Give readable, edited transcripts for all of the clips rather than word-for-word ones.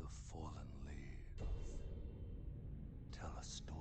the fallen leaves tell a story.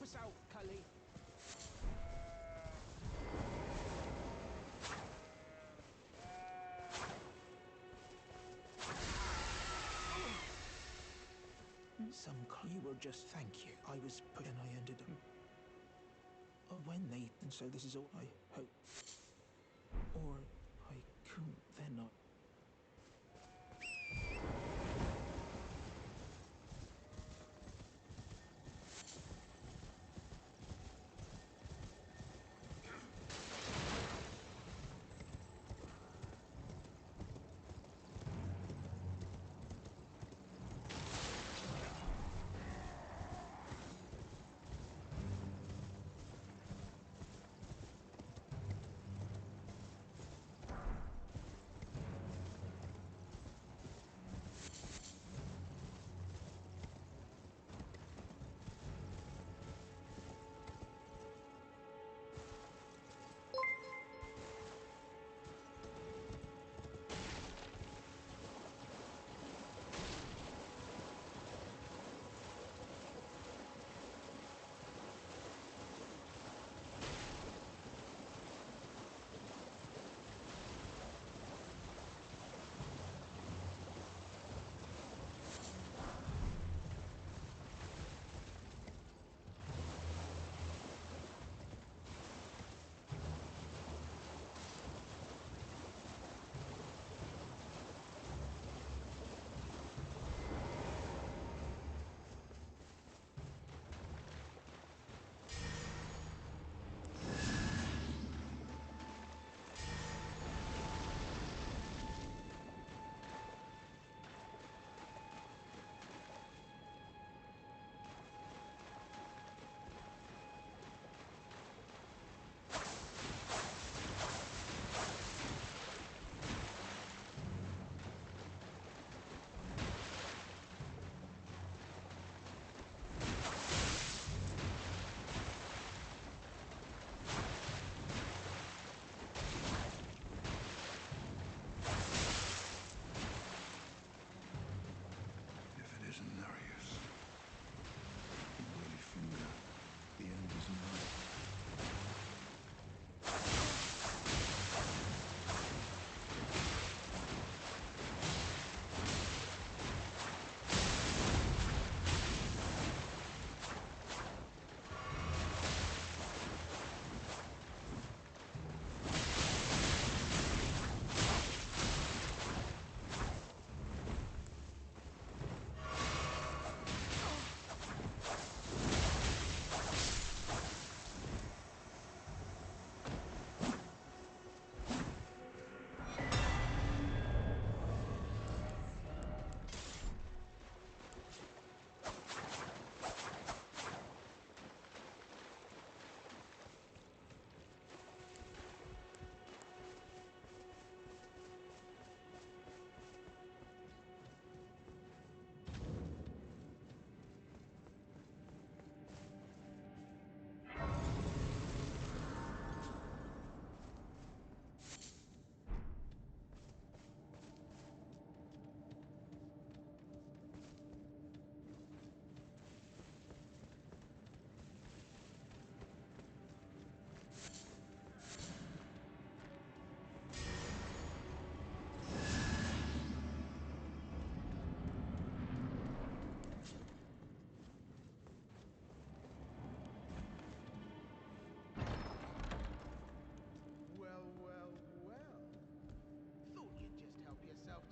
us out, Cully. Some you were just thank you. I was put and I ended up. When they and so this is all I hope. Or I couldn't then not.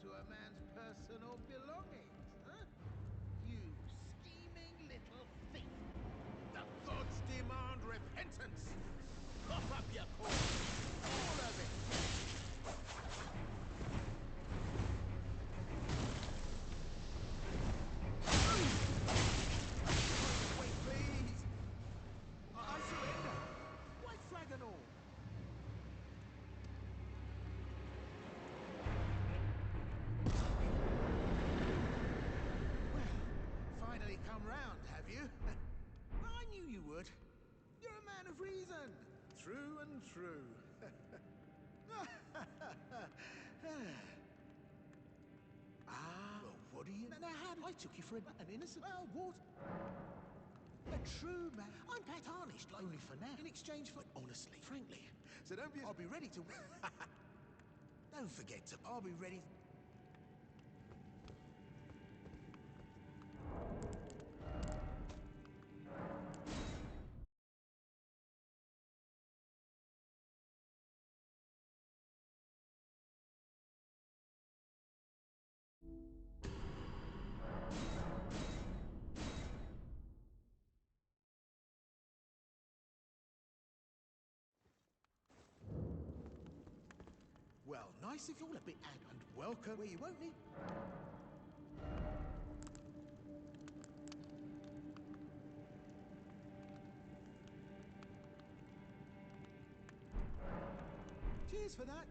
To a man's personal belongings, huh? You scheming little thief! The gods demand repentance! Cough up your corn! All of it! Wait, please! I surrender! White flag and all! Finally come round, have you? I knew you would. You're a man of reason. True and true. Well, what do you... Now, how I took you for an innocent... Well, what... A true man. I'm tarnished, like only for now. In exchange for, honestly, frankly. So don't be. I'll be ready to. Don't forget to. I'll be ready. Well, nice if you're a bit and welcome where you won't need. Cheers for that.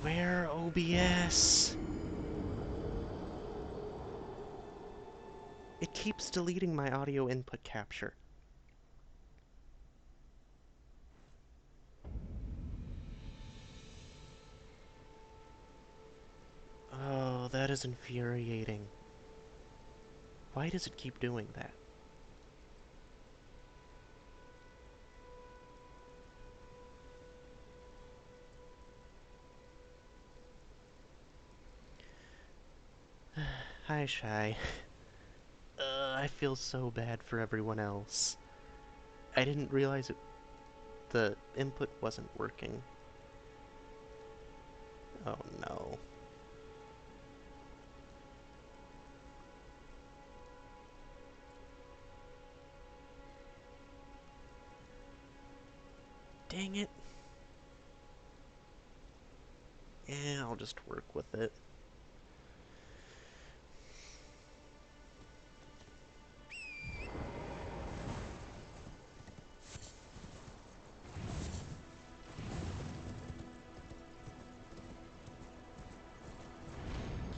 Where, OBS? It keeps deleting my audio input capture. Oh, that is infuriating. Why does it keep doing that? Hi, Shy. I feel so bad for everyone else. I didn't realize the input wasn't working. Oh no. Dang it. Yeah, I'll just work with it.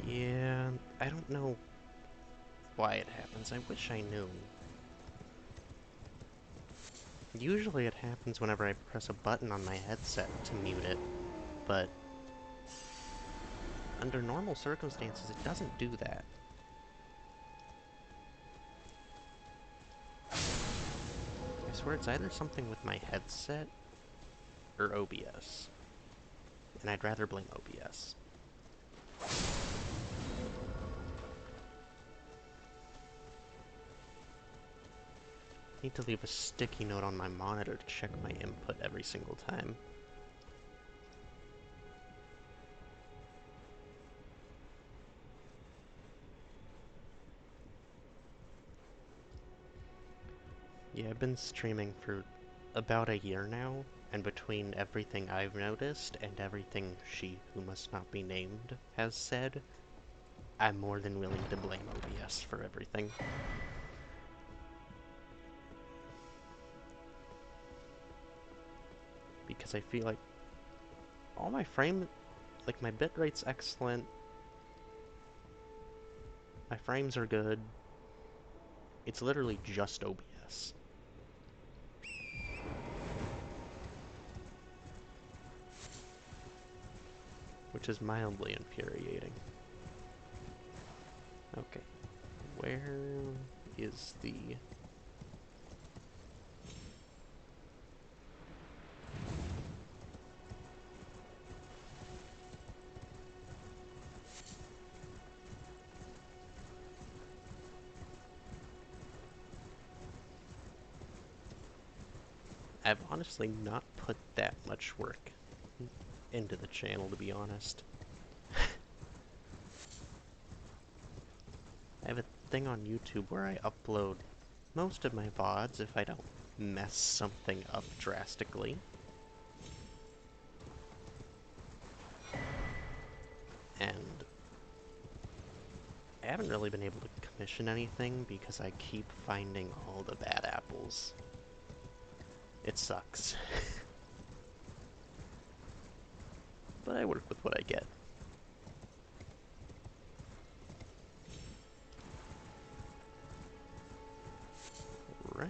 Yeah, I don't know why it happens. I wish I knew. Usually it happens whenever I press a button on my headset to mute it, but under normal circumstances it doesn't do that. I swear it's either something with my headset or OBS, and I'd rather blame OBS. I need to leave a sticky note on my monitor to check my input every single time. Yeah, I've been streaming for about a year now, and between everything I've noticed and everything she who must not be named has said, I'm more than willing to blame OBS for everything. Because I feel like all my like my bitrate's excellent, my frames are good, it's literally just OBS. Which is mildly infuriating. Okay, where is the... I've honestly not put that much work into the channel, to be honest. I have a thing on YouTube where I upload most of my VODs if I don't mess something up drastically. And I haven't really been able to commission anything because I keep finding all the bad apples. It sucks. But I work with what I get. Right?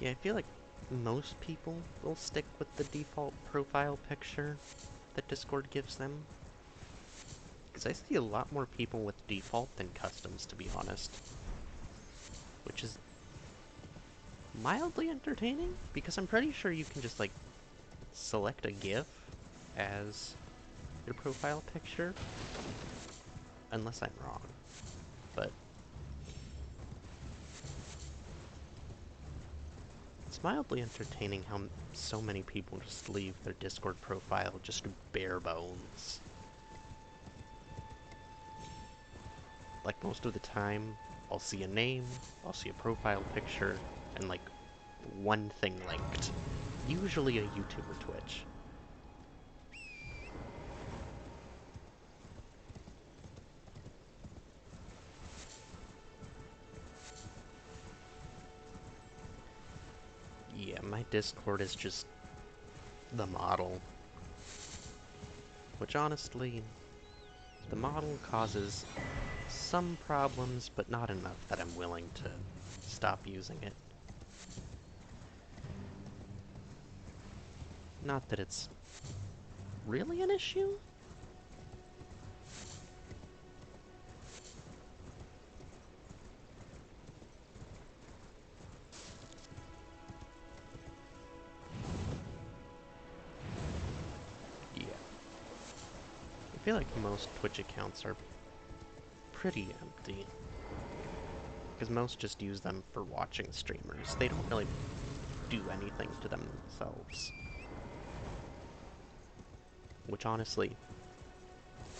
Yeah, I feel like most people will stick with the default profile picture that Discord gives them. Because I see a lot more people with default than customs, to be honest. Which is mildly entertaining, because I'm pretty sure you can just, like, select a GIF as your profile picture. Unless I'm wrong. But it's mildly entertaining how so many people just leave their Discord profile just bare bones. Like, most of the time, I'll see a name, I'll see a profile picture, and, like, one thing linked. Usually a YouTube or Twitch. Discord is just the model. Which honestly, the model causes some problems, but not enough that I'm willing to stop using it. Not that it's really an issue. Yeah. I feel like most Twitch accounts are pretty empty. Because most just use them for watching streamers. They don't really do anything to them themselves. Which honestly,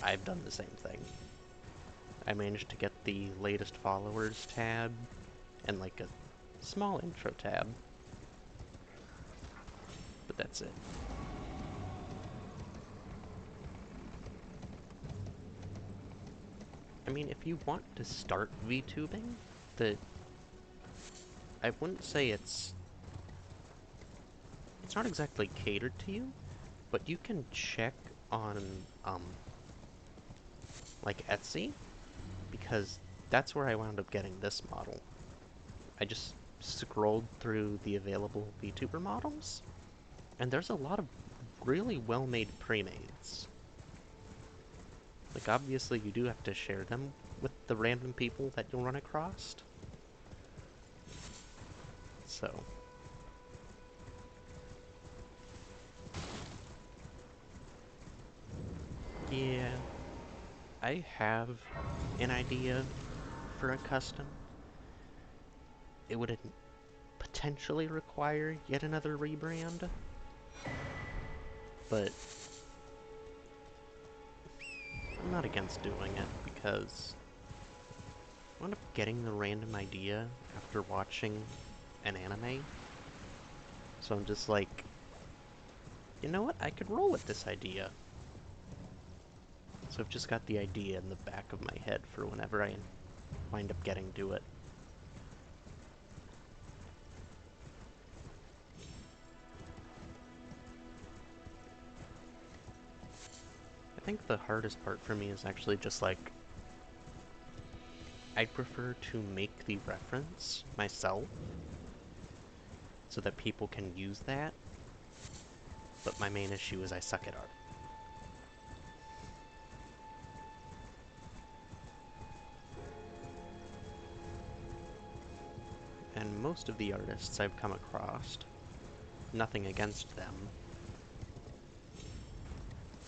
I've done the same thing. I managed to get the latest followers tab and like a small intro tab. But that's it. I mean, if you want to start VTubing, I wouldn't say it's not exactly catered to you, but you can check on, like Etsy, because that's where I wound up getting this model. I just scrolled through the available VTuber models, and there's a lot of really well-made pre-mades. Like, obviously you do have to share them with the random people that you'll run across. So... yeah, I have an idea for a custom. It would potentially require yet another rebrand, but I'm not against doing it because I wound up getting the random idea after watching an anime. So I'm just like, you know what? I could roll with this idea. So I've just got the idea in the back of my head for whenever I wind up getting to it. I think the hardest part for me is actually just like, I'd prefer to make the reference myself so that people can use that, but my main issue is I suck at art. And most of the artists I've come across, nothing against them,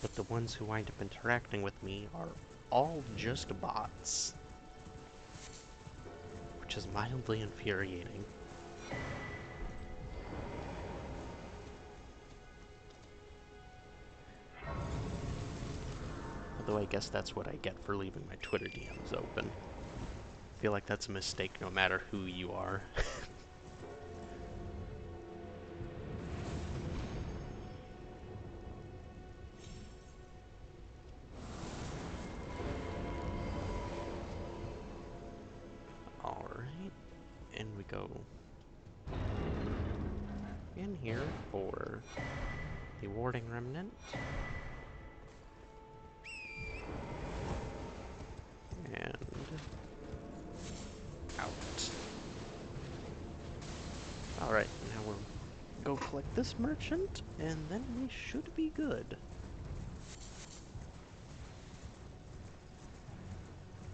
but the ones who wind up interacting with me are all just bots, which is mildly infuriating. Although I guess that's what I get for leaving my Twitter DMs open. I feel like that's a mistake no matter who you are. Alright, and we go in here for the Warding Remnant. And out. Alright, now we'll go collect this merchant, and then we should be good.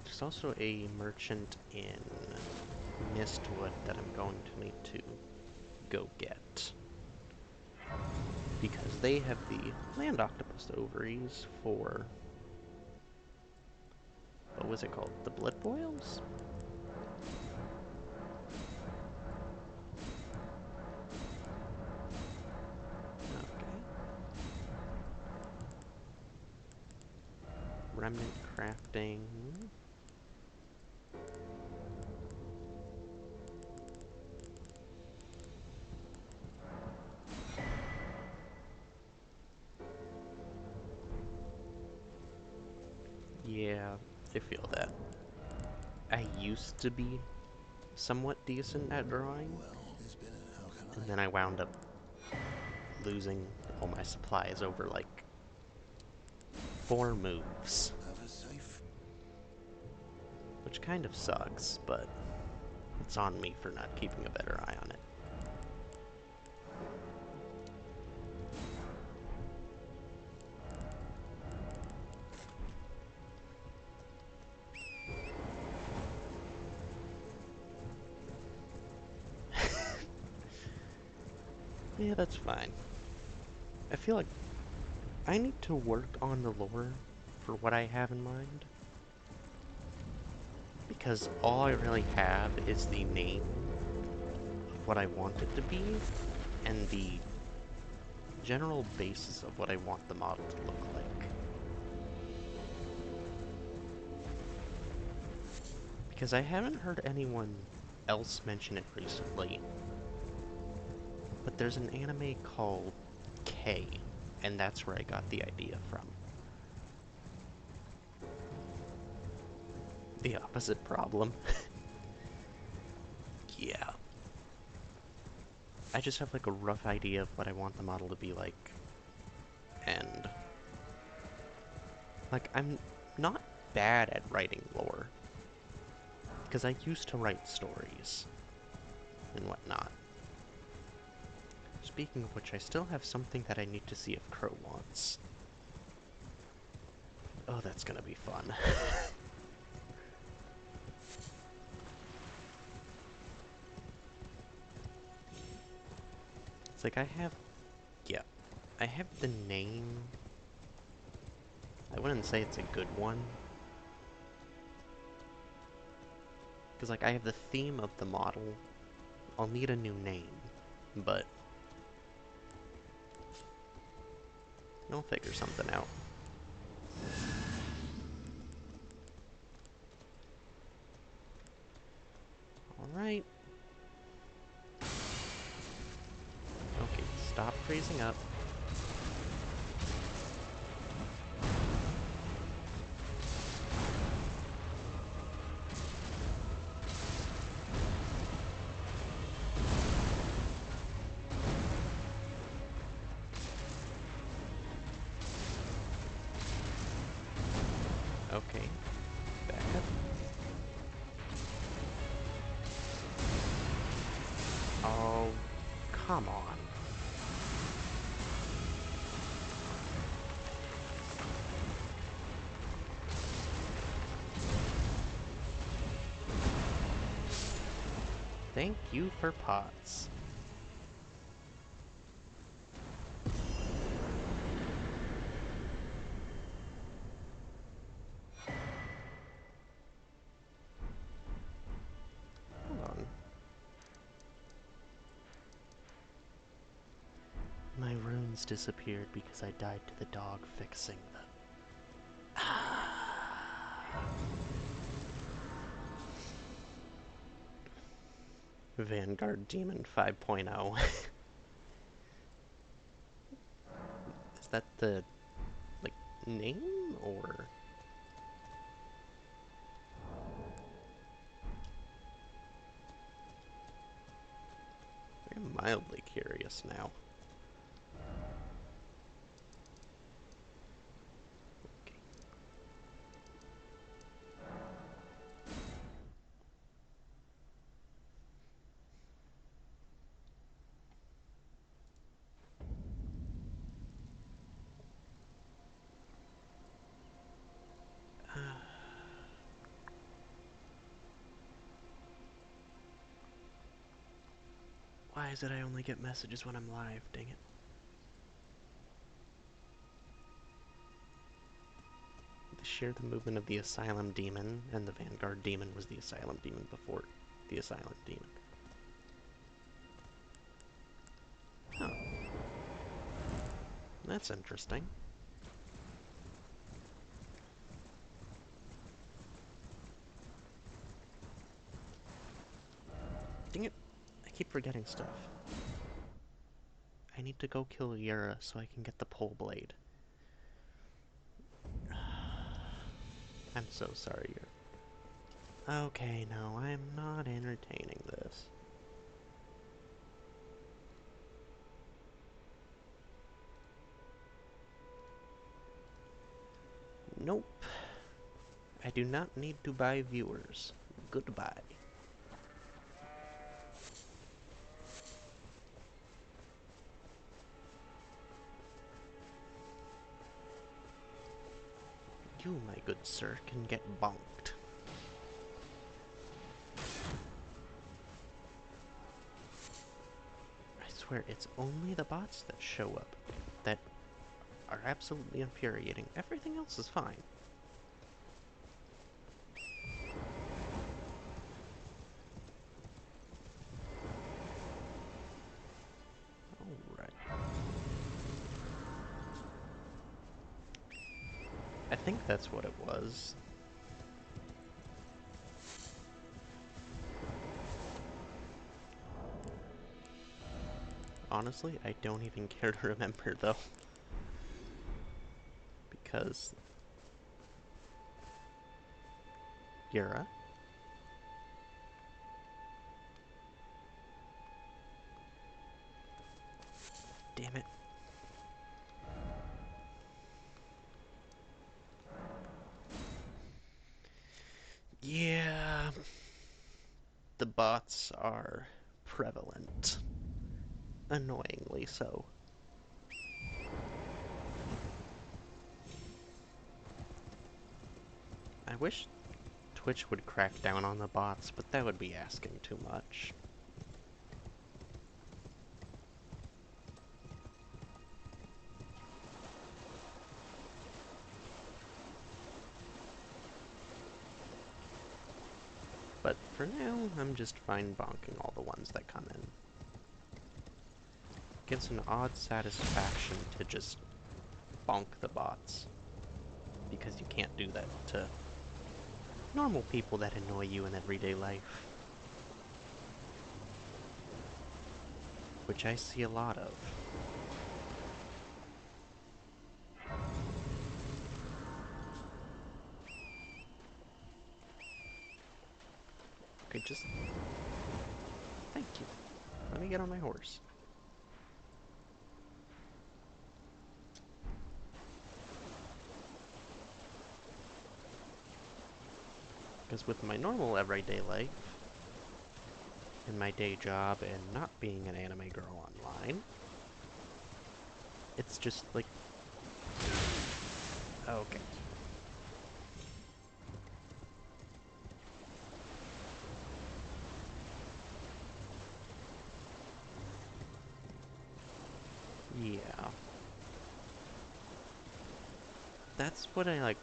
There's also a merchant in Mistwood that I'm going to need to go get. Because they have the land octopus ovaries for... what was it called? The blood boils? Okay. Remnant crafting. Yeah, I feel that. I used to be somewhat decent at drawing, Well, it's been how can and then I wound up losing all my supplies over, like, 4 moves. Have a safe. Which kind of sucks, but it's on me for not keeping a better eye on it. Yeah, that's fine. I feel like I need to work on the lore for what I have in mind. Because all I really have is the name of what I want it to be, and the general basis of what I want the model to look like. Because I haven't heard anyone else mention it recently, but there's an anime called K, and that's where I got the idea from. The opposite problem. Yeah. I just have like a rough idea of what I want the model to be like. And like, I'm not bad at writing lore, because I used to write stories and whatnot. Speaking of which, I still have something that I need to see if Crow wants. Oh, that's gonna be fun. It's like yeah, I have the name. I wouldn't say it's a good one. Because, like, I have the theme of the model. I'll need a new name, but I'll figure something out. Alright. Okay, stop freezing up. Okay, back up. Oh, come on. Thank you for pots. Hold on. My runes disappeared because I died to the dog fixing them. Vanguard Demon 5.0. Is that the, like, name, or? I'm mildly curious now. Okay. Why is it I only get messages when I'm live? Dang it. Share the movement of the Asylum Demon, and the Vanguard Demon was the Asylum Demon before the Asylum Demon. Oh. That's interesting. Dang it. I keep forgetting stuff. I need to go kill Yura so I can get the pole blade. I'm so sorry, Yura. Okay, no, I'm not entertaining this. Nope. I do not need to buy viewers. Goodbye. You, my good sir, can get bonked. I swear, it's only the bots that show up that are absolutely infuriating. Everything else is fine. Alright. I think that's what it was. Honestly, I don't even care to remember, though. Because... Yura? Damn it. Yeah... The bots are prevalent. Annoyingly so. I wish Twitch would crack down on the bots, but that would be asking too much. But for now, I'm just fine bonking all the ones that come in. Gives an odd satisfaction to just bonk the bots. Because you can't do that to normal people that annoy you in everyday life. Which I see a lot of. Okay, just... Thank you. Let me get on my horse. Because with my normal everyday life, and my day job, and not being an anime girl online, it's just like... Okay. Yeah. That's what I, like,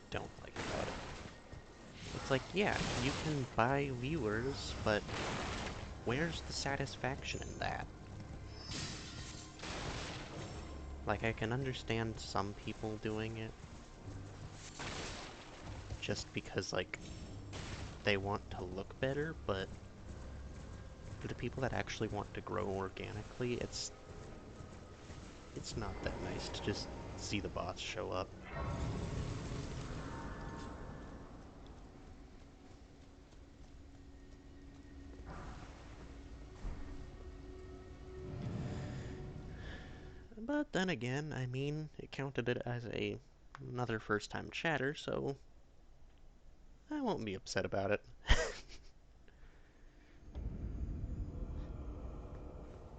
don't like about it. It's like, yeah, you can buy viewers, but where's the satisfaction in that? Like, I can understand some people doing it just because, like, they want to look better, but for the people that actually want to grow organically, it's not that nice to just see the bots show up. But then again, I mean, it counted it as another first-time chatter, so I won't be upset about it.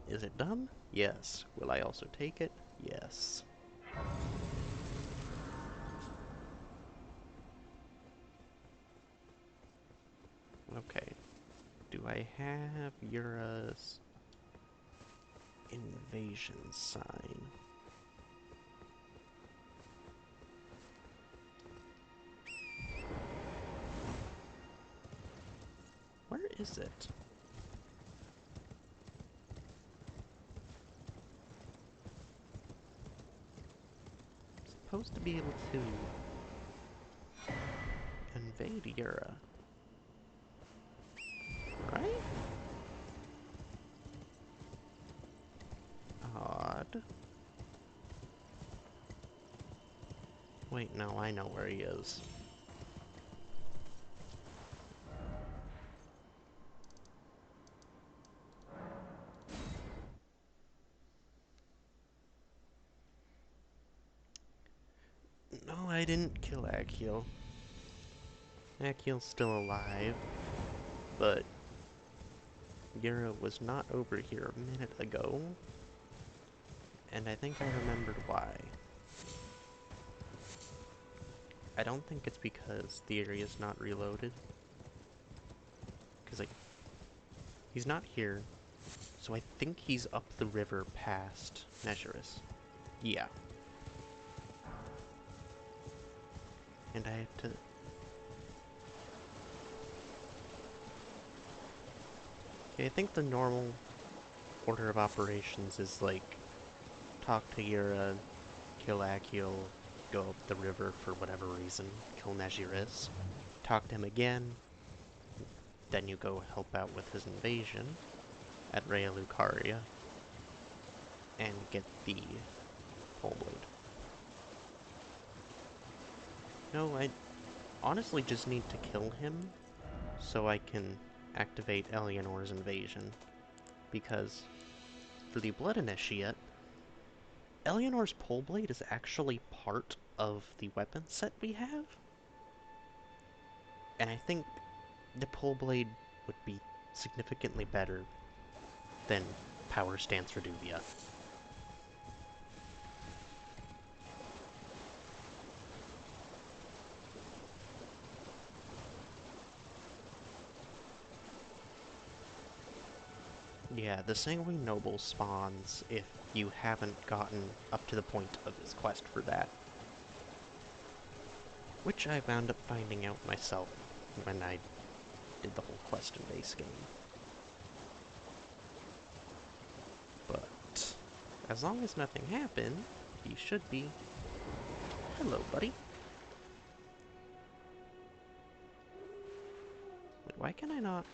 Is it dumb? Yes. Will I also take it? Yes. Okay. Do I have Yura's invasion sign? Where is it? I'm supposed to be able to invade Yura. Right? Odd. Wait, no, I know where he is. No, I didn't kill Akil. Akil's still alive, but Yura was not over here a minute ago, and I think I remembered why. I don't think it's because the area's not reloaded. Because, like, he's not here, so I think he's up the river past Nezuris. Yeah. And I have to... Okay, I think the normal order of operations is, like, talk to Yura, kill Akil, go up the river for whatever reason, kill Nezuris, talk to him again, then you go help out with his invasion at Raya Lucaria, and get the Pole Blade. No, I honestly just need to kill him so I can activate Eleanor's invasion, because for the Blood Initiate, Eleanor's Pole Blade is actually part of the weapon set we have, and I think the Pole Blade would be significantly better than Power Stance Reduvia. Yeah, the Sanguine Noble spawns if you haven't gotten up to the point of his quest for that. Which I wound up finding out myself when I did the whole quest in base game. But as long as nothing happened, he should be... Hello, buddy. Wait, why can I not...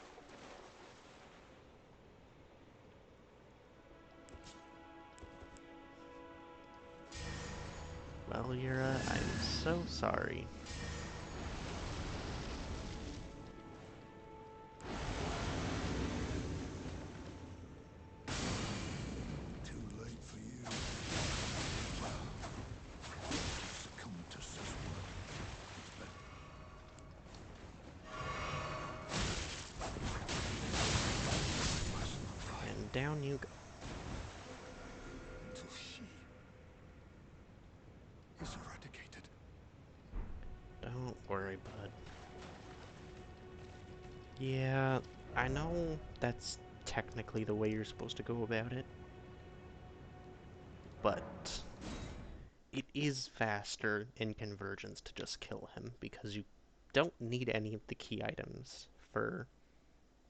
Well, Yura, I'm so sorry. Too late for you. Succumb to Siswa. And down you go. Until she is eradicated. Don't worry, bud. Yeah, I know that's technically the way you're supposed to go about it, but it is faster in Convergence to just kill him, because you don't need any of the key items for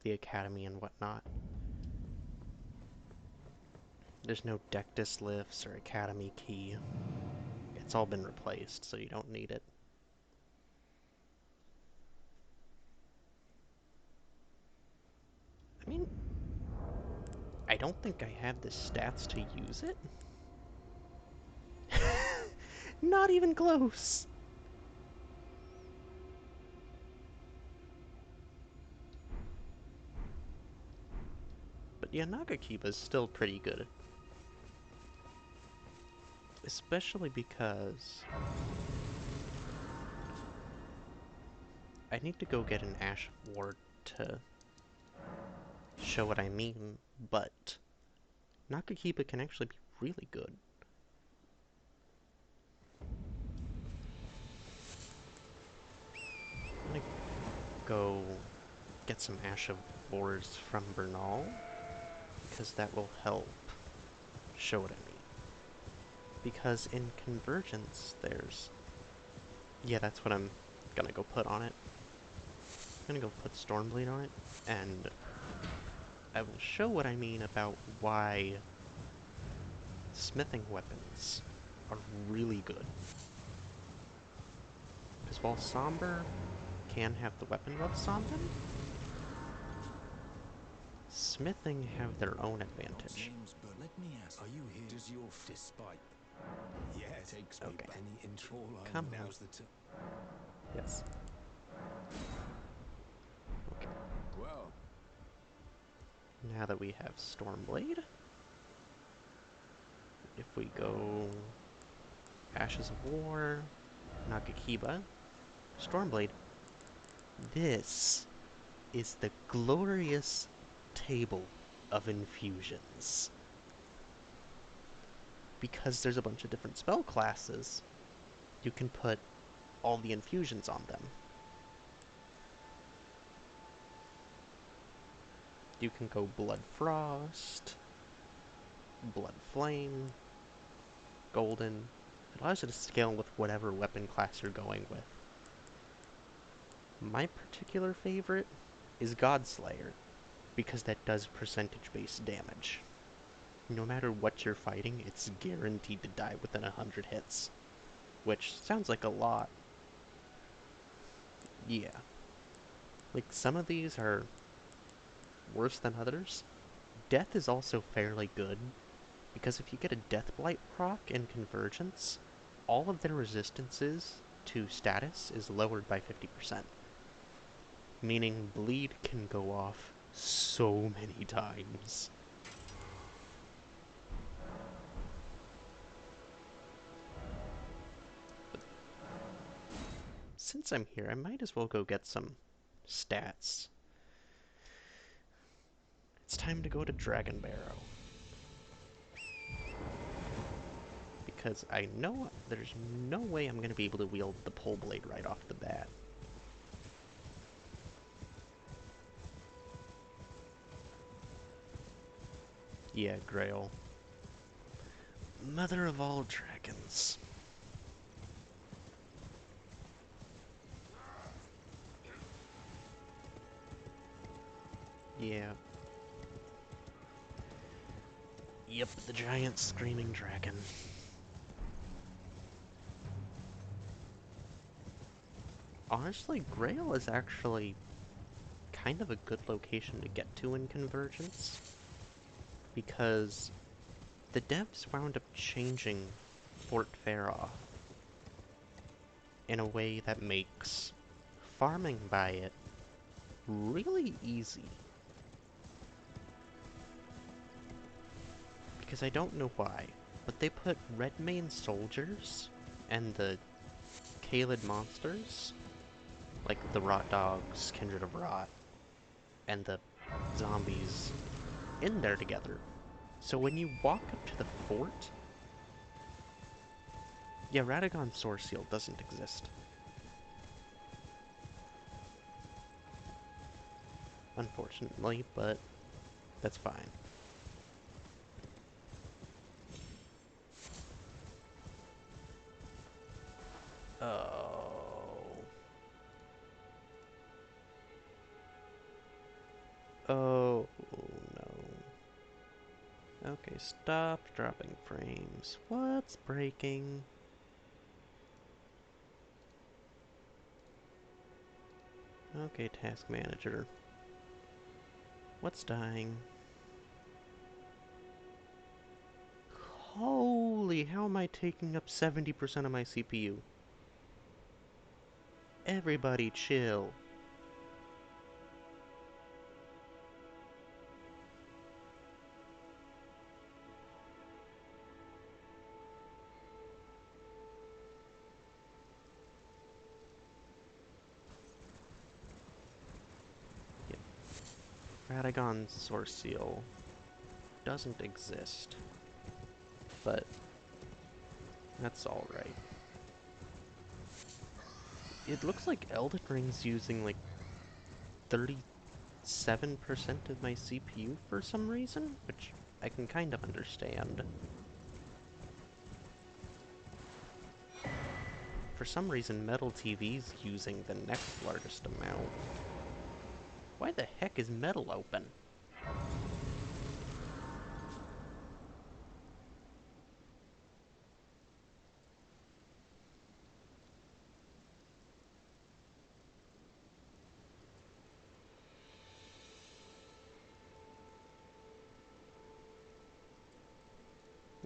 the Academy and whatnot. There's no Dectus lifts or Academy key. It's all been replaced, so you don't need it. I mean, I don't think I have the stats to use it. Not even close! But yeah, Nagakiba's still pretty good. Especially because I need to go get an Ash of War to show what I mean, but Nagakiba can actually be really good. I'm gonna go get some Ash of Wars from Bernal, because that will help show what I mean. Because in Convergence, there's... Yeah, that's what I'm gonna go put on it. I'm gonna go put Stormbleed on it, and I will show what I mean about why smithing weapons are really good. Because while Somber can have the weapon buffs on them, smithing have their own advantage. Names, but let me ask, are you here? Does your despite? Yeah, it takes me Okay. back. Any intro? Come on. Now's the time. Yes. Okay. Well, Now that we have Stormblade, if we go Ashes of War, Nagakiba, Stormblade. This is the glorious table of infusions. Because there's a bunch of different spell classes, you can put all the infusions on them. You can go Blood Frost, Blood Flame, Golden. It allows you to scale with whatever weapon class you're going with. My particular favorite is Godslayer, because that does percentage-based damage. No matter what you're fighting, it's guaranteed to die within 100 hits. Which sounds like a lot. Yeah. Like, some of these are worse than others. Death is also fairly good, because if you get a Death Blight proc in Convergence, all of their resistances to status is lowered by 50%. Meaning bleed can go off so many times. But since I'm here, I might as well go get some stats. It's time to go to Dragon Barrow. Because I know there's no way I'm going to be able to wield the pole blade right off the bat. Yeah, Grail. Mother of all dragons. Yeah. Yep, the giant screaming dragon. Honestly, Grail is actually kind of a good location to get to in Convergence, because the devs wound up changing Fort Faroth in a way that makes farming by it really easy. Because I don't know why, but they put Redmane soldiers and the Caelid monsters, like the Rot Dogs, Kindred of Rot, and the zombies, in there together. So when you walk up to the fort... Yeah, Radagon Soreseal doesn't exist. Unfortunately, but that's fine. Oh. Oh, no. Okay, stop dropping frames. What's breaking? Okay, Task Manager. What's dying? Holy, how am I taking up 70% of my CPU? Everybody chill. Yep. Radagon Soreseal doesn't exist. But that's alright. It looks like Elden Ring's using like 37% of my CPU for some reason, which I can kind of understand. For some reason, Metal TV's using the next largest amount. Why the heck is Metal open?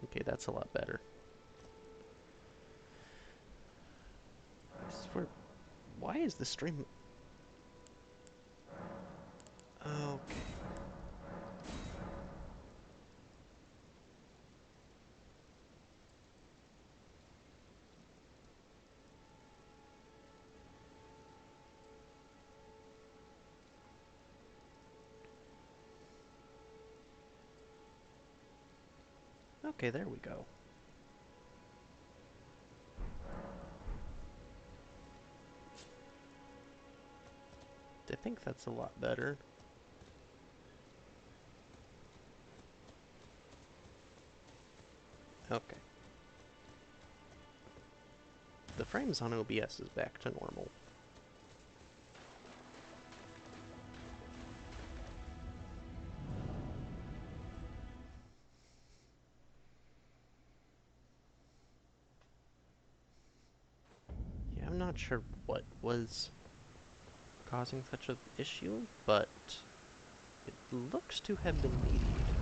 Okay, that's a lot better. I swear, why is the stream... Okay. Okay, there we go. I think that's a lot better. Okay. The frames on OBS is back to normal. Yeah, I'm not sure what was causing such an issue, but it looks to have been mediated.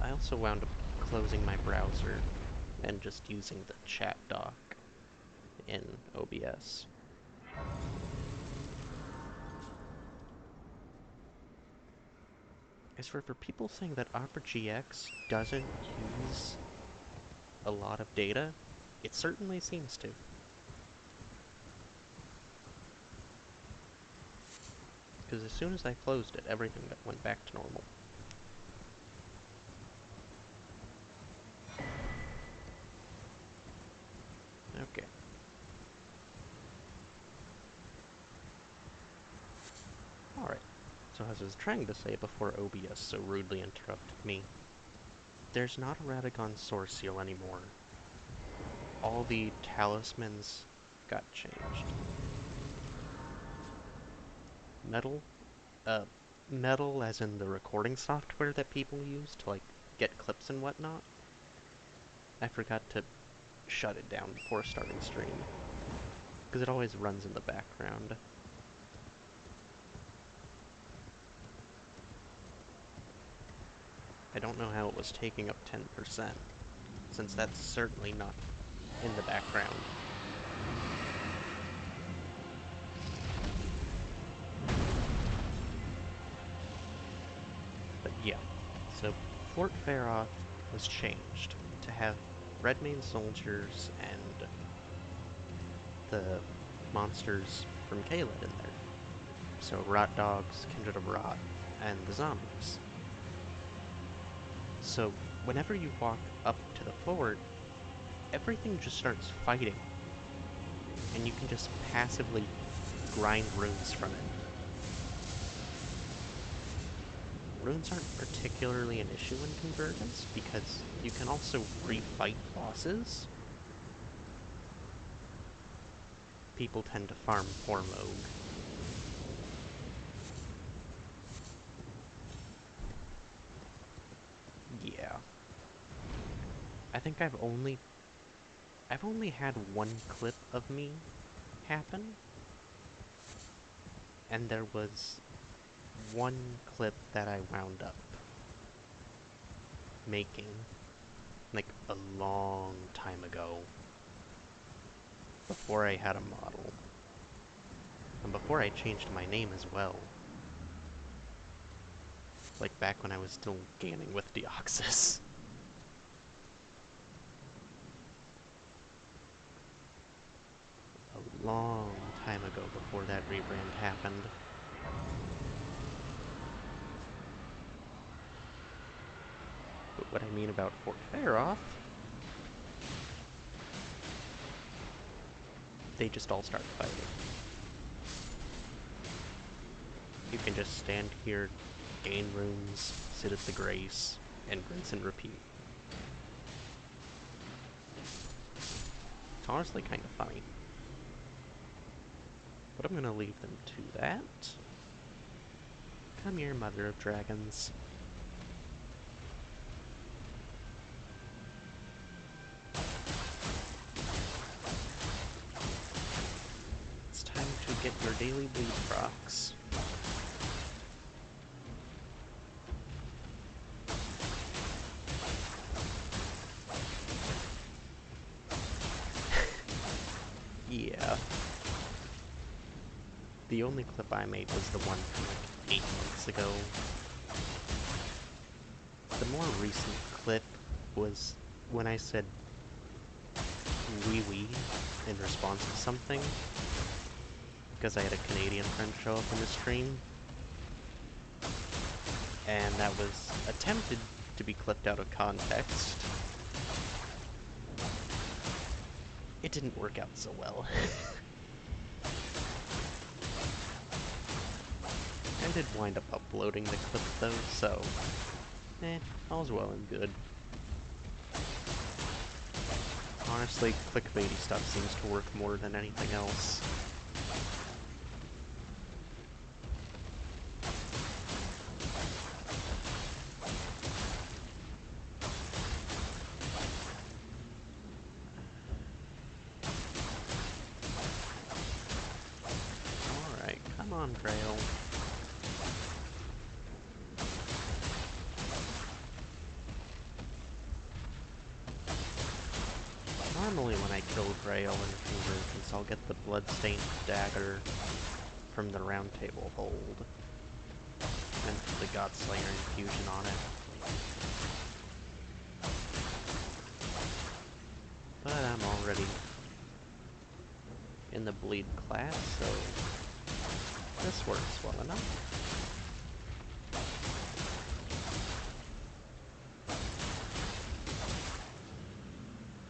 I also wound up closing my browser and just using the chat dock in OBS. As for people saying that Opera GX doesn't use a lot of data, it certainly seems to. Because as soon as I closed it, everything went back to normal. Okay. Alright. So as I was trying to say before OBS so rudely interrupted me, there's not a Radagon source seal anymore. All the talismans got changed. Metal? Metal as in the recording software that people use to, like, get clips and whatnot. I forgot to shut it down before starting stream, because it always runs in the background. I don't know how it was taking up 10%, since that's certainly not in the background. But yeah, so Fort Faroth was changed to have Redmane soldiers and the monsters from Caelid in there. So Rot Dogs, Kindred of Rot, and the zombies. So whenever you walk up to the fort, everything just starts fighting. And you can just passively grind runes from it. Runes aren't particularly an issue in Convergence, because you can also refight bosses. People tend to farm Hormog. Yeah. I think I've only had one clip of me happen, and there was one clip that I wound up making, like, a long time ago, before I had a model, and before I changed my name as well, like back when I was still gaming with Deoxys. A long time ago before that rebrand happened. But what I mean about Fort Faroth, they just all start fighting. You can just stand here, gain runes, sit at the Grace, and rinse and repeat. It's honestly kind of funny. But I'm gonna leave them to that. Come here, Mother of Dragons. It's time to get your daily bleed procs. Yeah. The only clip I made was the one from like 8 months ago. The more recent clip was when I said wee in response to something, because I had a Canadian friend show up in the stream, and that was attempted to be clipped out of context, it didn't work out so well. I did wind up uploading the clip though, so all's well and good. Honestly, clickbaity stuff seems to work more than anything else. Alright, come on, Grail. Normally when I kill Grail in Convergence, I'll get the Bloodstained Dagger from the Round Table Hold, and the Godslayer infusion on it. But I'm already in the Bleed class, so this works well enough.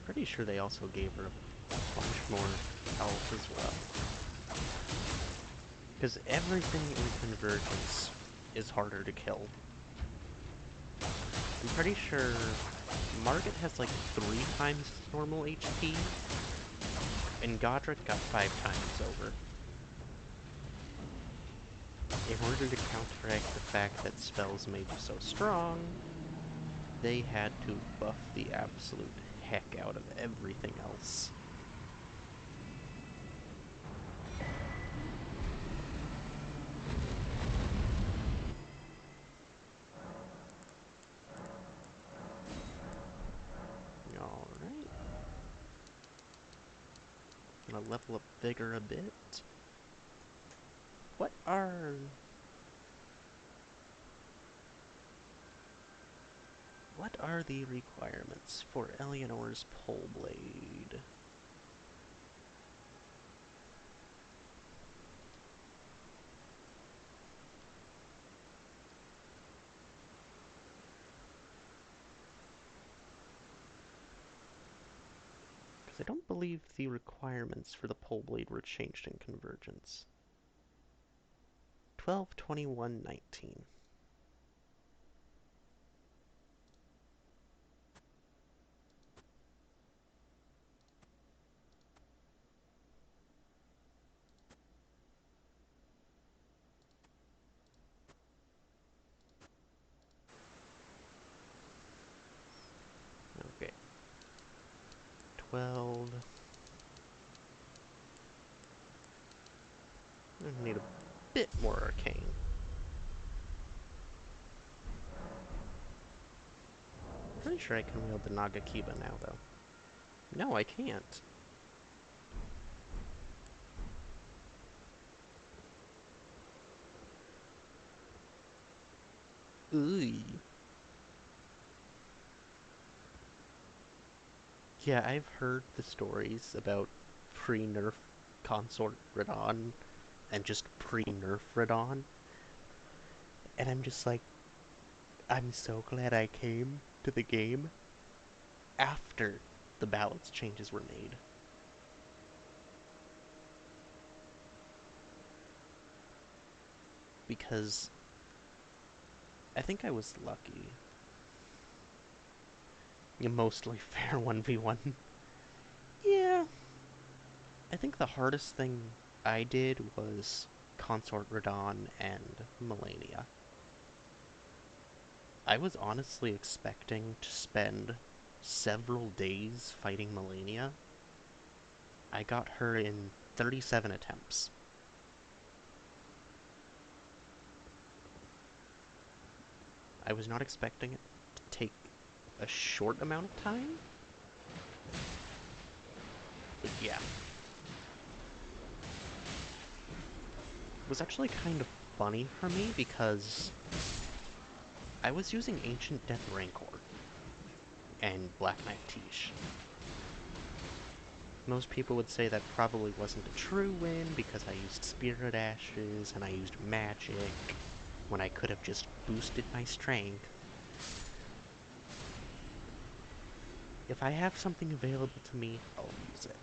Pretty sure they also gave her a bunch more health as well. Because everything in Convergence is harder to kill. I'm pretty sure Margit has like 3 times normal HP, and Godric got 5 times over. In order to counteract the fact that spells made you so strong, they had to buff the absolute heck out of everything else. Alright. Gonna level up Vigor a bit. What are the requirements for Eleanor's Pole Blade? Because I don't believe the requirements for the Pole Blade were changed in Convergence. 12/21/19. Okay. 12. I need a bit more arcane. Pretty sure I can wield the Nagakiba now, though. No, I can't. Ooh. Yeah, I've heard the stories about pre-nerf Consort Radon and just pre-nerf Radon. And I'm just like, I'm so glad I came to the game after the balance changes were made. Because I think I was lucky. A mostly fair 1v1. Yeah. I think the hardest thing I did was Consort Radon and Malenia. I was honestly expecting to spend several days fighting Malenia. I got her in 37 attempts. I was not expecting it to take a short amount of time. But yeah. It was actually kind of funny for me because I was using Ancient Death Rancor and Black Knight Tiche. Most people would say that probably wasn't a true win because I used Spirit Ashes and I used Magic when I could have just boosted my strength. If I have something available to me, I'll use it.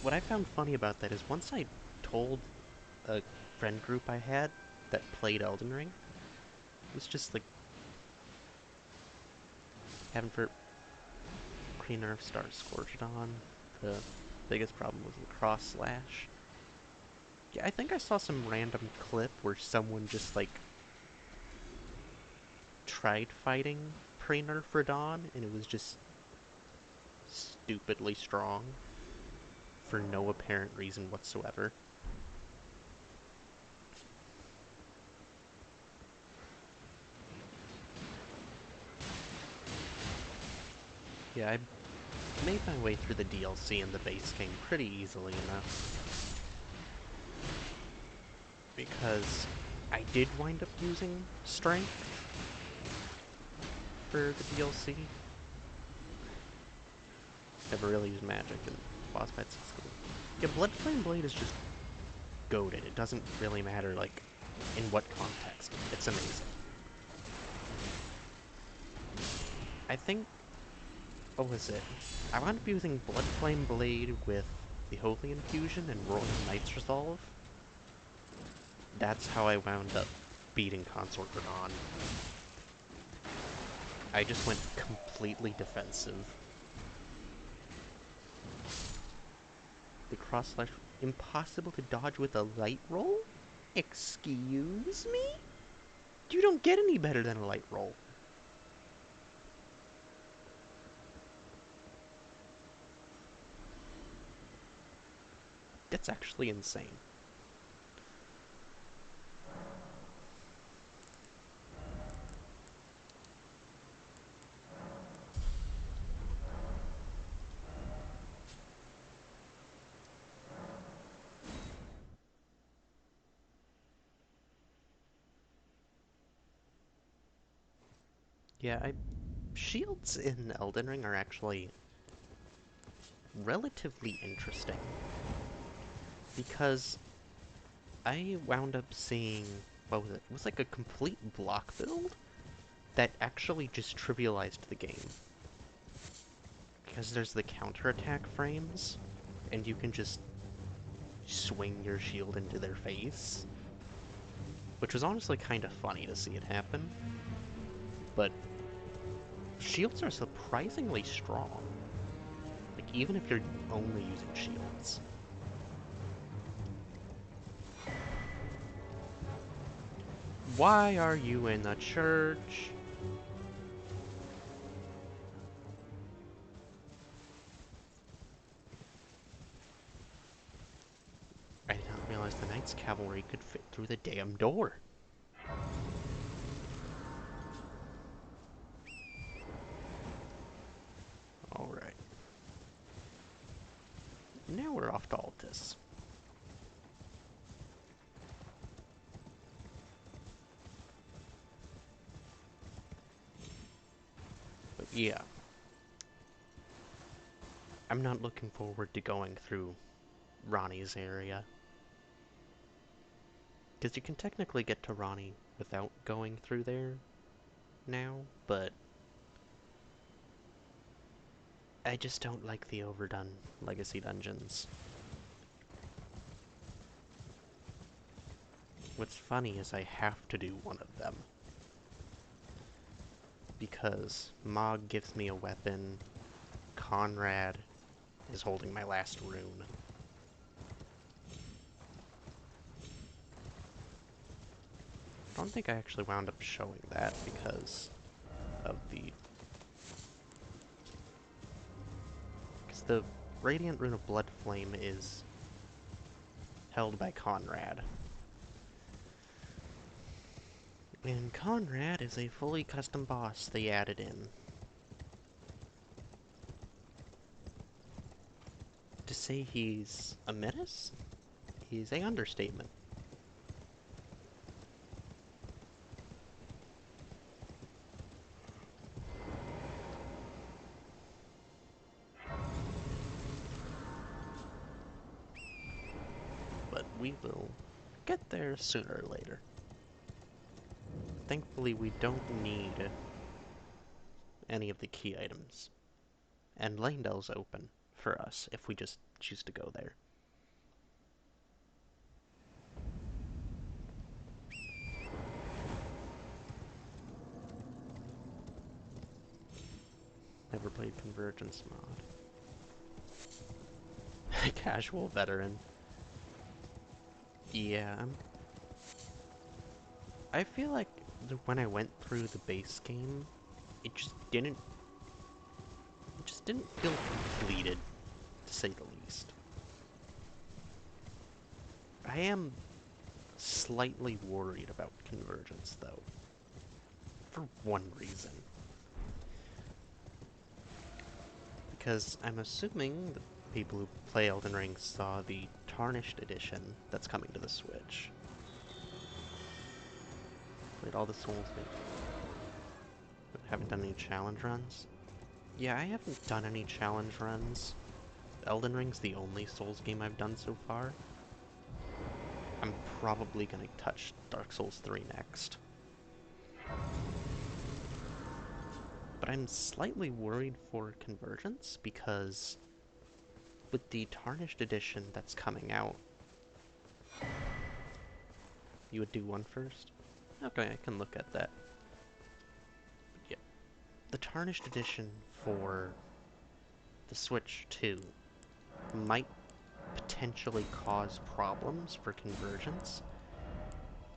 what I found funny about that is once I told a friend group I had that played Elden Ring, it was just like having for pre-nerf Star Scorchdon. The biggest problem was the cross slash. Yeah, I think I saw some random clip where someone just like tried fighting pre-nerf Radahn and it was just stupidly strong for no apparent reason whatsoever. Yeah, I made my way through the DLC and the base game pretty easily enough. Because I did wind up using Strength for the DLC. Never really used magic in boss fights in school. Yeah, Bloodflame Blade is just goated. It doesn't really matter, like, in what context. It's amazing. I think... what was it? I wound up using Bloodflame Blade with the Holy Infusion and Royal Knight's Resolve. That's how I wound up beating Consort Radahn. I just went completely defensive. The cross slash impossible to dodge with a light roll? Excuse me? You don't get any better than a light roll. That's actually insane. Yeah, shields in Elden Ring are actually relatively interesting. Because I wound up seeing, what was it? It was like a complete block build that actually just trivialized the game. Because there's the counterattack frames, and you can just swing your shield into their face. Which was honestly kind of funny to see it happen. But shields are surprisingly strong. Like, even if you're only using shields. Why are you in the church? I did not realize the Knights Cavalry could fit through the damn door. Alright. Now we're off to Altus. But yeah. I'm not looking forward to going through Ronnie's area. Because you can technically get to Ronnie without going through there now, but I just don't like the overdone Legacy dungeons. What's funny is I have to do one of them. Because Mog gives me a weapon, Conrad is holding my last rune. I don't think I actually wound up showing that because of the... because the Radiant Rune of Bloodflame is held by Conrad. And Conrad is a fully custom boss they added in. To say he's a menace is a understatement. But we will get there sooner or later. Thankfully, we don't need any of the key items. And Leyndell's open for us if we just choose to go there. Never played Convergence mod. Casual veteran. Yeah, I feel like when I went through the base game, it just didn't feel completed, to say the least. I am slightly worried about Convergence, though, for one reason. Because I'm assuming that people who play Elden Ring saw the Tarnished Edition that's coming to the Switch. Played all the Souls games. But haven't done any challenge runs. Yeah, I haven't done any challenge runs. Elden Ring's the only Souls game I've done so far. I'm probably gonna touch Dark Souls 3 next. But I'm slightly worried for Convergence because with the Tarnished Edition that's coming out... You would do one first? Okay, I can look at that. But yeah. The Tarnished Edition for the Switch 2 might potentially cause problems for Convergence,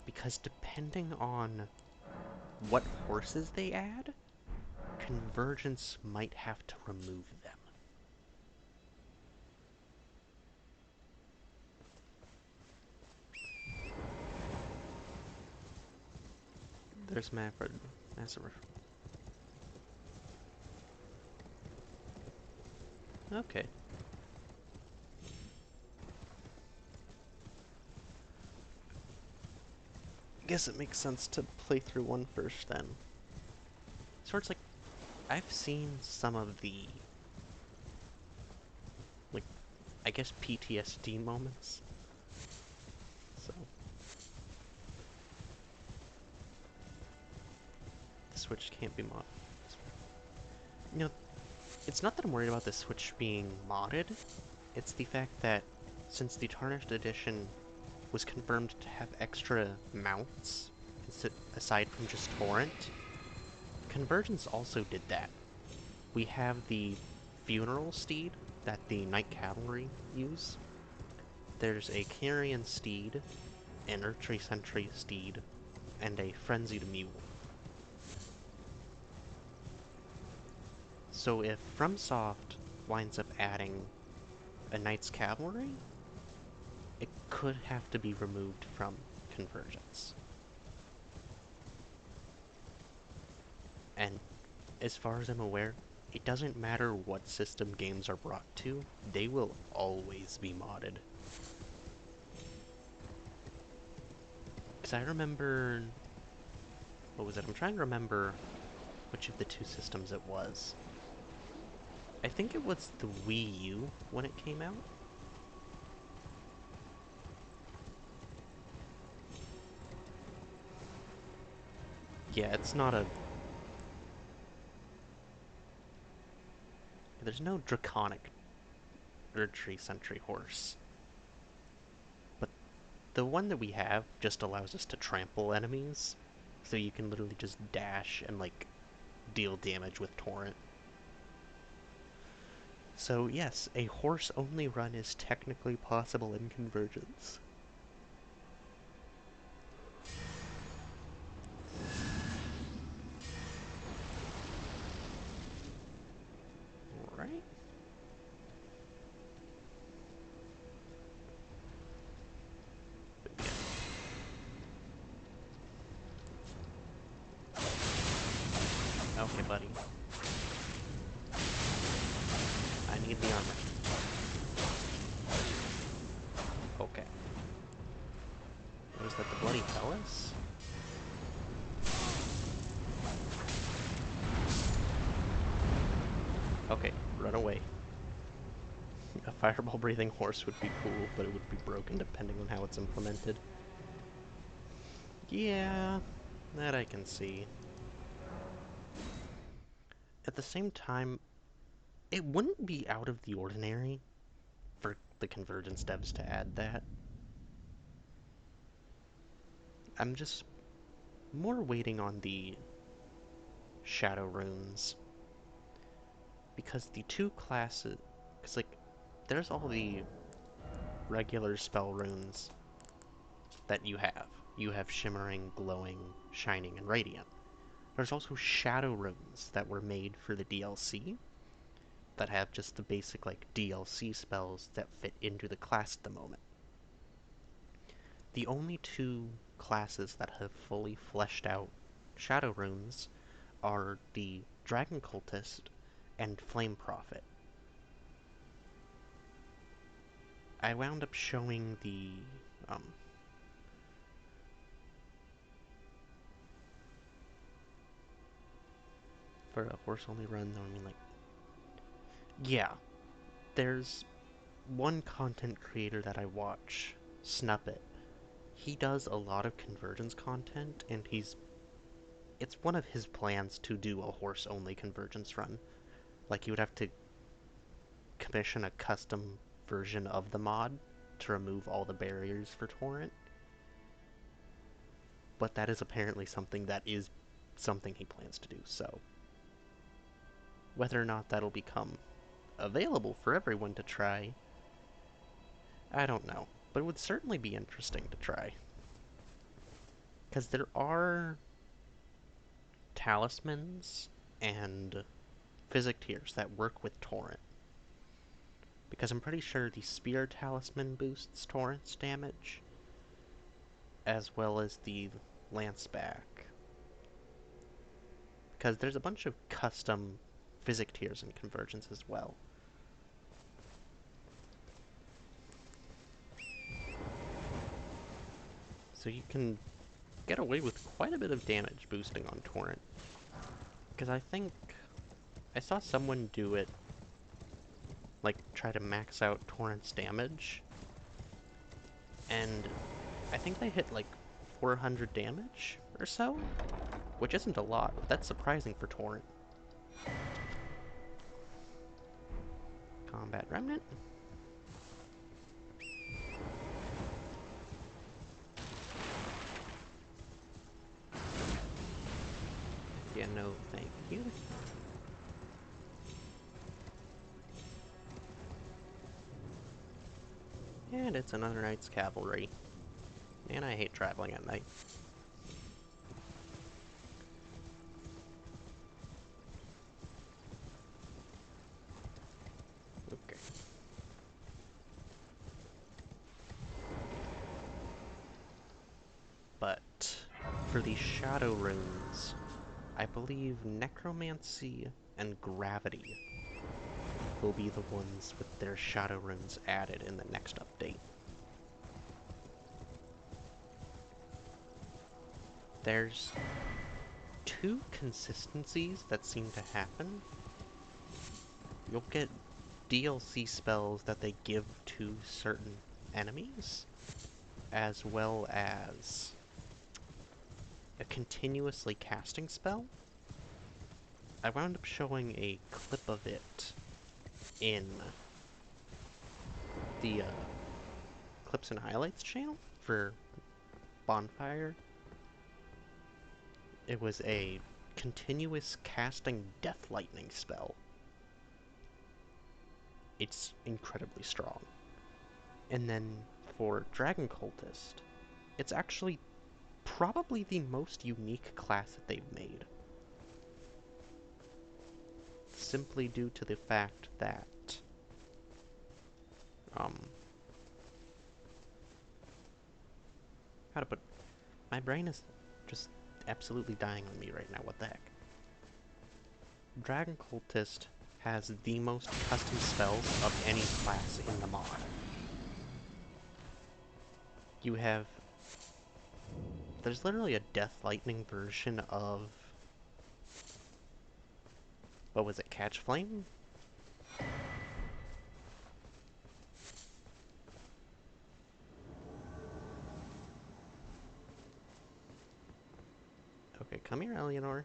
because depending on what horses they add, Convergence might have to remove them. There's Massive. Okay. I guess it makes sense to play through one first then. So it's like, I've seen some of the, like, I guess PTSD moments. So. The Switch can't be modded. You know, it's not that I'm worried about the Switch being modded, it's the fact that since the Tarnished Edition was confirmed to have extra mounts, aside from just Torrent, Convergence also did that. We have the Funeral Steed that the Knight Cavalry use. There's a Carrion Steed, an Erdtree Sentry Steed, and a Frenzied Mule. So if FromSoft winds up adding a Knight's Cavalry, it could have to be removed from Convergence. And as far as I'm aware, it doesn't matter what system games are brought to, they will always be modded. Because I remember... What was it? I'm trying to remember which of the two systems it was. I think it was the Wii U when it came out. Yeah, it's not a... There's no draconic Erdtree Sentry horse. But the one that we have just allows us to trample enemies. So you can literally just dash and, like, deal damage with Torrent. So yes, a horse-only run is technically possible in Convergence. Alright. Okay, buddy. I need the armor. Okay. What is that, the Bloody Palace? Okay, run away. A fireball-breathing horse would be cool, but it would be broken depending on how it's implemented. Yeah, that I can see. At the same time, it wouldn't be out of the ordinary for the Convergence devs to add that. I'm just more waiting on the Shadow Runes. Because the two classes... Because, like, there's all the regular spell runes that you have. You have Shimmering, Glowing, Shining, and Radiant. There's also Shadow Runes that were made for the DLC that have just the basic, like, DLC spells that fit into the class at the moment. The only two classes that have fully fleshed out Shadow Runes are the Dragon Cultist and Flame Prophet. I wound up showing the, for a horse-only run, I mean, like, yeah, there's one content creator that I watch, Snuppet. He does a lot of Convergence content, and it's one of his plans to do a horse-only Convergence run. Like, he would have to commission a custom version of the mod to remove all the barriers for Torrent. But that is apparently something he plans to do, so whether or not that'll become available for everyone to try, I don't know. But it would certainly be interesting to try. Because there are talismans and physic tiers that work with Torrent. Because I'm pretty sure the Spear Talisman boosts Torrent's damage, as well as the Lance back. Because there's a bunch of custom physic tiers in Convergence as well. So you can get away with quite a bit of damage boosting on Torrent. Because I think I saw someone do it, like, try to max out Torrent's damage, and I think they hit, like, 400 damage or so, which isn't a lot, but that's surprising for Torrent. Combat Remnant. Yeah, no, thank you. And it's another Knight's Cavalry. Man, I hate traveling at night. Okay. But for the Shadow Runes, I believe Necromancy and Gravity will be the ones with their Shadow Runes added in the next update. There's two consistencies that seem to happen. You'll get DLC spells that they give to certain enemies, as well as a continuously casting spell. I wound up showing a clip of it in the Clips and Highlights channel for Bonfire. It was a continuous casting Death Lightning spell. It's incredibly strong. And then for Dragon Cultist, it's actually probably the most unique class that they've made. Simply due to the fact that how to put... My brain is just absolutely dying on me right now, what the heck. Dragon Cultist has the most custom spells of any class in the mod. You have... There's literally a Death Lightning version of... What was it, Catch Flame? Okay, come here, Eleanor.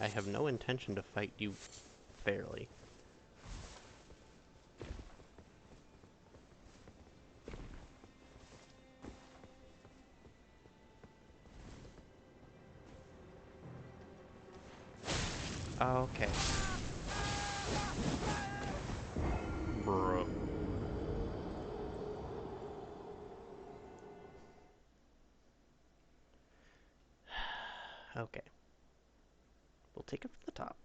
I have no intention to fight you fairly. Okay. Bro. Okay. We'll take it from the top.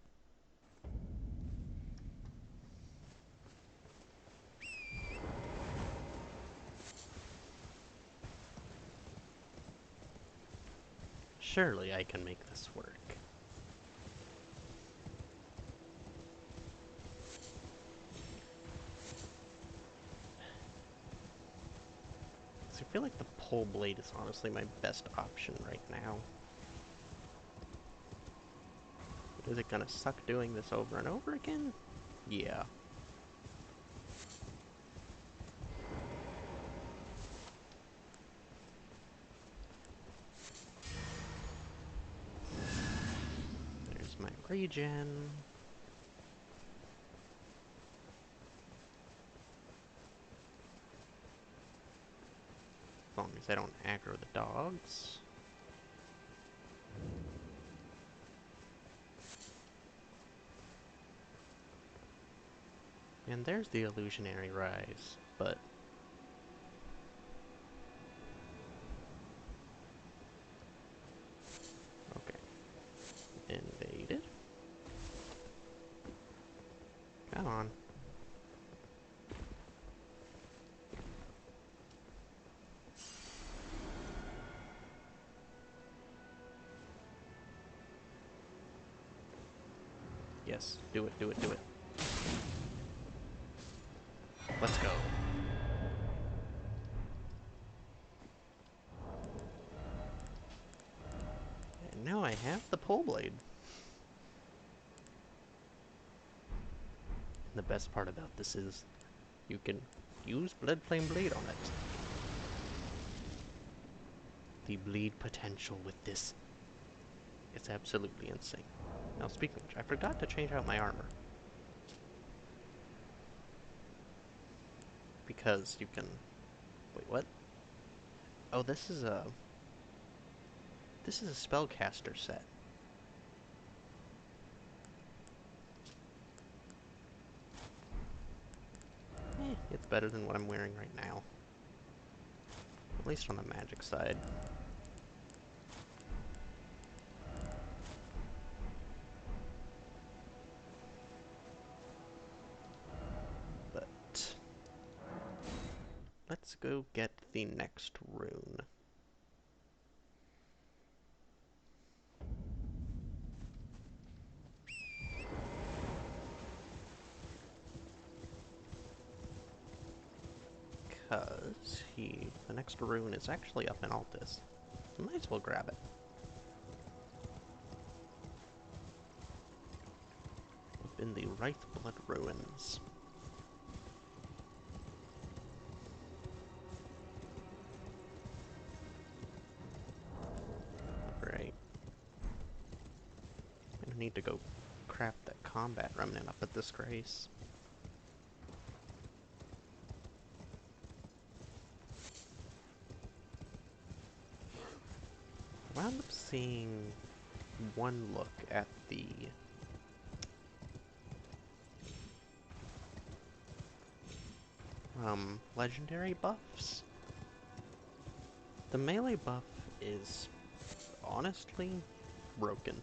Surely I can make this work. So I feel like the pole blade is honestly my best option right now. Is it gonna suck doing this over and over again? Yeah. There's my regen. As long as I don't aggro the dogs. And there's the illusionary rise, but... Okay. Invaded. Come on. Yes, do it, do it, do it. Let's go. And now I have the pole blade. And the best part about this is you can use Blood Flame Blade on it. The bleed potential with this is absolutely insane. Now, speaking of which, I forgot to change out my armor. Because you can... Wait, what? Oh, this is a spellcaster set. It's better than what I'm wearing right now. At least on the magic side. But... let's go get the next rune. Because the next rune is actually up in Altus. Might as well grab it. Up in the Wraithblood Ruins. Right. I need to go craft that combat remnant up at Disgrace. I wound up seeing one look at the legendary buffs. The melee buff is honestly broken.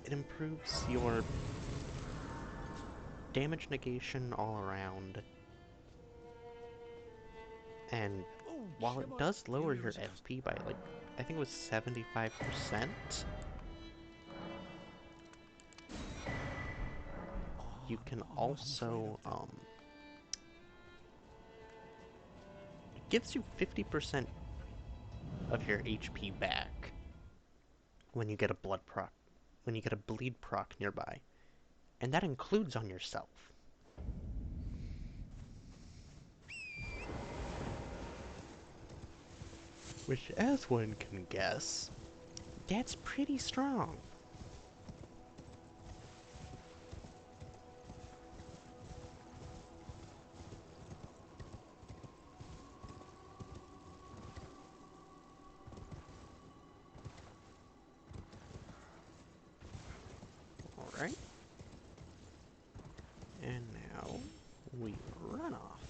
It improves your damage negation all around, and while it does lower your FP by, like, I think it was 75%, you can also, it gives you 50% of your HP back when you get a bleed proc nearby. And that includes on yourself. Which, as one can guess, that's pretty strong. Alright. And now we run off.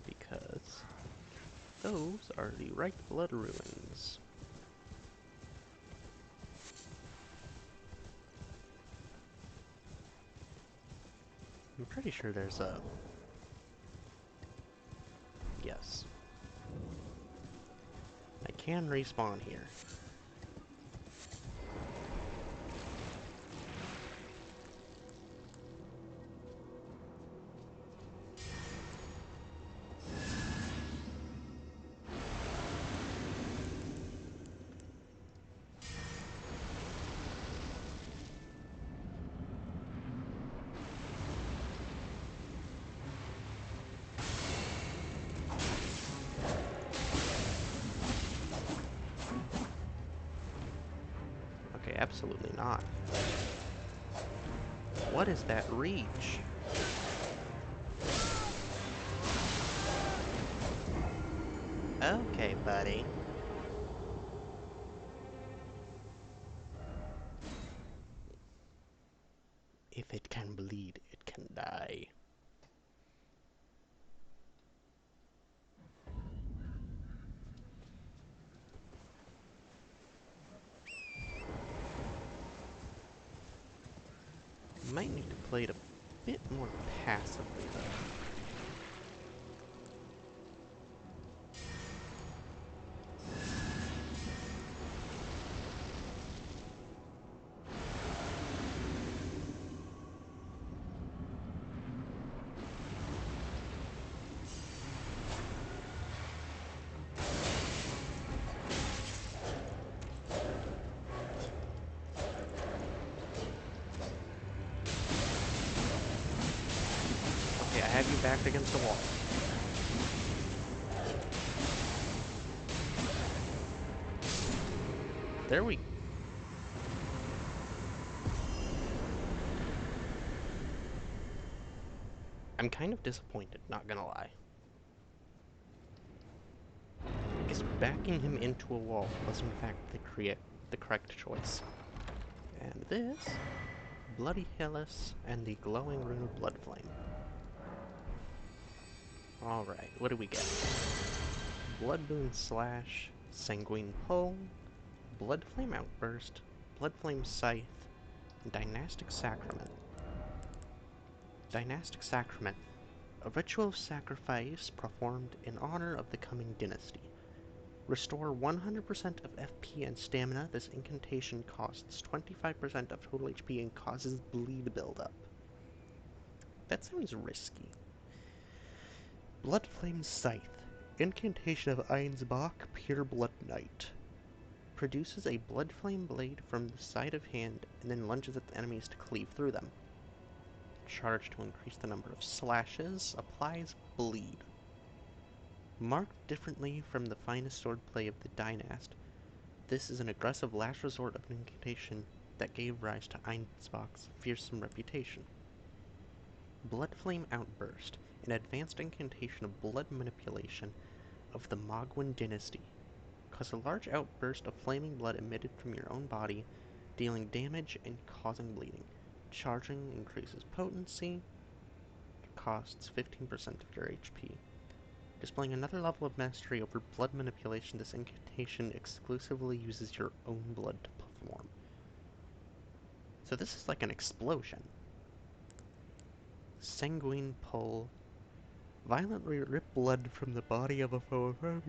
Because those are the right blood ruins. I'm pretty sure there's a... Yes. I can respawn here. Okay, absolutely not. What is that reach? Okay, buddy. If it can bleed, it can die. Might need to play it a bit more passively, though. Okay, I have you backed against the wall. There we... I'm kind of disappointed, not gonna lie. Because backing him into a wall was in fact the correct choice. And this... Bloody Hillis and the glowing rune of Blood Flame. Alright, what do we get? Blood Boon Slash, Sanguine Pull, Blood Flame Outburst, Blood Flame Scythe, and Dynastic Sacrament. Dynastic Sacrament. A ritual of sacrifice performed in honor of the coming dynasty. Restore 100% of FP and stamina. This incantation costs 25% of total HP and causes bleed buildup. That sounds risky. Blood Flame Scythe. Incantation of Einsbach, Pure Blood Knight. Produces a blood flame blade from the side of hand and then lunges at the enemies to cleave through them. Charge to increase the number of slashes. Applies bleed. Marked differently from the finest swordplay of the Dynast, this is an aggressive last resort of an incantation that gave rise to Einsbach's fearsome reputation. Blood Flame Outburst, an advanced incantation of blood manipulation of the Mogwin dynasty. Cause a large outburst of flaming blood emitted from your own body, dealing damage and causing bleeding. Charging increases potency, costs 15% of your HP. Displaying another level of mastery over blood manipulation, this incantation exclusively uses your own blood to perform. So this is like an explosion. Sanguine Pull. Violently rip blood from the body of a foe in front of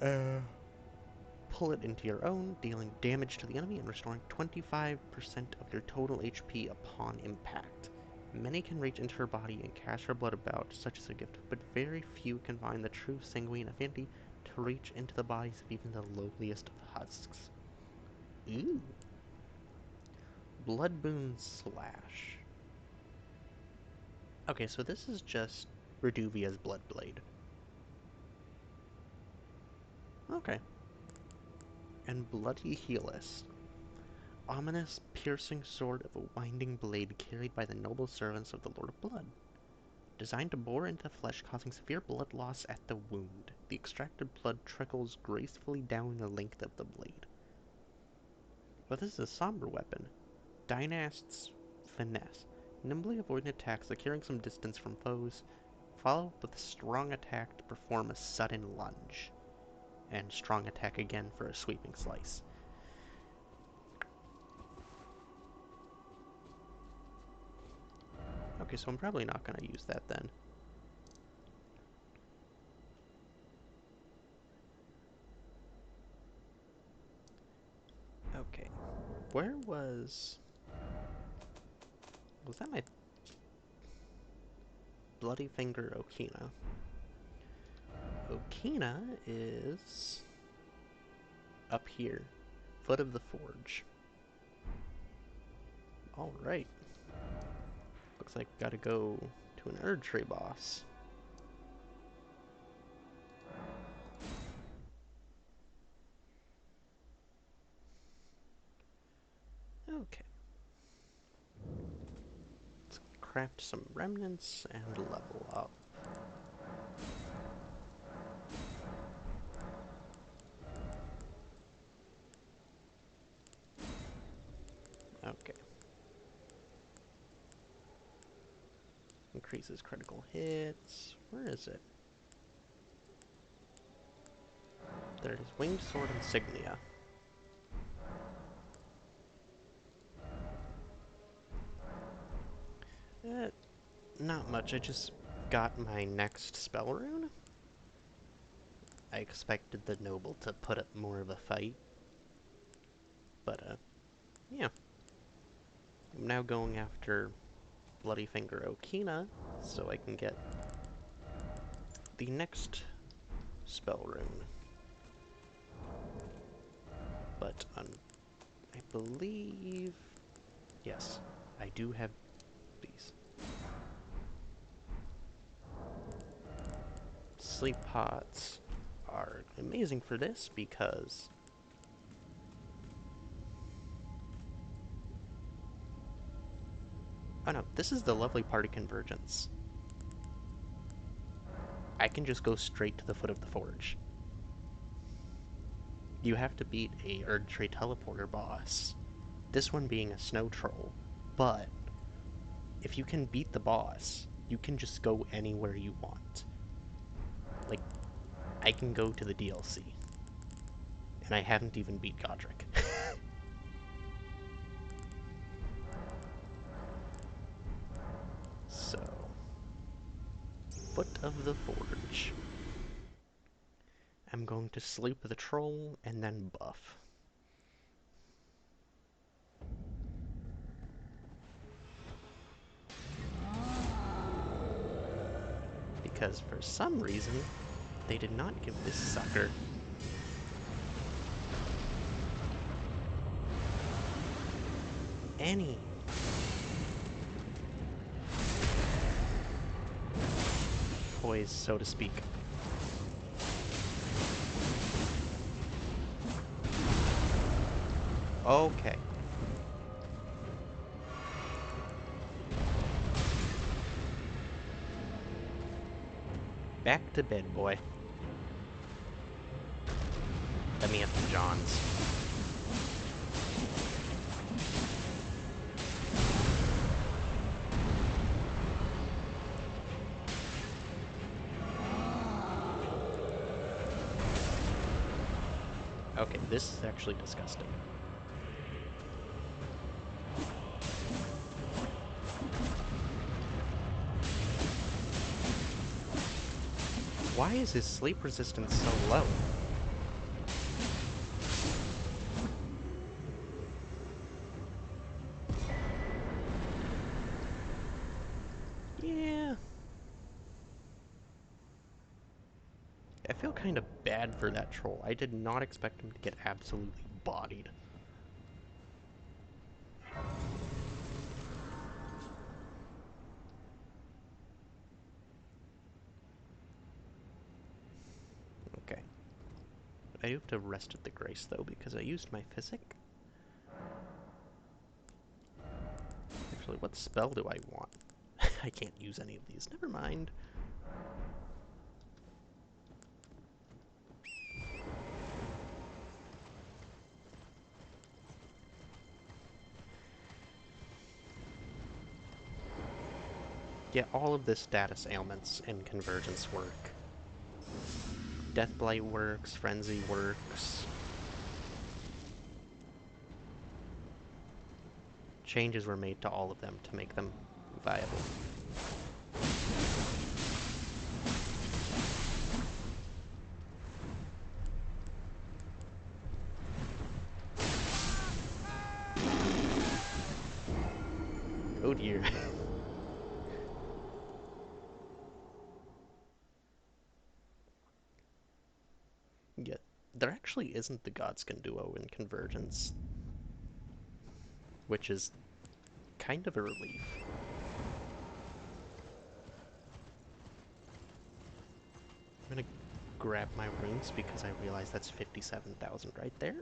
you. Pull it into your own, dealing damage to the enemy and restoring 25% of your total HP upon impact. Many can reach into her body and cast her blood about, such as a gift, but very few can find the true sanguine affinity to reach into the bodies of even the lowliest of husks. Ooh. Blood Boon Slash. Okay, so this is just Reduvia's Bloodblade. Okay. And Bloody Helix. Ominous, piercing sword of a winding blade carried by the noble servants of the Lord of Blood. Designed to bore into the flesh, causing severe blood loss at the wound. The extracted blood trickles gracefully down the length of the blade. But this is a somber weapon. Dynast's Finesse. Nimbly avoid attacks, securing some distance from foes. Follow with a strong attack to perform a sudden lunge. And strong attack again for a sweeping slice. Okay, so I'm probably not going to use that then. Okay. Where was that my Bloody Finger Okina? Okina is up here. Foot of the Forge. Alright. Looks like gotta go to an Erdtree boss. Okay. Let's craft some remnants and level up. Okay. Increases critical hits. Where is it? There it is. Winged Sword Insignia. Not much. I just got my next spell rune. I expected the noble to put up more of a fight. But, yeah. I'm now going after Bloody Finger Okina, so I can get the next spell rune. But, I believe... Yes, I do have these. Sleep pots are amazing for this because... Oh no, this is the lovely part of Convergence. I can just go straight to the foot of the forge. You have to beat a Erdtree teleporter boss, this one being a snow troll, but if you can beat the boss, you can just go anywhere you want. Like, I can go to the DLC, and I haven't even beat Godric. So, Foot of the Forge. I'm going to sleep the troll and then buff. Because for some reason, they did not give this sucker any poise, so to speak. Okay. Back to bed, boy. Let me up to John's. Okay, this is actually disgusting. Why is his sleep resistance so low? Yeah. I feel kind of bad for that troll. I did not expect him to get absolutely bodied. Okay. I do have to rest at the Grace, though, because I used my Physic. Actually, what spell do I want? I can't use any of these. Never mind. Yeah, all of the status ailments in Convergence work. Deathblight works, Frenzy works. Changes were made to all of them to make them viable. Oh dear. Yeah, there actually isn't the Godskin duo in Convergence, which is kind of a relief. I'm gonna grab my runes because I realize that's 57,000 right there.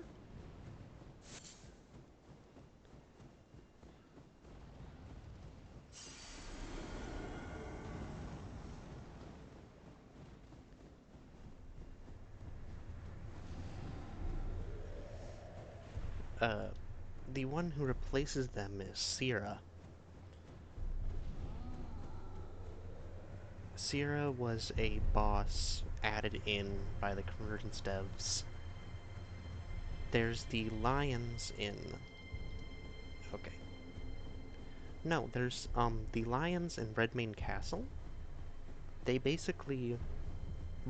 The one who replaces them is Sierra. Sierra was a boss added in by the Convergence devs. There's the lions in... Okay. No, there's, the lions in Redmane Castle. They basically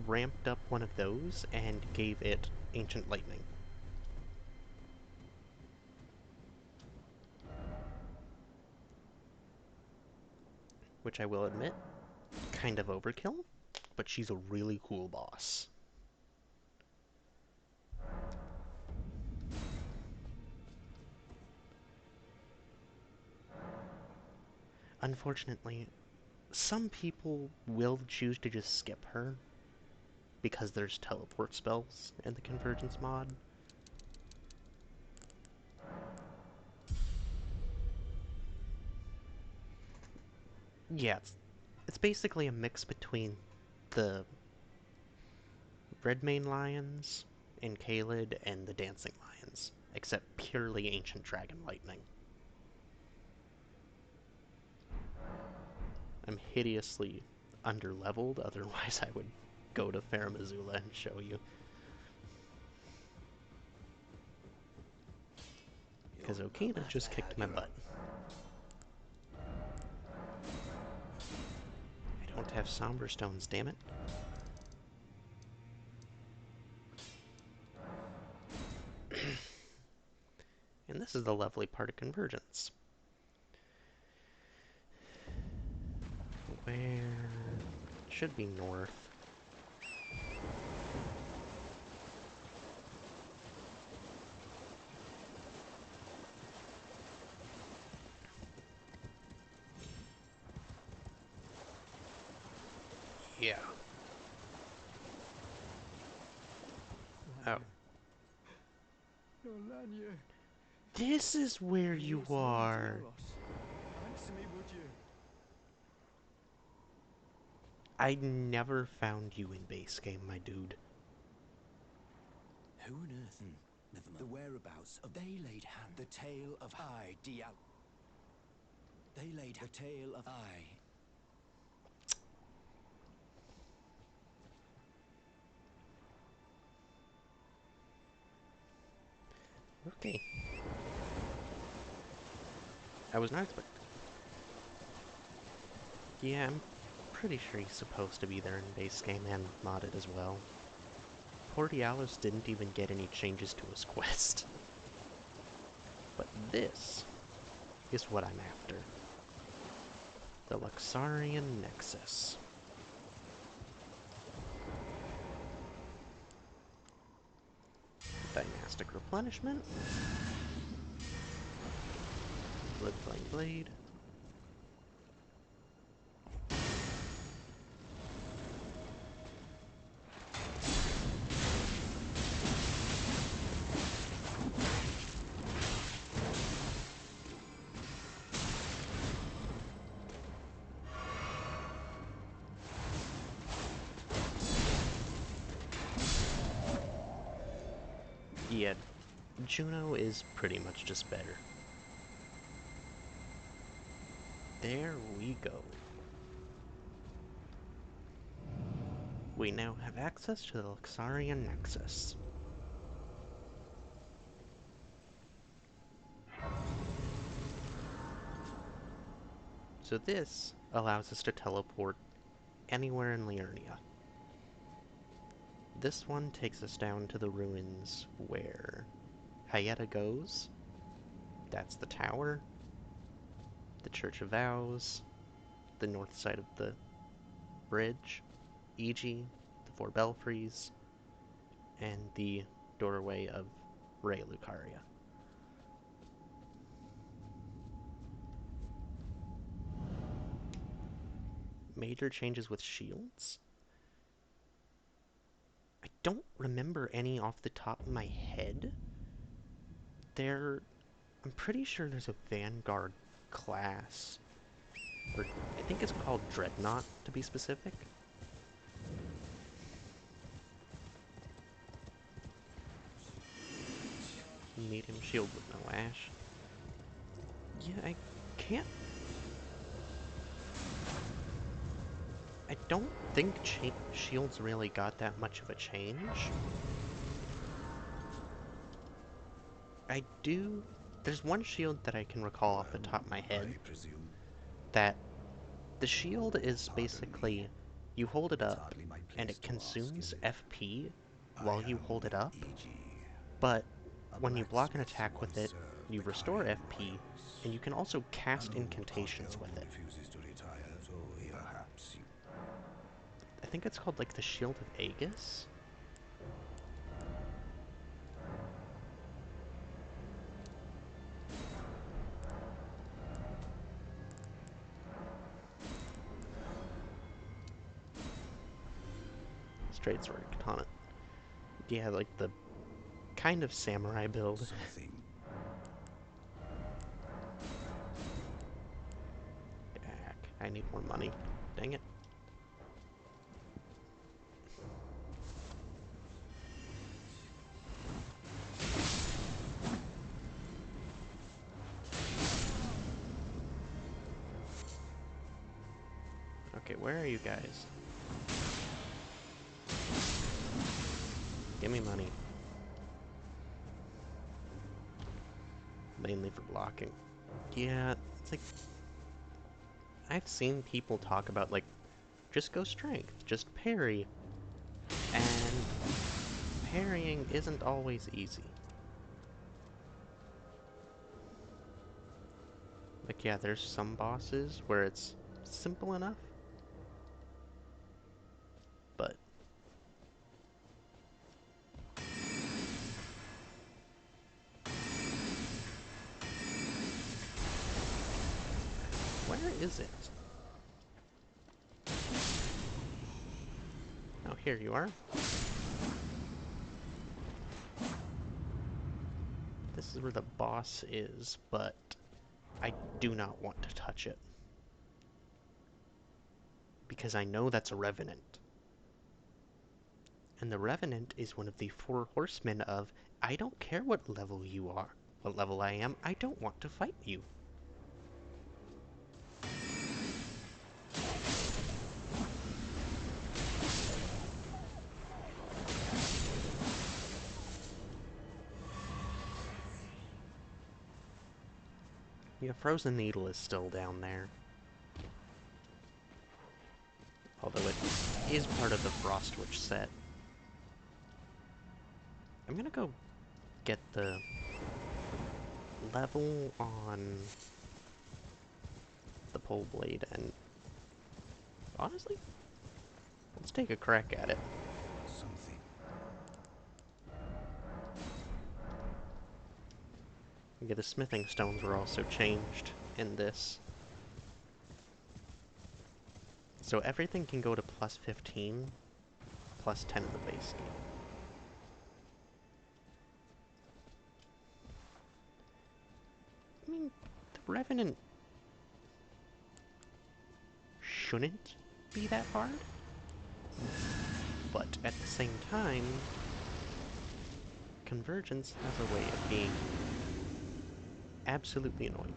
ramped up one of those and gave it Ancient Lightning. Which I will admit, kind of overkill, but she's a really cool boss. Unfortunately, some people will choose to just skip her because there's teleport spells in the Convergence mod. Yeah, it's basically a mix between the Redmane Lions in Caelid and the Dancing Lions, except purely Ancient Dragon Lightning. I'm hideously underleveled, otherwise I would go to Farum Azula and show you. Because Okina just kicked my butt. I don't have Somber Stones, damn it. And this is the lovely part of Convergence. Where... should be north. Yeah. Oh. This is where you are. Answer me, would you? I never found you in base game, my dude. Who on earth? Never mind. The whereabouts of... They laid hand... The tale of I, Dial... They laid... The tale of I... Okay. I was not expecting... Yeah, I'm pretty sure he's supposed to be there in base game and modded as well. Portialis didn't even get any changes to his quest. But this is what I'm after. The Luxarian Nexus. Dynastic Replenishment. Bloodflame Blade. Yeah, Juno is pretty much just better. There we go. We now have access to the Luxarian Nexus. So this allows us to teleport anywhere in Liurnia. This one takes us down to the ruins where Hyetta goes. That's the tower, the Church of Vows, the north side of the bridge, Iji, the four belfries, and the doorway of Raya Lucaria. Major changes with shields? I don't remember any off the top of my head. I'm pretty sure there's a Vanguard class, or I think it's called Dreadnought, to be specific. Medium shield with no ash. Yeah, I can't... I don't think shields really got that much of a change. I do... There's one shield that I can recall off the top of my head. I presume. That the shield is basically, you hold it up, and it consumes FP while you hold it up, but when you block an attack with it, you restore FP, and you can also cast incantations with it. I think it's called, like, the Shield of Aegis? Straight sword katana. Yeah, like the kind of samurai build. Something. I need more money. Dang it. Okay, where are you guys? Give me money. Mainly for blocking. Yeah, it's like... I've seen people talk about, like, just go strength, just parry. And parrying isn't always easy. Like, yeah, there's some bosses where it's simple enough. But... where is it? Oh, here you are. This is where the boss is, but I do not want to touch it. Because I know that's a Revenant. And the Revenant is one of the four horsemen of, I don't care what level you are, what level I am, I don't want to fight you. Yeah, Frozen Needle is still down there. Although it is part of the Frostwitch set. I'm gonna go get the level on the pole blade, and honestly, let's take a crack at it. Something. Yeah, the smithing stones were also changed in this. So everything can go to plus 15, plus 10 in the base game. I mean, the Revenant shouldn't be that hard, but at the same time, Convergence has a way of being absolutely annoying.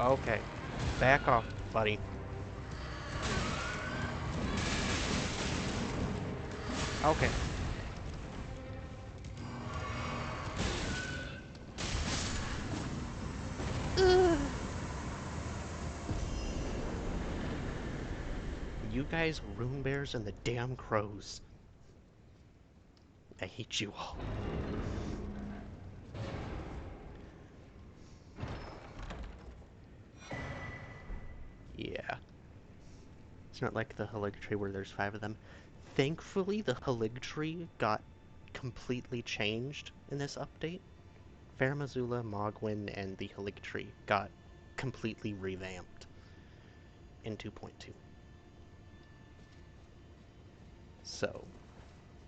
Okay. Back off, buddy. Okay. You guys, rune bears, and the damn crows. I hate you all. Yeah. It's not like the Haligtree where there's 5 of them. Thankfully, the Haligtree got completely changed in this update. Fair Mazula, Mogwin, and the Haligtree got completely revamped in 2.2. So,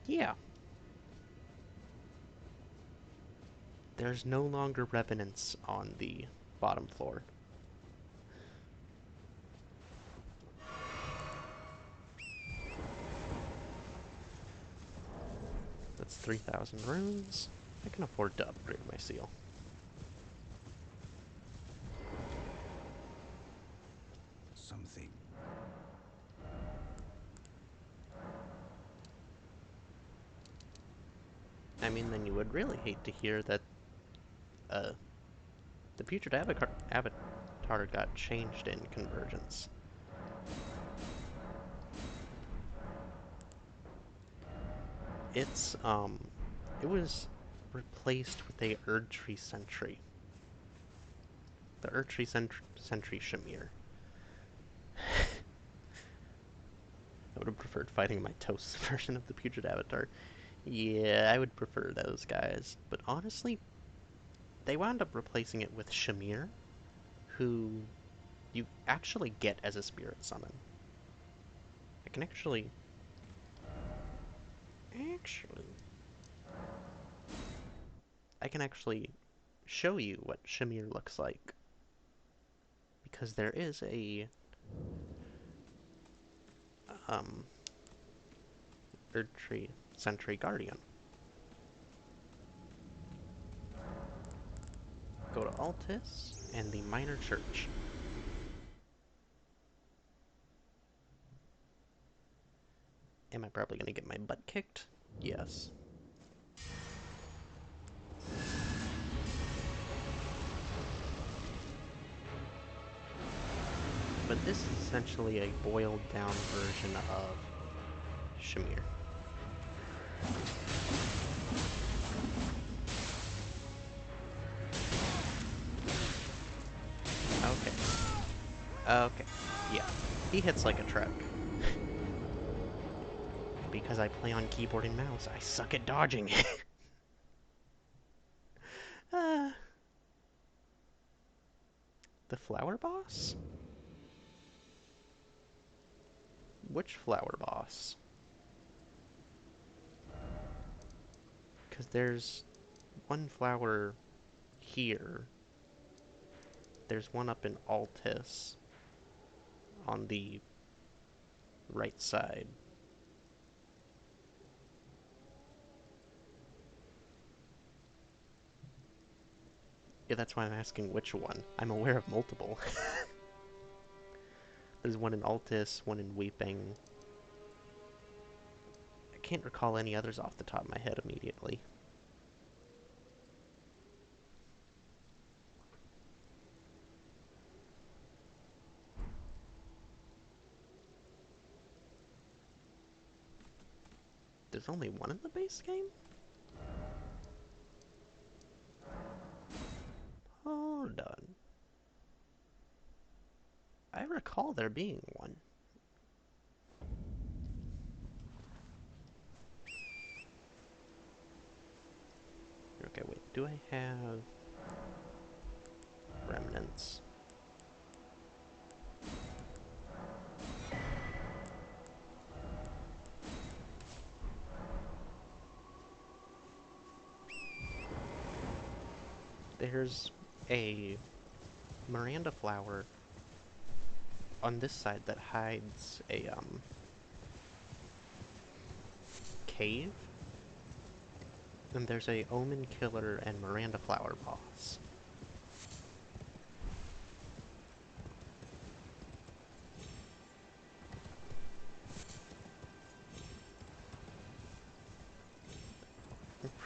yeah. There's no longer revenants on the bottom floor. That's 3,000 runes. I can afford to upgrade my seal. Something. I mean, then you would really hate to hear that the Putrid Avatar got changed in Convergence. It's, it was replaced with a Erdtree Sentry. The Erdtree Sentry Shamir. I would have preferred fighting my Toast version of the Putrid Avatar. Yeah, I would prefer those guys. But honestly, they wound up replacing it with Shamir, who you actually get as a spirit summon. I can actually... I can actually show you what Shamir looks like. Because there is a... Erdtree Sentry Guardian. Go to Altus and the Minor Church. Am I probably gonna get my butt kicked? Yes. But this is essentially a boiled down version of Shamir. Okay. Okay. Yeah. He hits like a truck. Because I play on keyboard and mouse, I suck at dodging. The flower boss? Which flower boss? Because there's one flower here. There's one up in Altus on the right side. Yeah, that's why I'm asking which one. I'm aware of multiple. There's one in Altus, one in Weeping. I can't recall any others off the top of my head immediately. There's only one in the base game? Hold on. I recall there being one. Okay, wait. Do I have remnants? There's a Miranda flower on this side that hides a cave. And there's a Omen Killer and Miranda flower boss.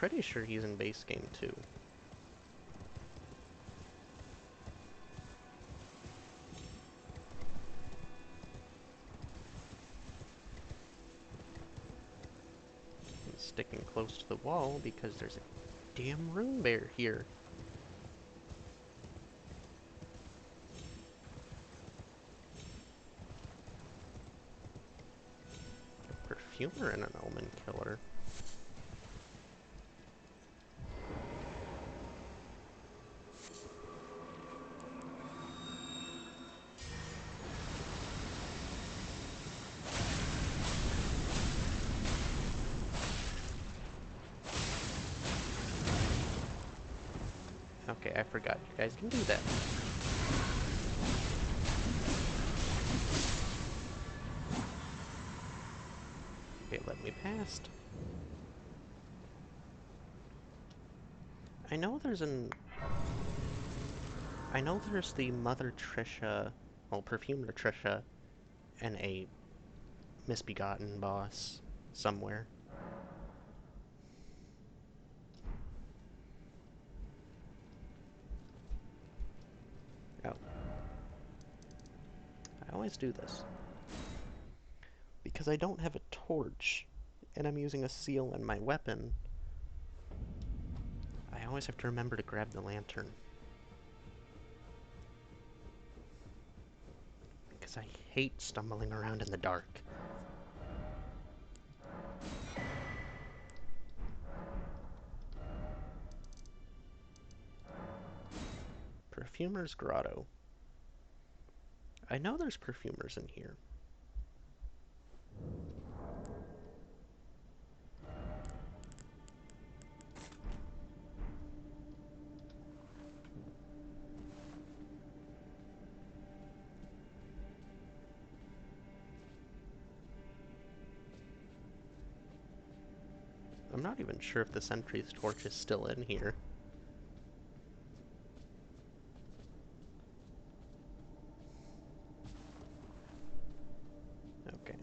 pretty sure he's in base game too. I'm sticking close to the wall because there's a damn rune bear here. A perfumer and an omen killer. Okay, I forgot. You guys can do that. Okay, let me past. I know there's the Mother Trisha, well, Perfumer Trisha, and a Misbegotten boss somewhere. Oh. I always do this. Because I don't have a torch, and I'm using a seal in my weapon, I always have to remember to grab the lantern. Because I hate stumbling around in the dark. Perfumer's Grotto. I know there's perfumers in here. I'm not even sure if the sentry's torch is still in here. Okay.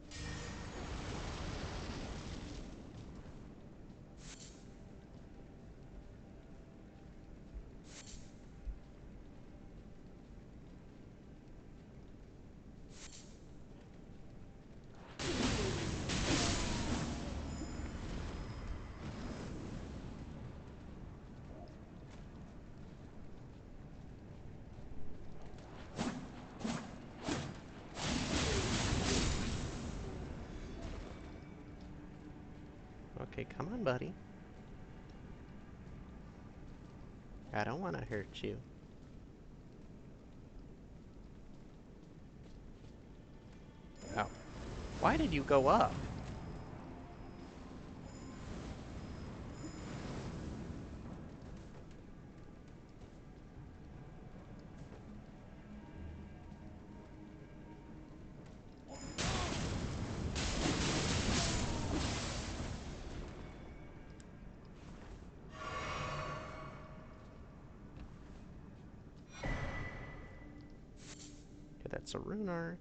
Okay, come on, buddy. I don't want to hurt you. Oh. Why did you go up? Okay, that's a rune arc.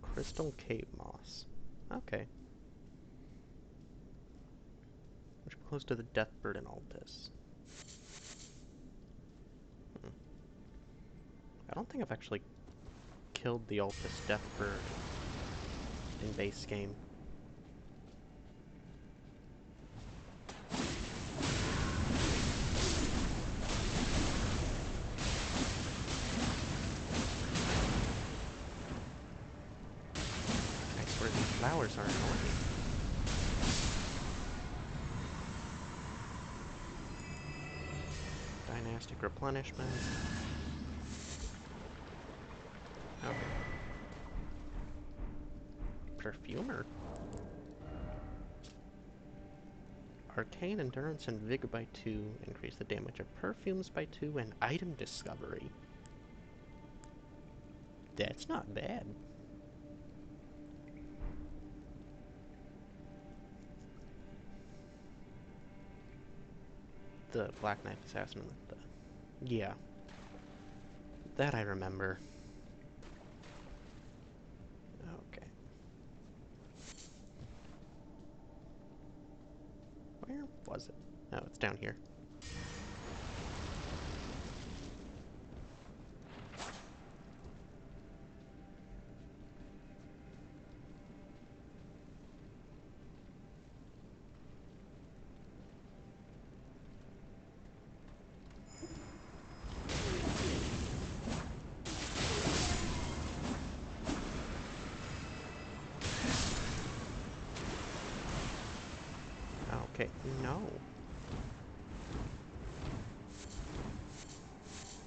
Crystal Cave Moss. Okay. Which are close to the Deathbird and Altus. I don't think I've actually killed the Altus Deathbird in base game. I swear these flowers are annoying. Dynastic replenishment. Okay. Perfumer. Arcane Endurance and Vigor by 2 increase the damage of perfumes by 2 and item discovery. That's not bad. The Black Knife Assassin with the... Yeah. That I remember. Okay. was it? No, it's down here. Okay, no.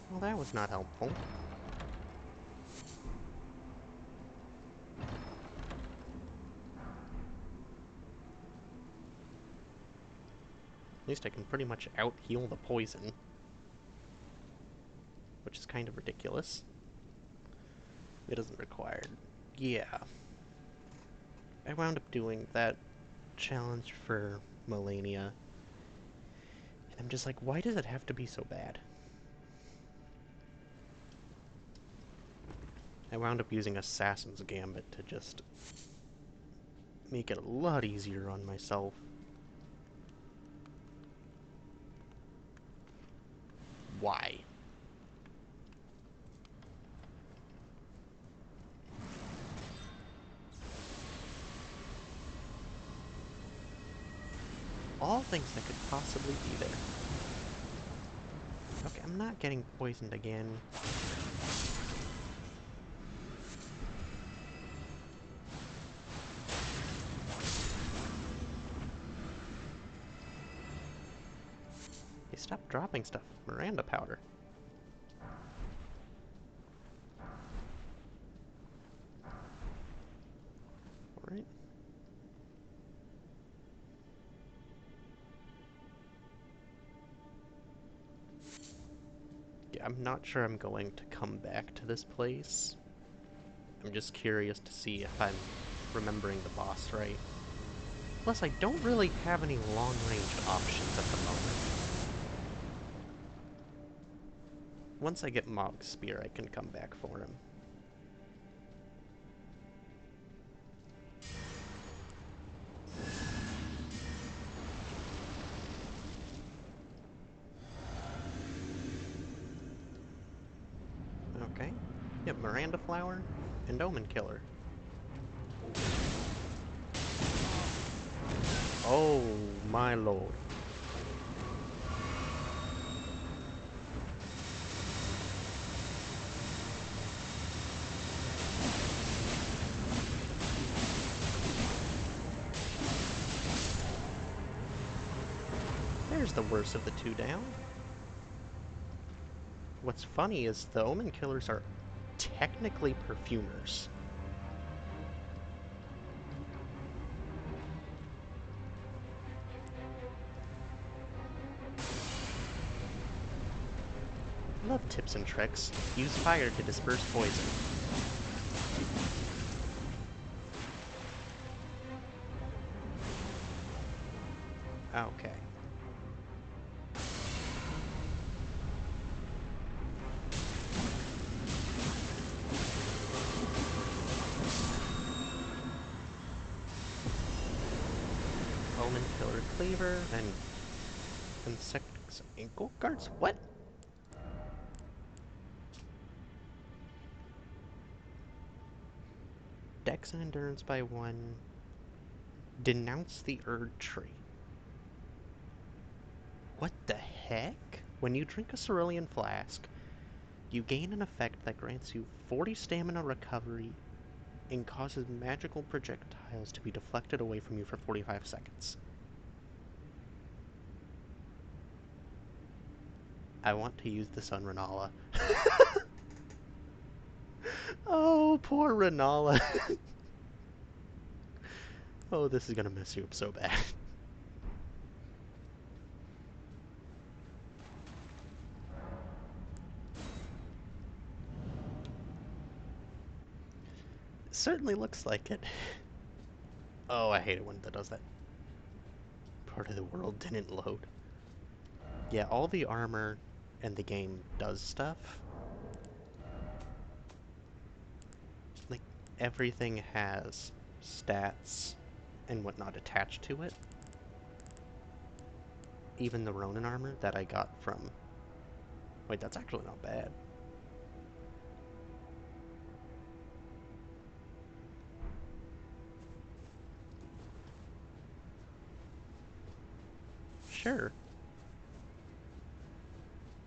Well, that was not helpful. At least I can pretty much out-heal the poison. Which is kind of ridiculous. It isn't required. Yeah. I wound up doing that challenge for Malenia. And I'm just like, why does it have to be so bad? I wound up using Assassin's Gambit to just make it a lot easier on myself. Why? All things that could possibly be there. Okay, I'm not getting poisoned again. Hey, stop dropping stuff. Miranda powder. Alright. Yeah, I'm not sure I'm going to come back to this place. I'm just curious to see if I'm remembering the boss right. Plus, I don't really have any long-range options at the moment. Once I get Mog's Spear, I can come back for him. Okay. Yep, Miranda Flower and Omen Killer. Oh, my lord. There's the worst of the two down. What's funny is the Omen Killers are technically perfumers. I love tips and tricks. Use fire to disperse poison. Okay. Omen Killer Cleaver and Insects Ankle Guards? What? Dex and Endurance by 1. Denounce the Erd Tree. What the heck? When you drink a Cerulean Flask, you gain an effect that grants you 40 stamina recovery and causes magical projectiles to be deflected away from you for 45 seconds. I want to use this on Renala. Oh, poor Renala. Oh, this is gonna mess you up so bad. It certainly looks like it. Oh, I hate it when that does that. Part of the world didn't load. Yeah, all the armor in the game does stuff. Like, everything has stats and whatnot attached to it. even the Ronin armor that I got from... Wait, that's actually not bad. Sure.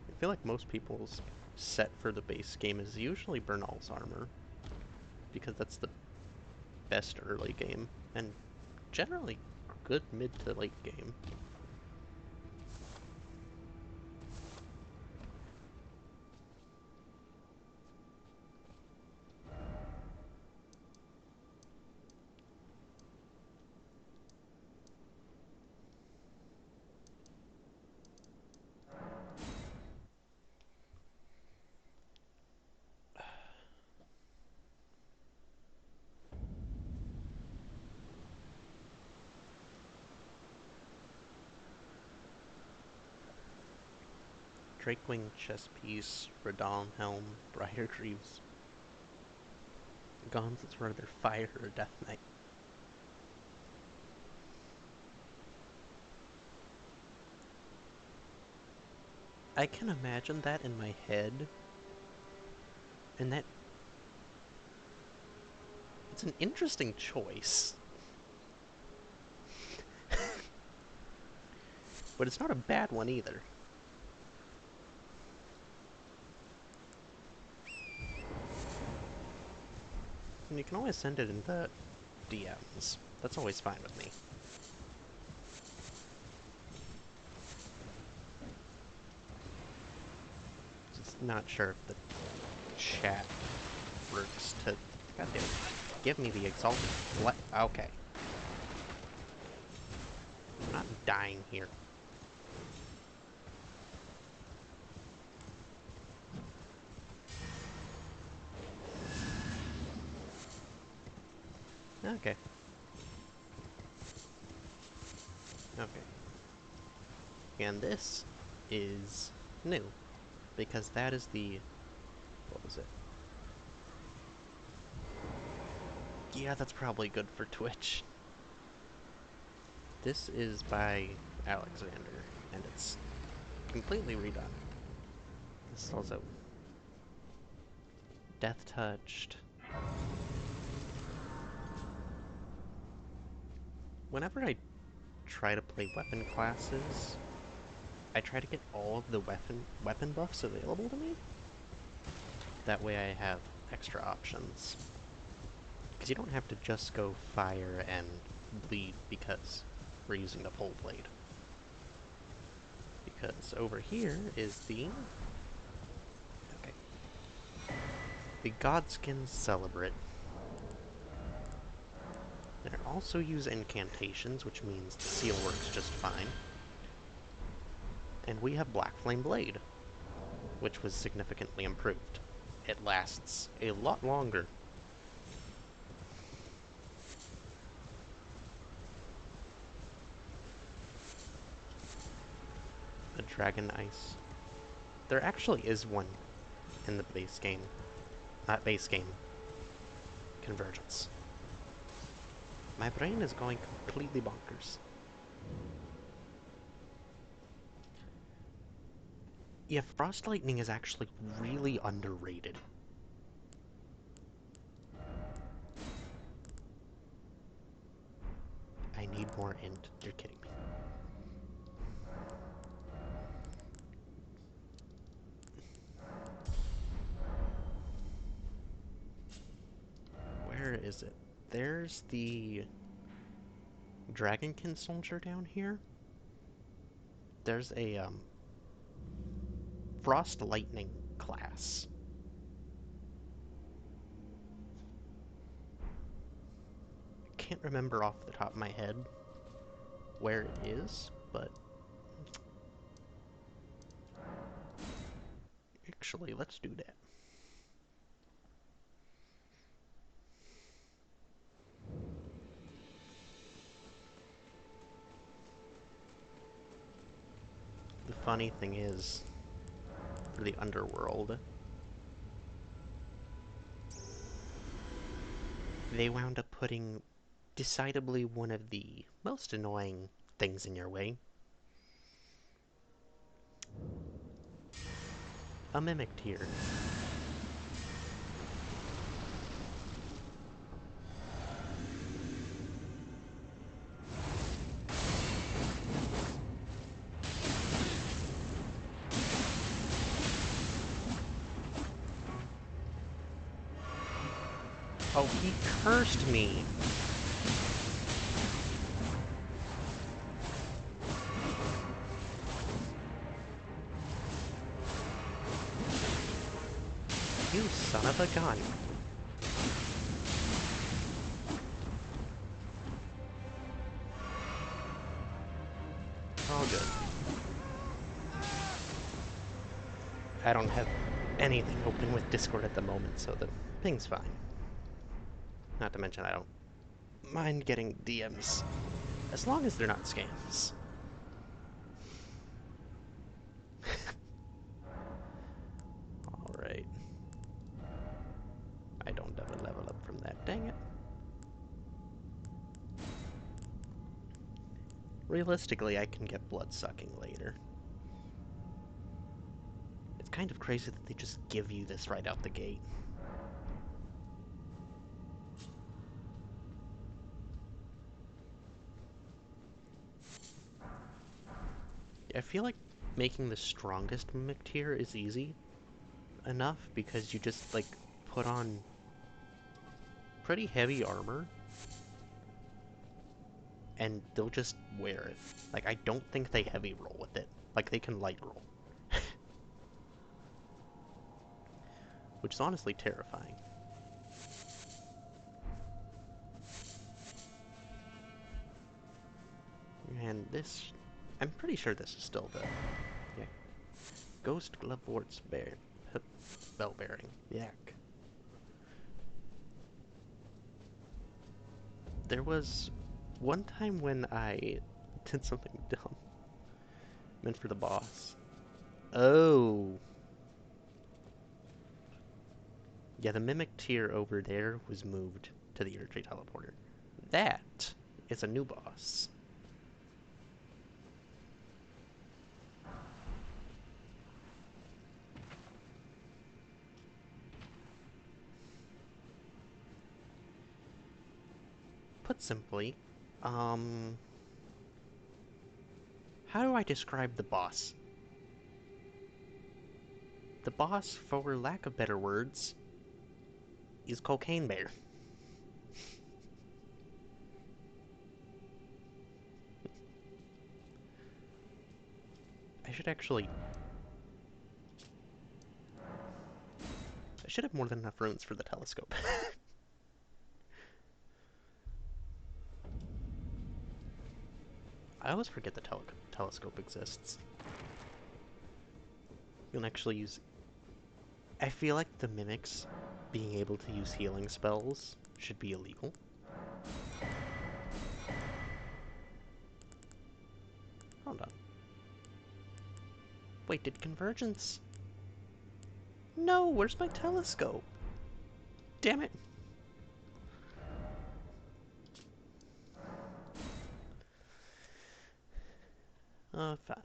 I feel like most people's set for the base game is usually Bernal's armor, because that's the best early game, and generally good mid to late game. Drakewing Chestpiece, Radahn Helm, Briar Greaves. Gauntlets were either Fire or Death Knight. I can imagine that in my head, and that... It's an interesting choice. But it's not a bad one either. And you can always send it in the DMs. That's always fine with me. Just not sure if the chat works to... God damn it. Give me the exalted... What? Okay. I'm not dying here. Okay. Okay. And this is new, because that is the... What was it? Yeah, that's probably good for Twitch. This is by Alexander, and it's completely redone. This is also Death Touched. Whenever I try to play weapon classes, I try to get all of the weapon buffs available to me. That way I have extra options. Because you don't have to just go fire and bleed because we're using the pole blade. Because over here is the... Okay. The Godskin Celebrate. And I also use incantations, which means the seal works just fine. And we have Black Flame Blade, which was significantly improved. It lasts a lot longer. A Dragon Ice. There actually is one in the base game. Not base game. Convergence. My brain is going completely bonkers. Yeah, Frost Lightning is actually really underrated. I need more int. You're kidding me. Where is it? There's the Dragonkin soldier down here. There's a Frost Lightning class. Can't remember off the top of my head where it is, but actually, let's do that. The funny thing is, for the Underworld, they wound up putting decidedly one of the most annoying things in your way. a Mimic Tear. Oh, he cursed me. You son of a gun. All good. I don't have anything open with Discord at the moment, so the ping's fine. Not to mention I don't mind getting DMs, as long as they're not scams. Alright. I don't have a level up from that, dang it. Realistically, I can get blood-sucking later. It's kind of crazy that they just give you this right out the gate. I feel like making the strongest Mimic tier is easy enough because you just, like, put on pretty heavy armor and they'll just wear it. Like, I don't think they heavy roll with it. Like, they can light roll. Which is honestly terrifying. And this... I'm pretty sure this is still the... Yeah. Ghost Glovewort's bell bearing. Yak. There was one time when I did something dumb. Meant for the boss. Oh. Yeah, the Mimic tier over there was moved to the Erdtree teleporter. That is a new boss. Put simply, how do I describe the boss? The boss, for lack of better words, is Cocaine Bear. I should actually... I should have more than enough runes for the telescope. I always forget the telescope exists. You can actually use... I feel like the mimics being able to use healing spells should be illegal. Hold on. Wait, did Convergence... No, where's my telescope? Damn it. Oh, fine.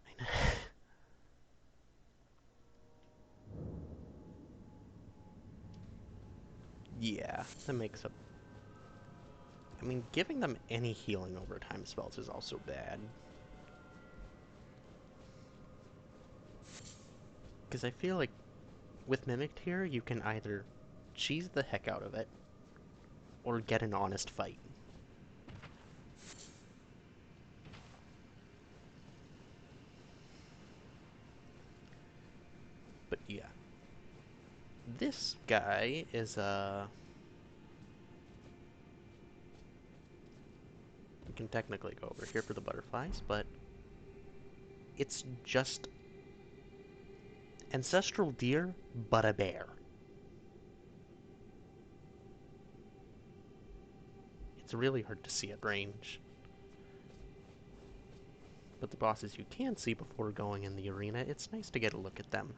Yeah, that makes up... I mean, giving them any healing over time spells is also bad. Because I feel like with Mimic Tier, you can either cheese the heck out of it, or get an honest fight. But yeah. This guy is, we can technically go over here for the butterflies, but it's just Ancestral Deer, but a bear. It's really hard to see at range. But the bosses you can see before going in the arena, it's nice to get a look at them.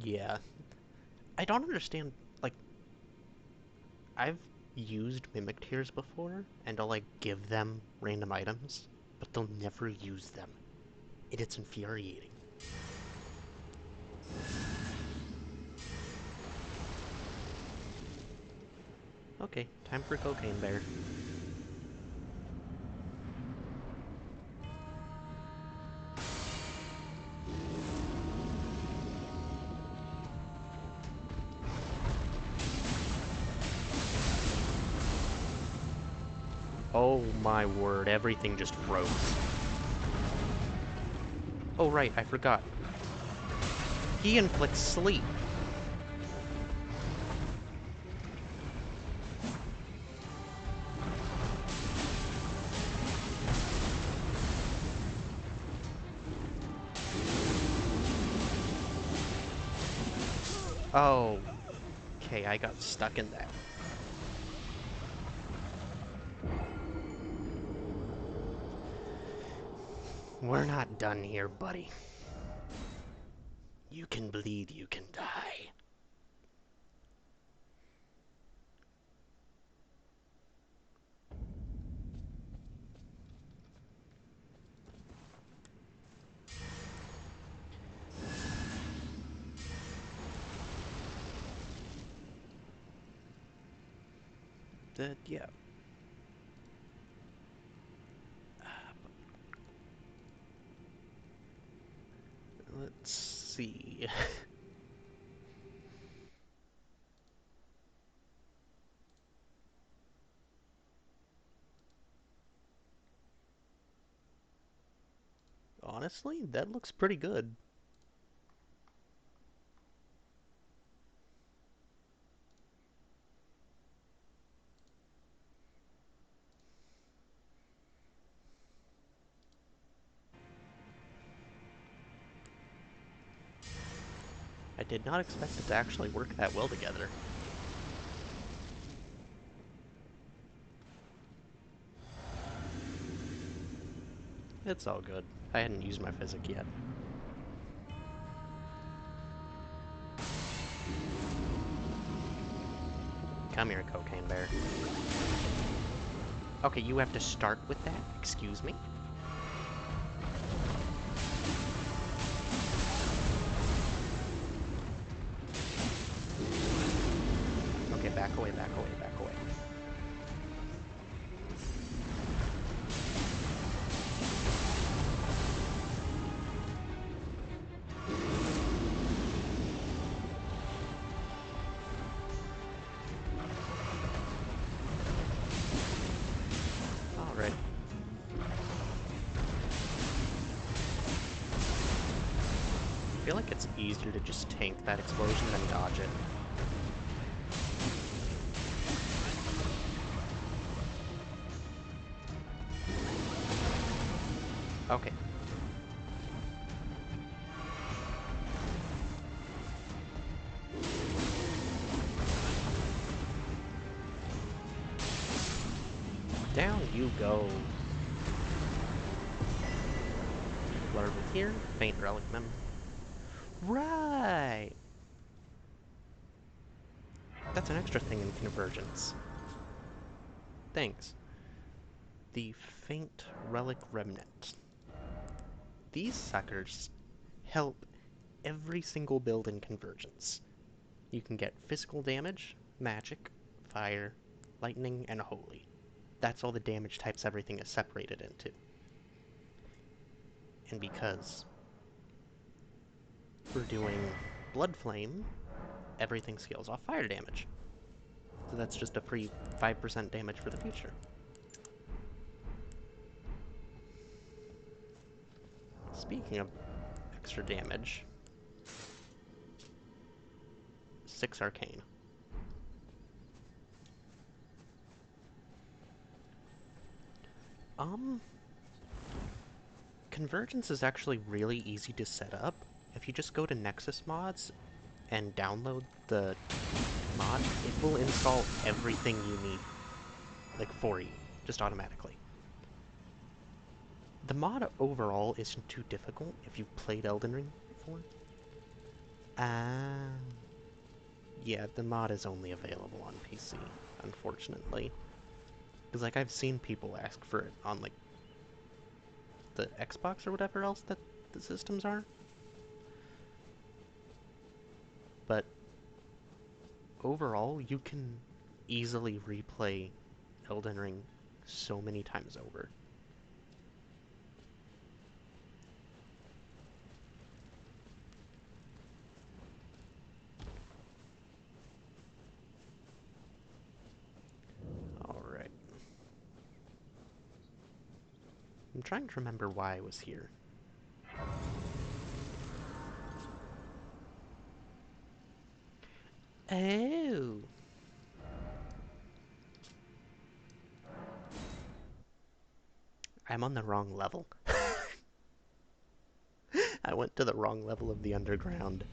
Yeah. I don't understand, like, I've used Mimic Tears before, and I'll, like, give them random items, but they'll never use them. And it's infuriating. Okay, time for Cocaine Bear. Oh my word, everything just froze. Oh right, I forgot. He inflicts sleep. Oh. Okay, I got stuck in that. We're not done here, buddy. You can bleed, you can die. Yeah. Let's see. Honestly, that looks pretty good. I did not expect it to actually work that well together. It's all good. I hadn't used my physic yet. Come here, Cocaine Bear. Okay, you have to start with that. Excuse me? Okay, back away, back away, back away. Alright. I feel like it's easier to just tank that explosion than dodge it. Okay. Down you go. Larva here, faint relic mem. Right! That's an extra thing in Convergence. Thanks. The faint relic remnant. These suckers help every single build in Convergence. You can get physical damage, magic, fire, lightning, and holy. That's all the damage types everything is separated into. And because we're doing Blood Flame, everything scales off fire damage. So that's just a free 5% damage for the future. Speaking of extra damage, 6 Arcane. Convergence is actually really easy to set up. If you just go to Nexus Mods and download the mod, it will install everything you need, like, for you, just automatically. The mod overall isn't too difficult if you've played Elden Ring before. Ah. Yeah, the mod is only available on PC, unfortunately. Because, like, I've seen people ask for it on, like, the Xbox or whatever else that the systems are. But overall, you can easily replay Elden Ring so many times over. Alright. I'm trying to remember why I was here. Oh! I'm on the wrong level. I went to the wrong level of the underground.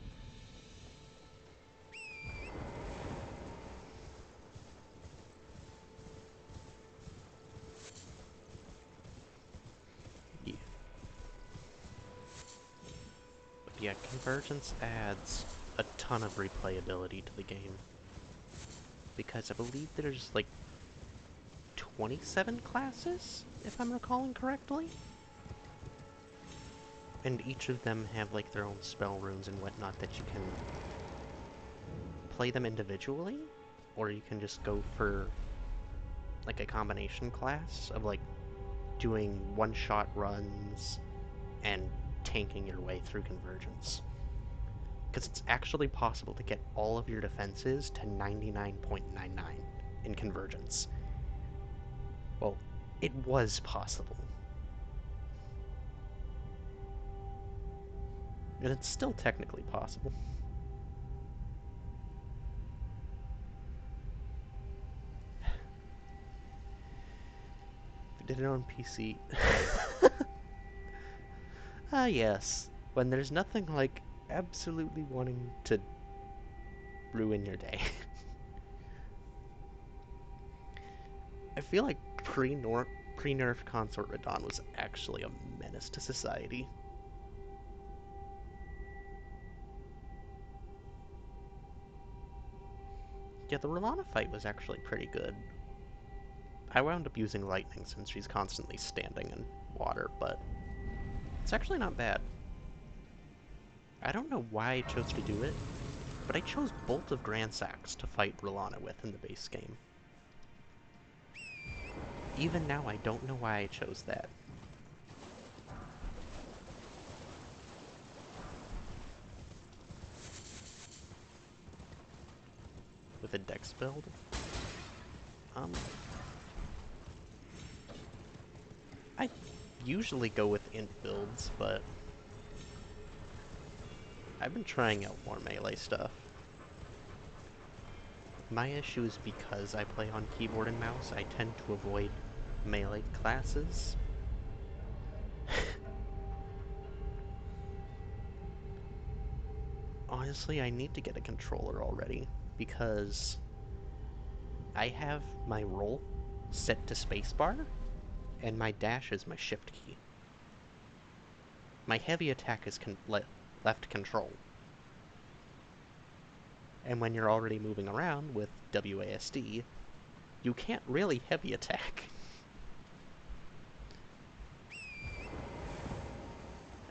Yeah. But yeah, Convergence adds a ton of replayability to the game. Because I believe there's like 27 classes, if I'm recalling correctly. And each of them have like their own spell runes and whatnot that you can play them individually, or you can just go for like a combination class of like doing one-shot runs and tanking your way through Convergence. Because it's actually possible to get all of your defenses to 99.99 in Convergence. Well, it was possible. And it's still technically possible. If you did it on PC... Ah, yes. When there's nothing like absolutely wanting to ruin your day. I feel like pre-nerf Consort Radahn was actually a menace to society. Yeah, the Rellana fight was actually pretty good. I wound up using lightning since she's constantly standing in water, but it's actually not bad. I don't know why I chose to do it, but I chose Bolt of Gransax to fight Rellana with in the base game. Even now, I don't know why I chose that. With a dex build? I usually go with int builds, but I've been trying out more melee stuff. My issue is because I play on keyboard and mouse, I tend to avoid melee classes. Honestly, I need to get a controller already, because I have my roll set to spacebar, and my dash is my shift key. My heavy attack is left control. And when you're already moving around with WASD, you can't really heavy attack.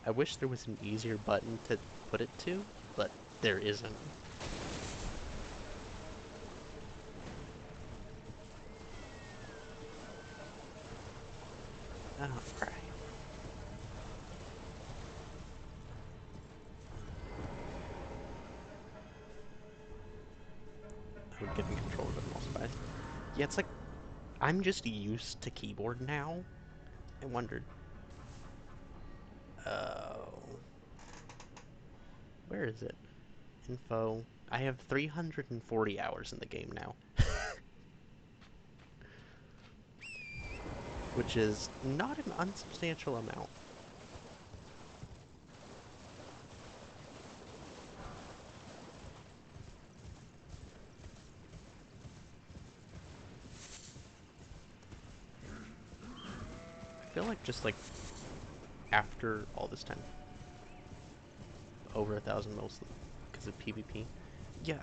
I wish there was an easier button to put it to, but there isn't. Oh, crap. I'm getting controller, but I'm also biased. Yeah, it's like, I'm just used to keyboard now. I wondered. Where is it? Info. I have 340 hours in the game now. Which is not an unsubstantial amount. I feel like just like after all this time, over 1,000 mostly, because of PvP. Yeah,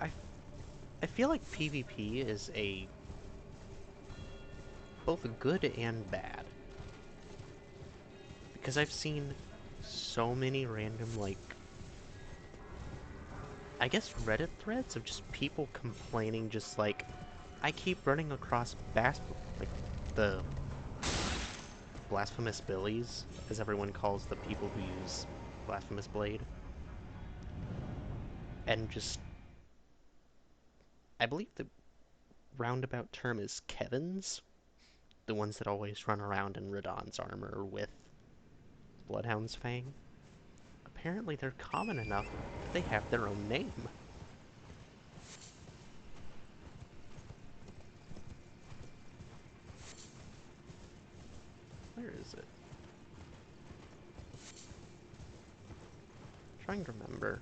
I feel like PvP is both good and bad. Because I've seen so many random, like, I guess Reddit threads of just people complaining, just like, I keep running across like, the Blasphemous Billies, as everyone calls the people who use Blasphemous Blade. And just, I believe the roundabout term is Kevins, the ones that always run around in Radahn's armor with Bloodhound's Fang. Apparently they're common enough that they have their own name. Where is it? I'm trying to remember.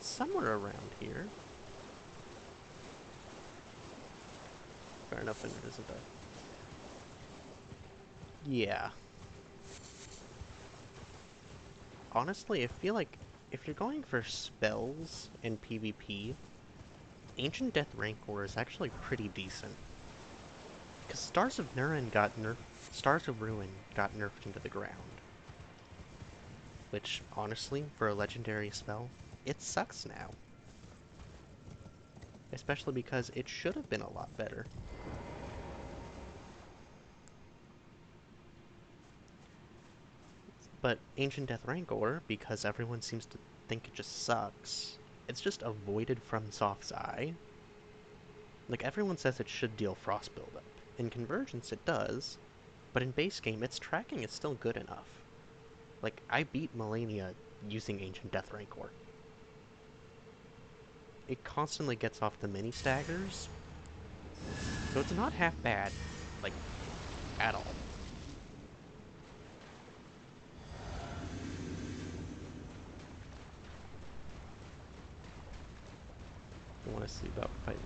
Somewhere around here. Fair enough, and it isn't a... Yeah. Honestly, I feel like if you're going for spells in PvP, Ancient Death Rancor is actually pretty decent. Because Stars of Ruin got nerfed into the ground. Which, honestly, for a legendary spell, it sucks now. Especially because it should have been a lot better. But Ancient Death Rancor, because everyone seems to think it just sucks, it's just avoided from Soft's eye. Like, everyone says it should deal Frost buildup. In Convergence it does, but in base game its tracking is still good enough. Like, I beat Malenia using Ancient Death Rancor. It constantly gets off the mini staggers, so it's not half bad, like, at all. I want to see about fighting.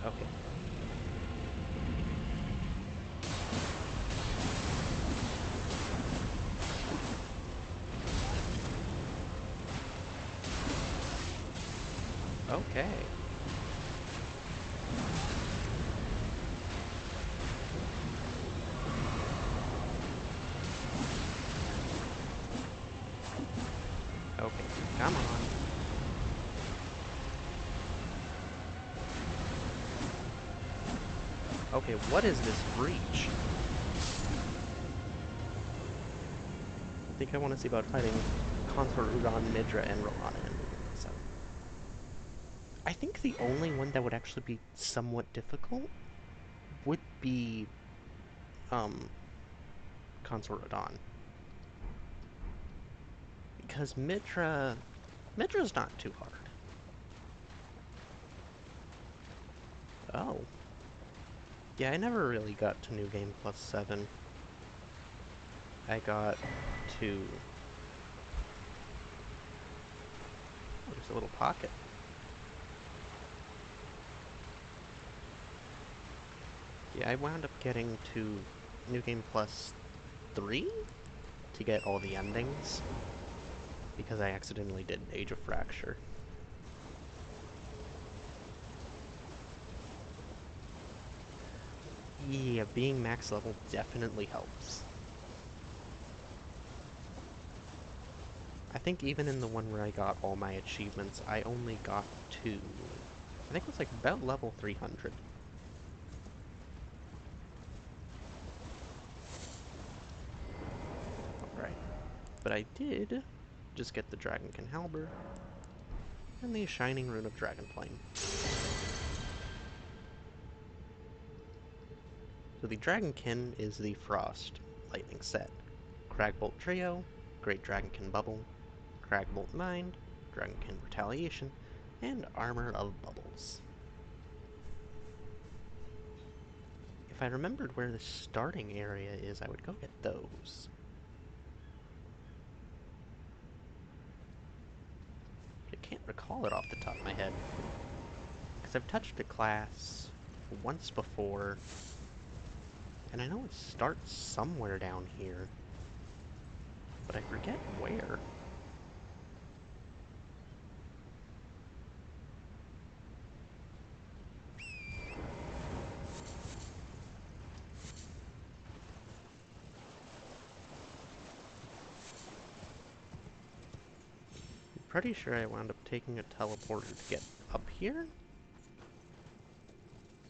Okay. Okay. Okay, come on. Okay, what is this breach? I think I want to see about fighting Consort Udon, Midra, and Rolana. So, I think the only one that would actually be somewhat difficult would be Consort Udon. Because Midra's not too hard. Oh. Yeah, I never really got to New Game Plus 7. I got to... Oh, there's a little pocket. Yeah, I wound up getting to New Game Plus 3 to get all the endings. Because I accidentally did Age of Fracture. Yeah, being max level definitely helps. I think even in the one where I got all my achievements, I only got to... I think it was like about level 300. Alright. But I did just get the Dragonkin Halberd and the Shining Rune of Dragonflame. So the Dragonkin is the Frost Lightning set. Cragbolt Trio, Great Dragonkin Bubble, Cragbolt Mind, Dragonkin Retaliation, and Armor of Bubbles. If I remembered where the starting area is, I would go get those. But I can't recall it off the top of my head. Because I've touched the class once before, And I know it starts somewhere down here, but I forget where. I'm pretty sure I wound up taking a teleporter to get up here.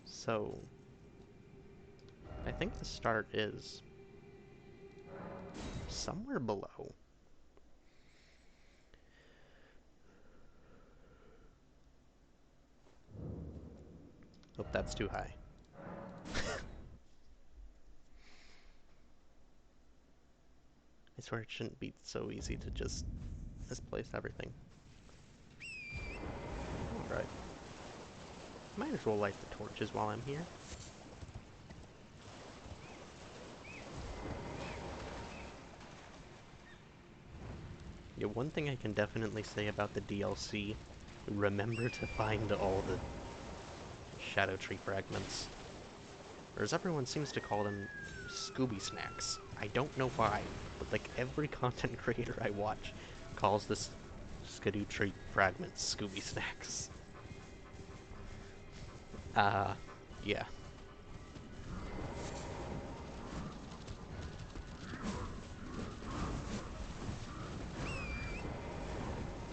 So I think the start is somewhere below. Hope that's too high. I swear it shouldn't be so easy to just misplace everything. Alright. Might as well light the torches while I'm here. Yeah, one thing I can definitely say about the DLC, remember to find all the Shadow Tree fragments. Or as everyone seems to call them, Scooby Snacks. I don't know why, but like every content creator I watch calls this Shadow Tree fragments Scooby Snacks. Yeah.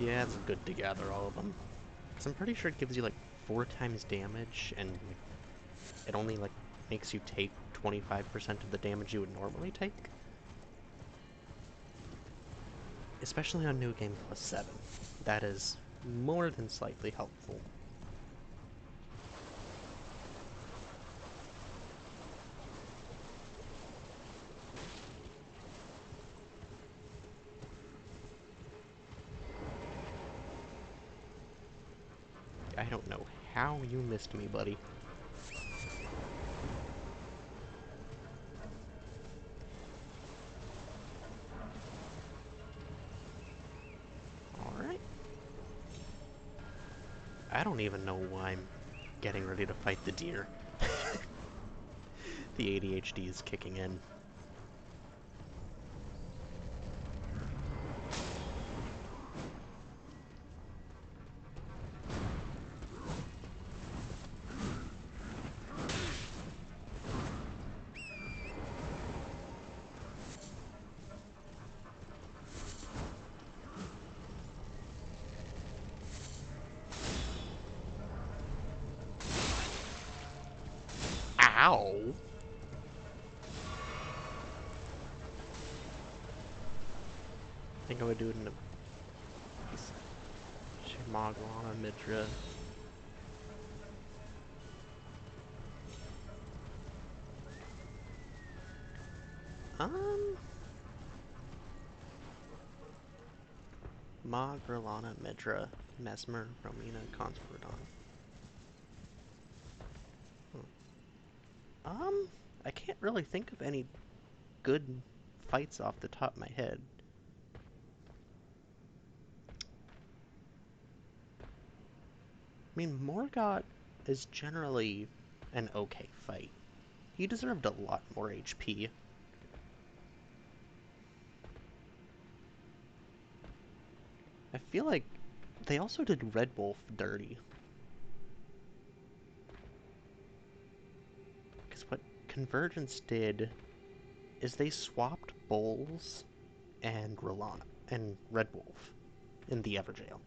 Yeah, it's good to gather all of them. Because I'm pretty sure it gives you like 4 times damage, and like, it only like makes you take 25% of the damage you would normally take. Especially on New Game Plus 7. That is more than slightly helpful. I don't know how you missed me, buddy. Alright. I don't even know why I'm getting ready to fight the deer. The ADHD is kicking in. Ow! I think I would do it in a Shamaglana Midra. Magrelana Midra, Mesmer, Romina, Conspiraton. I can't really think of any good fights off the top of my head. I mean, Morgott is generally an okay fight. He deserved a lot more HP. I feel like they also did Red Wolf dirty. Because what Convergence did is they swapped Bowls and Red Wolf in the Everjail.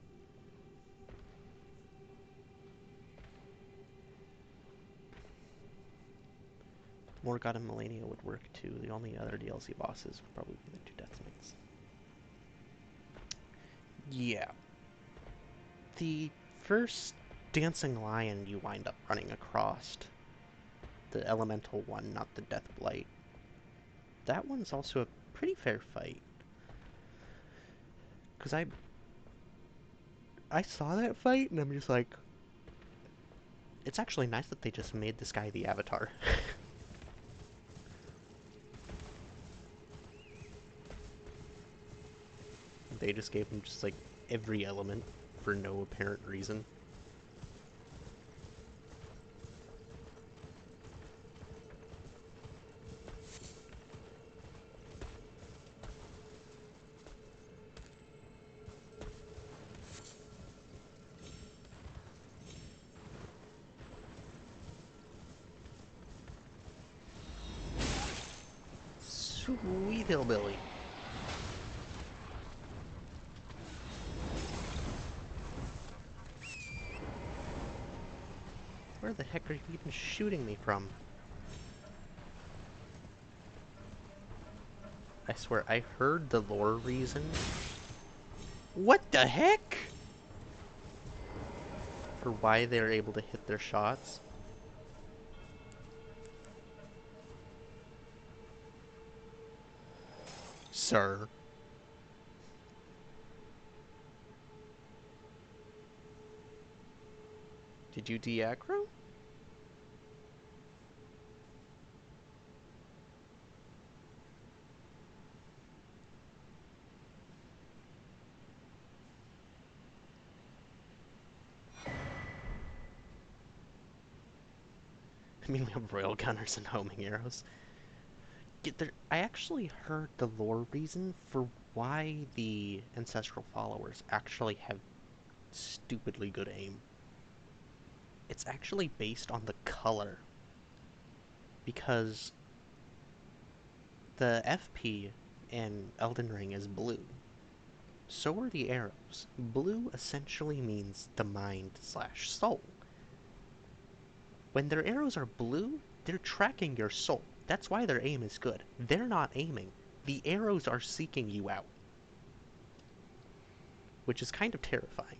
Morgott and Malenia would work too. The only other DLC bosses would probably be the 2 Death Knights. Yeah. The first Dancing Lion you wind up running across, the Elemental one, not the Death Blight, that one's also a pretty fair fight. Because I saw that fight, and I'm just like, it's actually nice that they just made this guy the Avatar. They just gave him just like every element for no apparent reason. Sweet hillbilly. Where the heck are you even shooting me from? I swear, I heard the lore reason. What the heck? For why they're able to hit their shots. Sir. Did you de-aggro? I mean, we have Royal Gunners and Homing Arrows. I actually heard the lore reason for why the Ancestral Followers actually have stupidly good aim. It's actually based on the color. Because the FP in Elden Ring is blue. So are the arrows. Blue essentially means the mind/soul. When their arrows are blue, they're tracking your soul. That's why their aim is good. They're not aiming. The arrows are seeking you out. Which is kind of terrifying.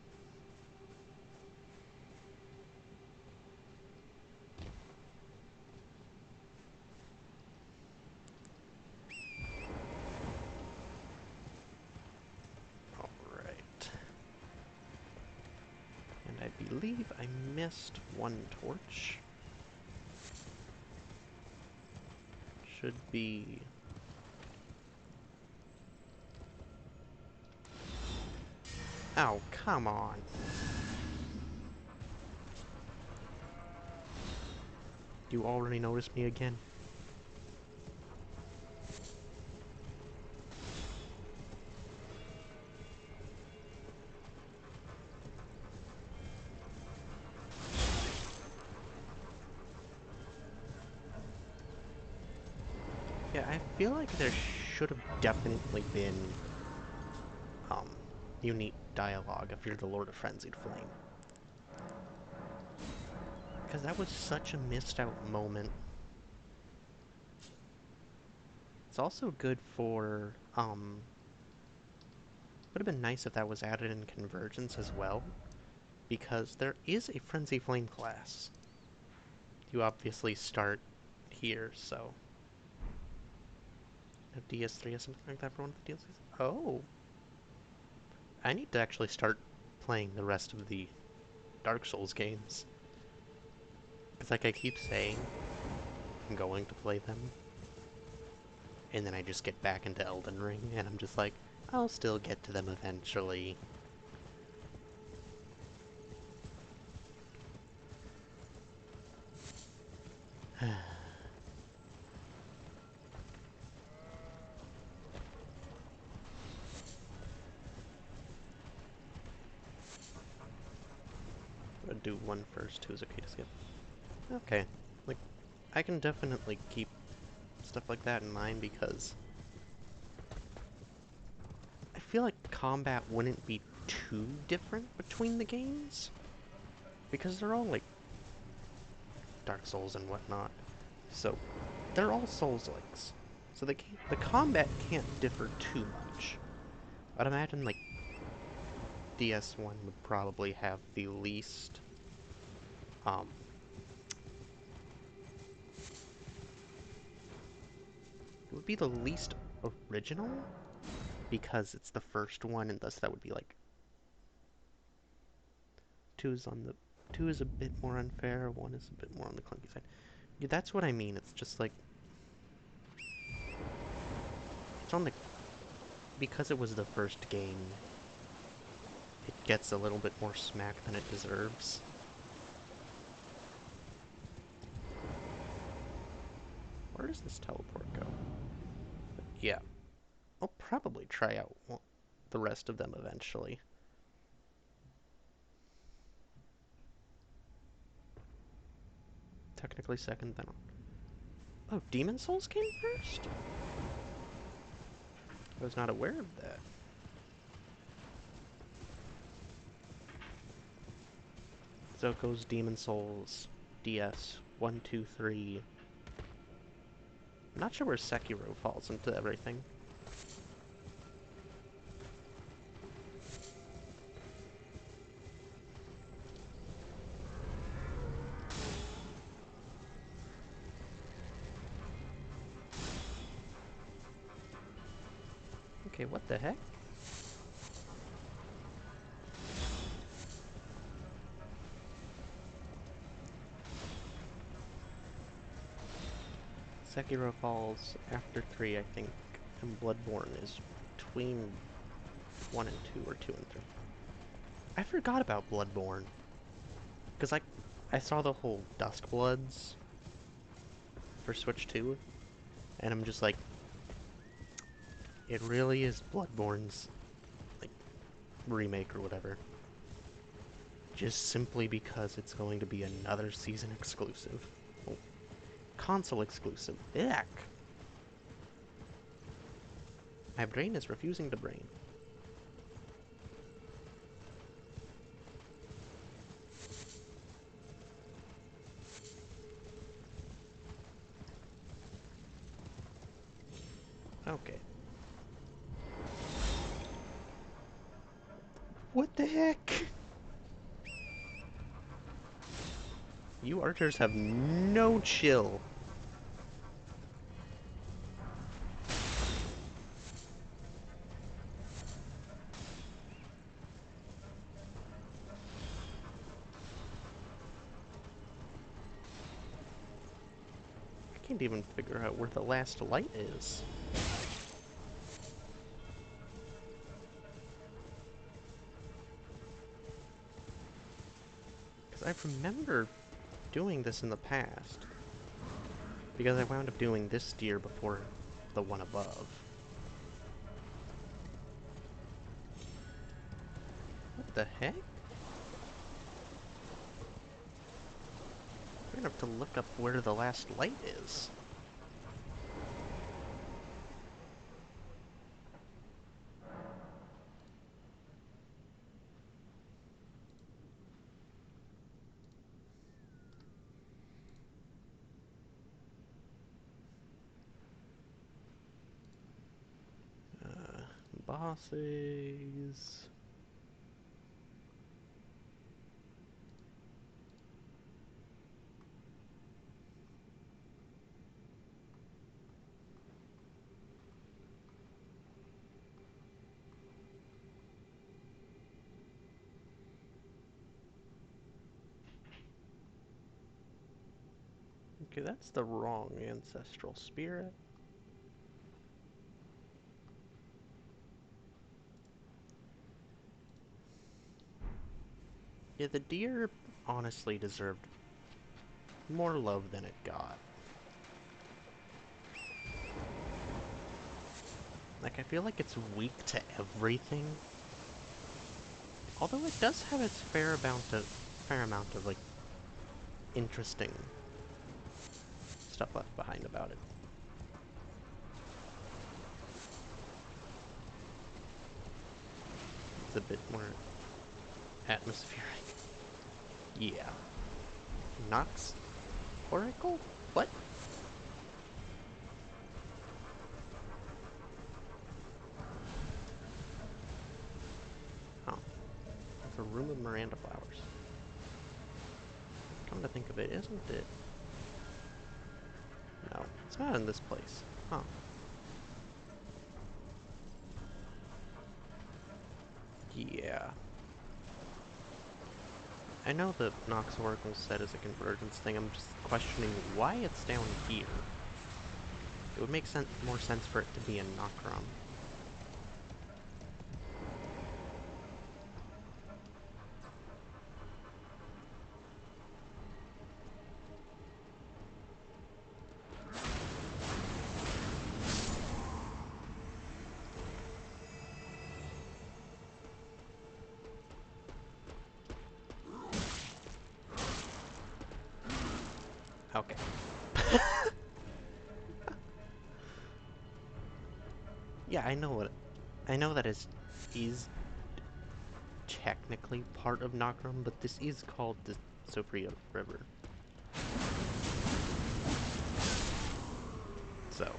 Alright. And I believe I missed one torch. Should be... Oh, come on. You already noticed me again? Yeah, I feel like there should have definitely been unique dialogue if you're the Lord of Frenzied Flame. Because that was such a missed out moment. It's also good for, would have been nice if that was added in Convergence as well, because there is a Frenzy Flame class. You obviously start here, so... A DS3 or something like that for one of the DLCs? Oh! I need to actually start playing the rest of the Dark Souls games. Because like I keep saying, I'm going to play them. And then I just get back into Elden Ring, and I'm just like, I'll still get to them eventually. I'll do one first, two is okay to skip. Okay, like, I can definitely keep stuff like that in mind because I feel like combat wouldn't be too different between the games. Because they're all, like, Dark Souls and whatnot. So, they're all Souls-likes. So the combat can't differ too much. I'd imagine, like, DS1 would probably have the least, it would be the least original, because it's the first one, and thus that would be, like, 2 is a bit more unfair, 1 is a bit more on the clunky side. Yeah, that's what I mean, it's just, like, it's on the, because it was the first game, it gets a little bit more smack than it deserves. Where does this teleport go? But yeah, I'll probably try out the rest of them eventually. Technically second, then... Oh, Demon Souls came first? I was not aware of that. Zoko's Demon Souls DS 1, 2, 3. I'm not sure where Sekiro falls into everything. Okay, what the heck? Sekiro falls after 3, I think, and Bloodborne is between 1 and 2, or 2 and 3. I forgot about Bloodborne. Because I saw the whole Duskbloods for Switch 2, and I'm just like, it really is Bloodborne's, like, remake or whatever. Just simply because it's going to be another season exclusive. Oh, console exclusive. Yuck! My brain is refusing to brain. Okay. What the heck? You archers have no chill. I can't even figure out where the last light is. Because I remember doing this in the past. Because I wound up doing this deer before the one above. What the heck? We're gonna have to look up where the last light is. Bosses. Okay, that's the wrong ancestral spirit. Yeah, the deer honestly deserved more love than it got. Like, I feel like it's weak to everything. Although it does have its fair amount of like, interesting stuff left behind about it. It's a bit more atmospheric. Yeah. Nox Oracle? What? Oh. It's a room of Miranda flowers. Come to think of it, isn't it? No, it's not in this place. Huh. Yeah. I know the Nox Oracle set is a convergence thing, I'm just questioning why it's down here. It would make more sense for it to be in Nokron. Okay. Yeah, I know what. I know that is technically part of Nokrum, but this is called the Sofria River. So,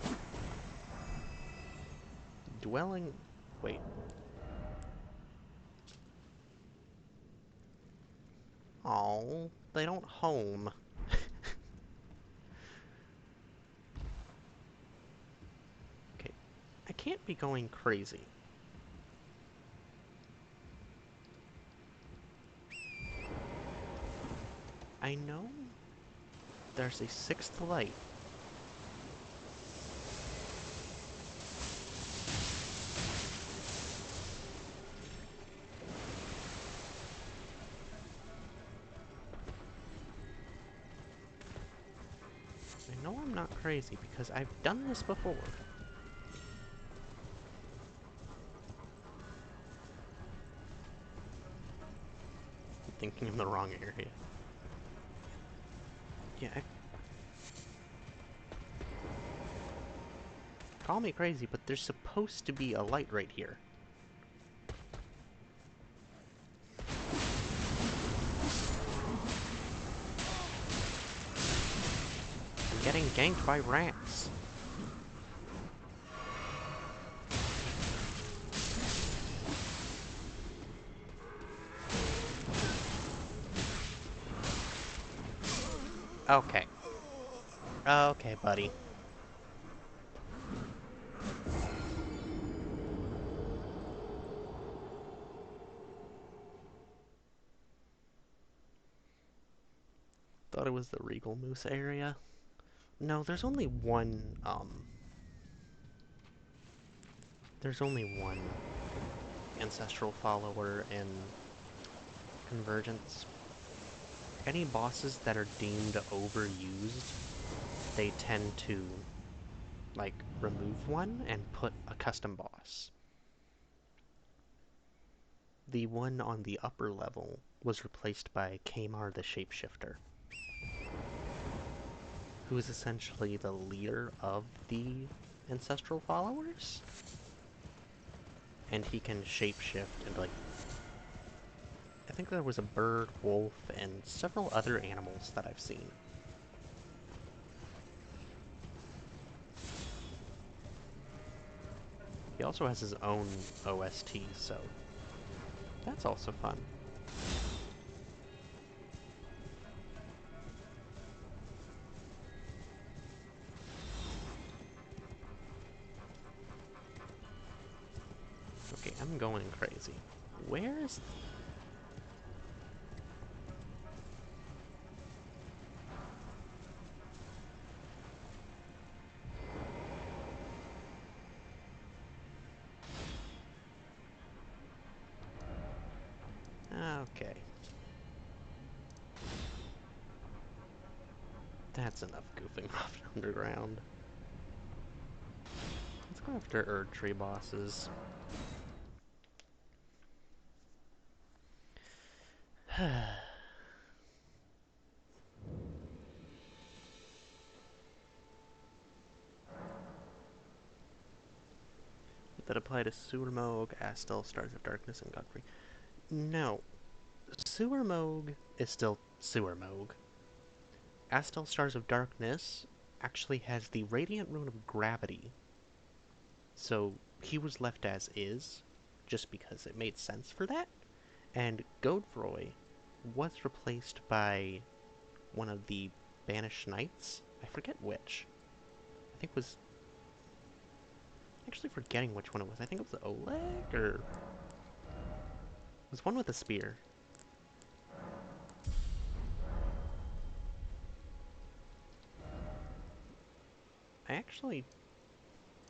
dwelling. Wait. Oh, they don't home. Okay, I can't be going crazy. I know there's a sixth light. I know I'm not crazy because I've done this before. I'm thinking in the wrong area. Yeah, call me crazy, but there's supposed to be a light right here. I'm getting ganked by rats. Okay. Okay, buddy. Thought it was the Regal Moose area. No, there's only one, there's only one ancestral follower in Convergence. Any bosses that are deemed overused, they tend to, like, remove one and put a custom boss. The one on the upper level was replaced by Kamar the Shapeshifter, who is essentially the leader of the ancestral followers. And he can shapeshift into, like, I think there was a bird, wolf, and several other animals that I've seen. He also has his own OST, so that's also fun. Okay, I'm going crazy. Where's... Okay. That's enough goofing off underground. Let's go after Erdtree bosses. That apply to Sewermogue, Astel, Stars of Darkness, and Godfrey. No. Sewermogue is still Sewermogue. Astel, Stars of Darkness actually has the Radiant Rune of Gravity. So he was left as is, just because it made sense for that. And Godfroy was replaced by one of the Banished Knights. I forget which. I think it was... Actually forgetting which one it was. I think it was Oleg, or... It was one with a spear.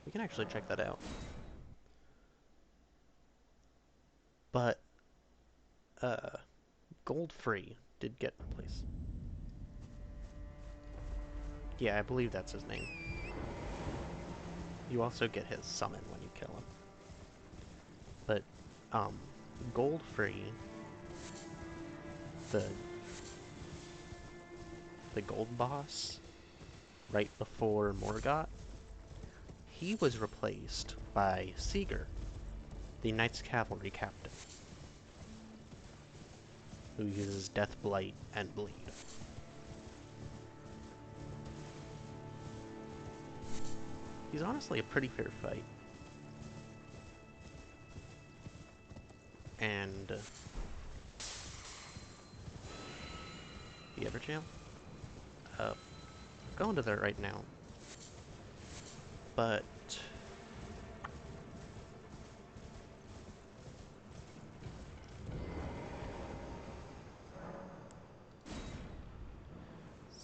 We can actually check that out. But, Goldfrey did get replaced. Yeah, I believe that's his name. You also get his summon when you kill him. But, Goldfrey, the gold boss, right before Morgott, he was replaced by Seeger, the Knights Cavalry captain, who uses Death Blight and Bleed. He's honestly a pretty fair fight. And the Everjail? Going to there right now. But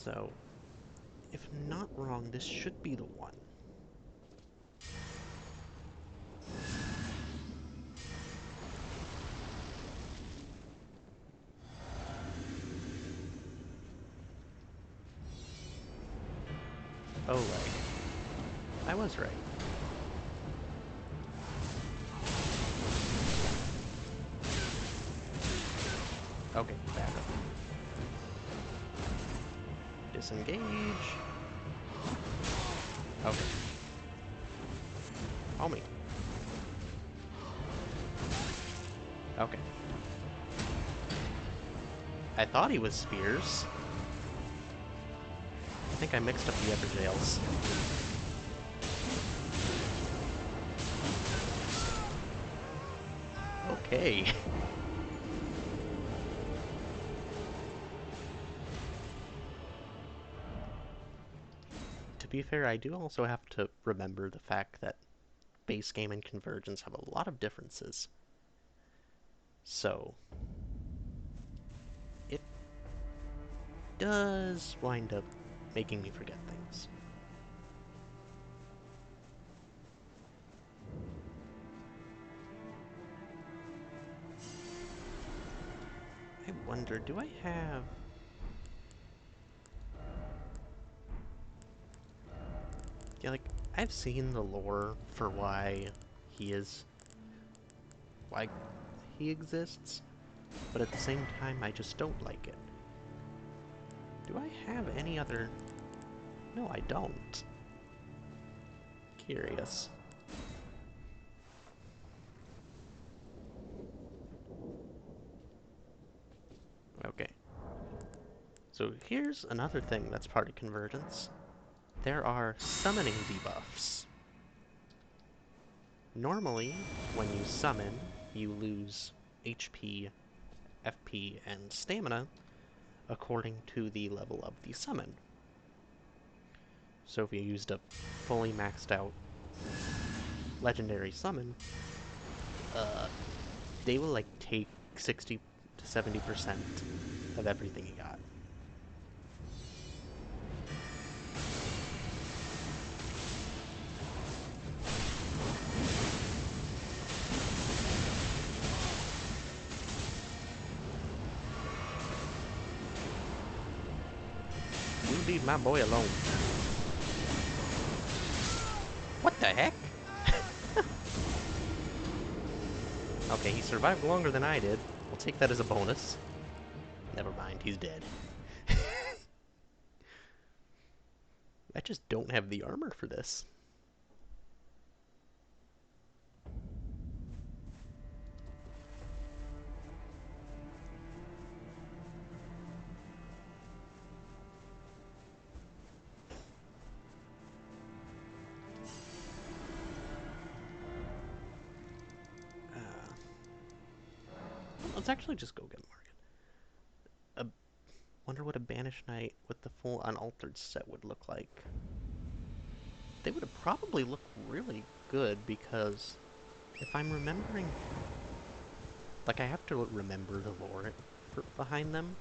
so, if I'm not wrong, this should be the one. Oh, right. I was right. Okay, back up. Disengage. Okay. Oh me. Okay. I thought he was spears. I think I mixed up the Everjails. Okay. To be fair, I do also have to remember the fact that base game and Convergence have a lot of differences. So, it does wind up making me forget things. I wonder, do I have... Yeah, like, I've seen the lore for why he exists, but at the same time, I just don't like it. Do I have any other... No, I don't. Curious. Okay. So here's another thing that's part of Convergence. There are summoning debuffs. Normally, when you summon, you lose HP, FP, and stamina according to the level of the summon. So if you used a fully maxed out legendary summon, they will like take 60 to 70% of everything you got. You leave my boy alone. What the heck? Okay, he survived longer than I did. We'll take that as a bonus. Never mind, he's dead. I just don't have the armor for this. Let's actually just go get Morgan. Wonder what a Banished Knight with the full Unaltered set would look like. They would have probably looked really good because if I'm remembering... Like, I have to remember the lore behind them,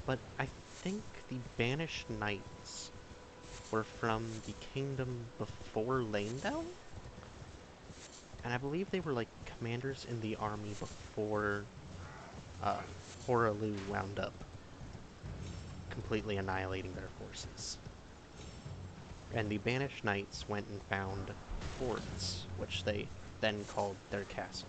but I think the Banished Knights were from the kingdom before Leyndell? And I believe they were, like, commanders in the army before Hoarah Loux wound up completely annihilating their forces. And the Banished Knights went and found forts, which they then called their castle.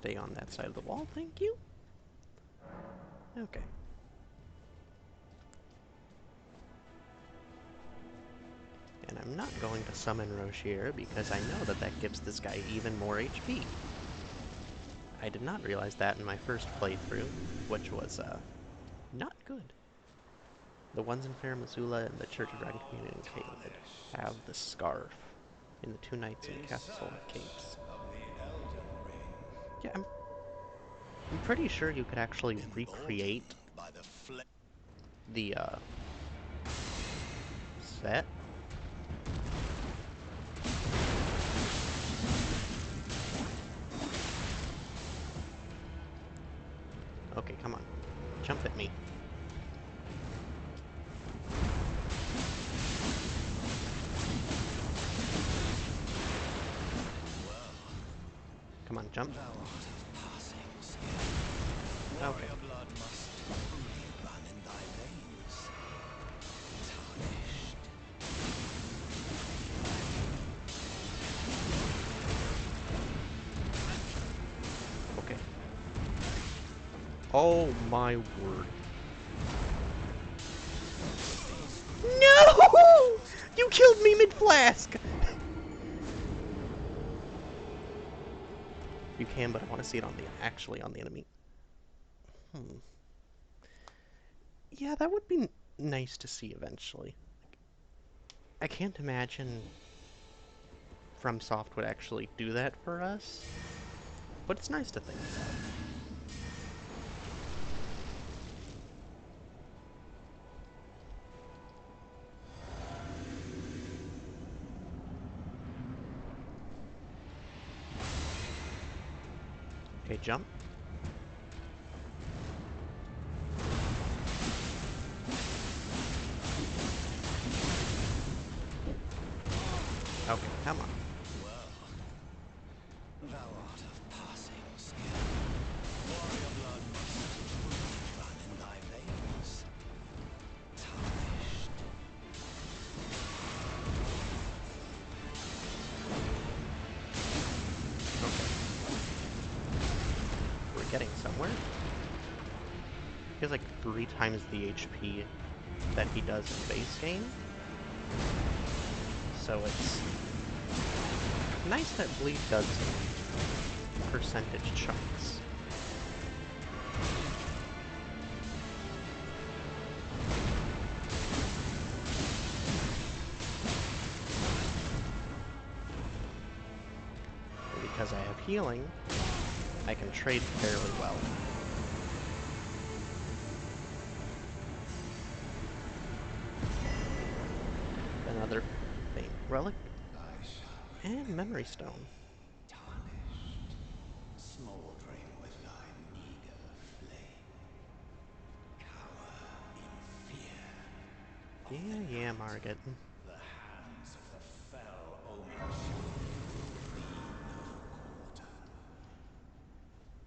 Stay on that side of the wall, thank you. Okay. And I'm not going to summon Rogier because I know that that gives this guy even more HP. I did not realize that in my first playthrough, which was, not good. The ones in Fair Missoula and the Church of Dragon Community in Caelid have the scarf in the two knights in Castle of Capes. Yeah, I'm pretty sure you could actually recreate the, set. Okay, come on. Jump at me. Come on, jump. Okay. Okay. Oh my word. No! You killed me mid-flask! You can, but I want to see it on the actually on the enemy. Yeah, that would be nice to see eventually. I can't imagine FromSoft would actually do that for us, but it's nice to think about. Okay, jump. Okay, come on. Thou art of passing skill. Warrior blood must truly run in thy veins. Tarnished. Okay. We're getting somewhere. He has like 3 times the HP that he does in base game. So it's nice that Bleed does percentage chunks. And because I have healing, I can trade fairly well. Another faint relic and memory stone. Tarnished. Smoldering with thine eager flame. Cower in fear. Yeah, Margit. The hands of the fell omen shaft brook thee no quarter.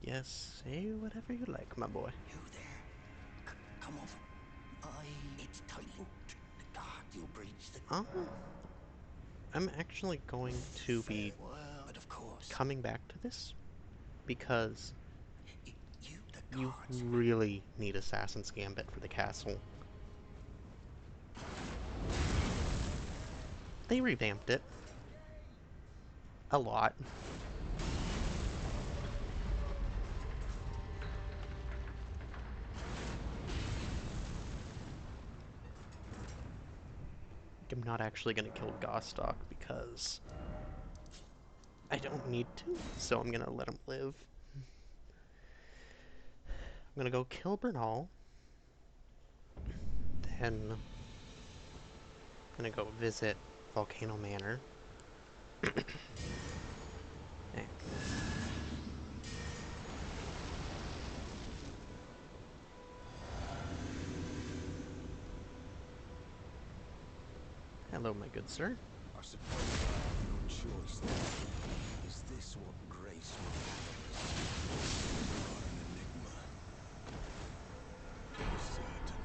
Yes, say whatever you like, my boy. You there? Come over. It's time to guard you breach the... I'm actually going to be But of course, coming back to this because you the you guards. really need Assassin's Gambit for the castle. They revamped it. A lot. I'm not actually going to kill Gostock because I don't need to, so I'm going to let him live. I'm going to go kill Bernal. Then I'm going to go visit Volcano Manor. Hello, my good sir. I suppose I have no choice then. Is this what grace will have? An enigma. For certain,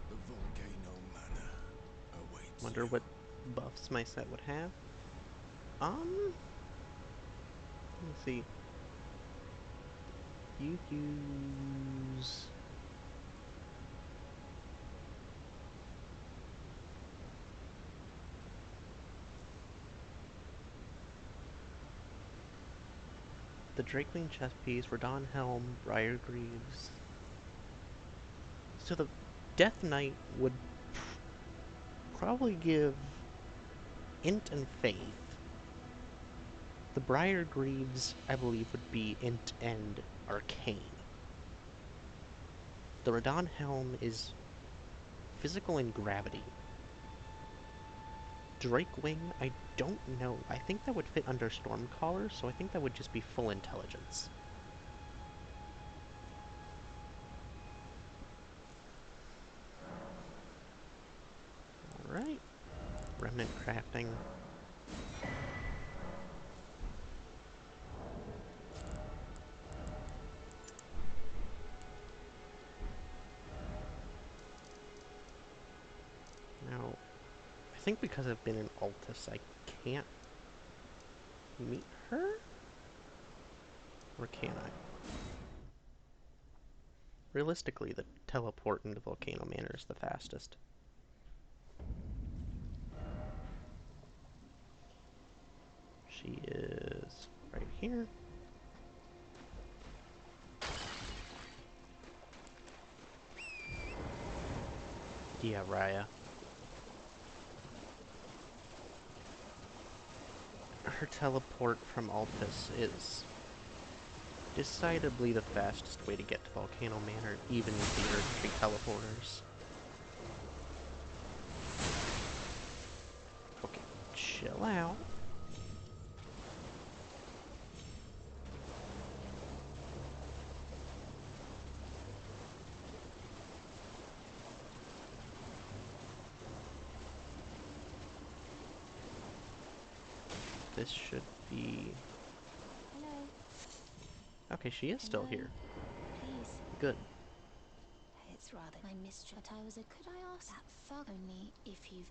the Volcano Manor awaits Wonder you. what buffs my set would have. Let me see. You use... the Drakewing chess piece, Radon Helm, Briargreaves. So the Death Knight would probably give Int and Faith. The Briargreaves, I believe, would be Int and Arcane. The Radon Helm is physical and gravity. Drakewing, I don't know. I think that would fit under Stormcaller, so I think that would just be full intelligence. Alright. Remnant crafting. Now, I think because I've been in Altus, I can't meet her? Or can I? Realistically, the teleport into Volcano Manor is the fastest. She is right here. Yeah, Raya. Her teleport from Altus is decidedly the fastest way to get to Volcano Manor, even with the Earth Tree teleporters. Okay, chill out. This should be... Hello. Okay, she is still here. Please. Good. It's rather my mistress. But could I ask that thug only if you've...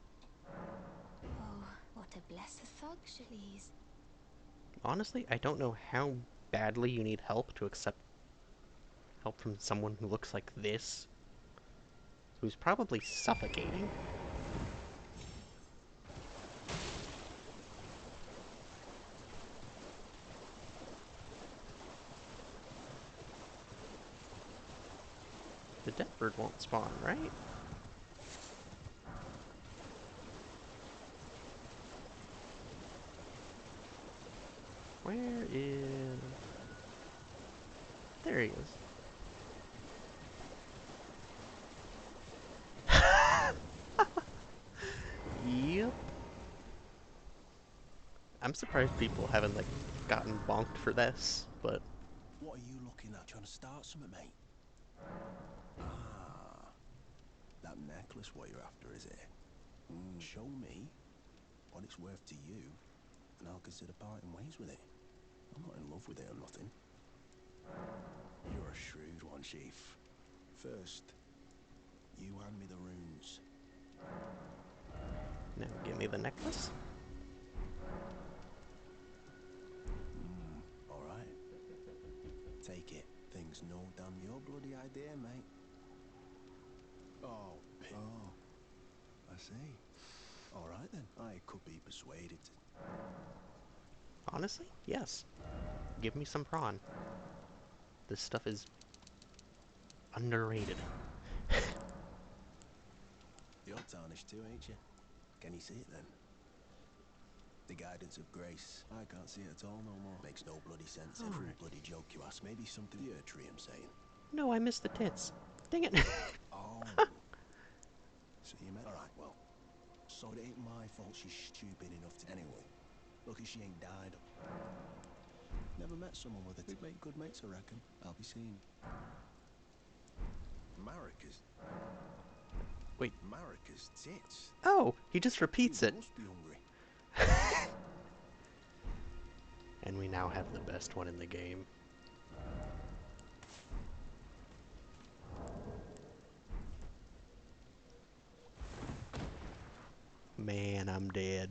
Oh, what a blessed thug, please. Honestly, I don't know how badly you need help to accept help from someone who looks like this. Who's probably suffocating. The Deathbird won't spawn, right? Where is... There he is. Yep. I'm surprised people haven't, like, gotten bonked for this, but... What are you looking at? Trying to start something, mate? Ah. That necklace what you're after, is it? Show me what it's worth to you, and I'll consider parting ways with it. I'm not in love with it or nothing. You're a shrewd one, Chief. First, you hand me the runes. Now give me the necklace. Alright. Take it. Thing's no damn your bloody idea, mate. Oh, I see. Alright then, I could be persuaded. Honestly, yes. Give me some prawn. This stuff is underrated. You're tarnished too, ain't you? Can you see it then? The guidance of grace. I can't see it at all no more. Makes no bloody sense. Every bloody joke you ask. Maybe something you heard Trium saying. No, I missed the tits. Dang it. Oh. So you meant... Alright, well. So it ain't my fault she's stupid enough to... Anyway. Lucky she ain't died. Never met someone with it. We'd make good mates, I reckon. I'll be seeing. Marika's... Wait. Marika's tits. Oh, he just repeats it. Must be hungry. And we now have the best one in the game. Man, I'm dead.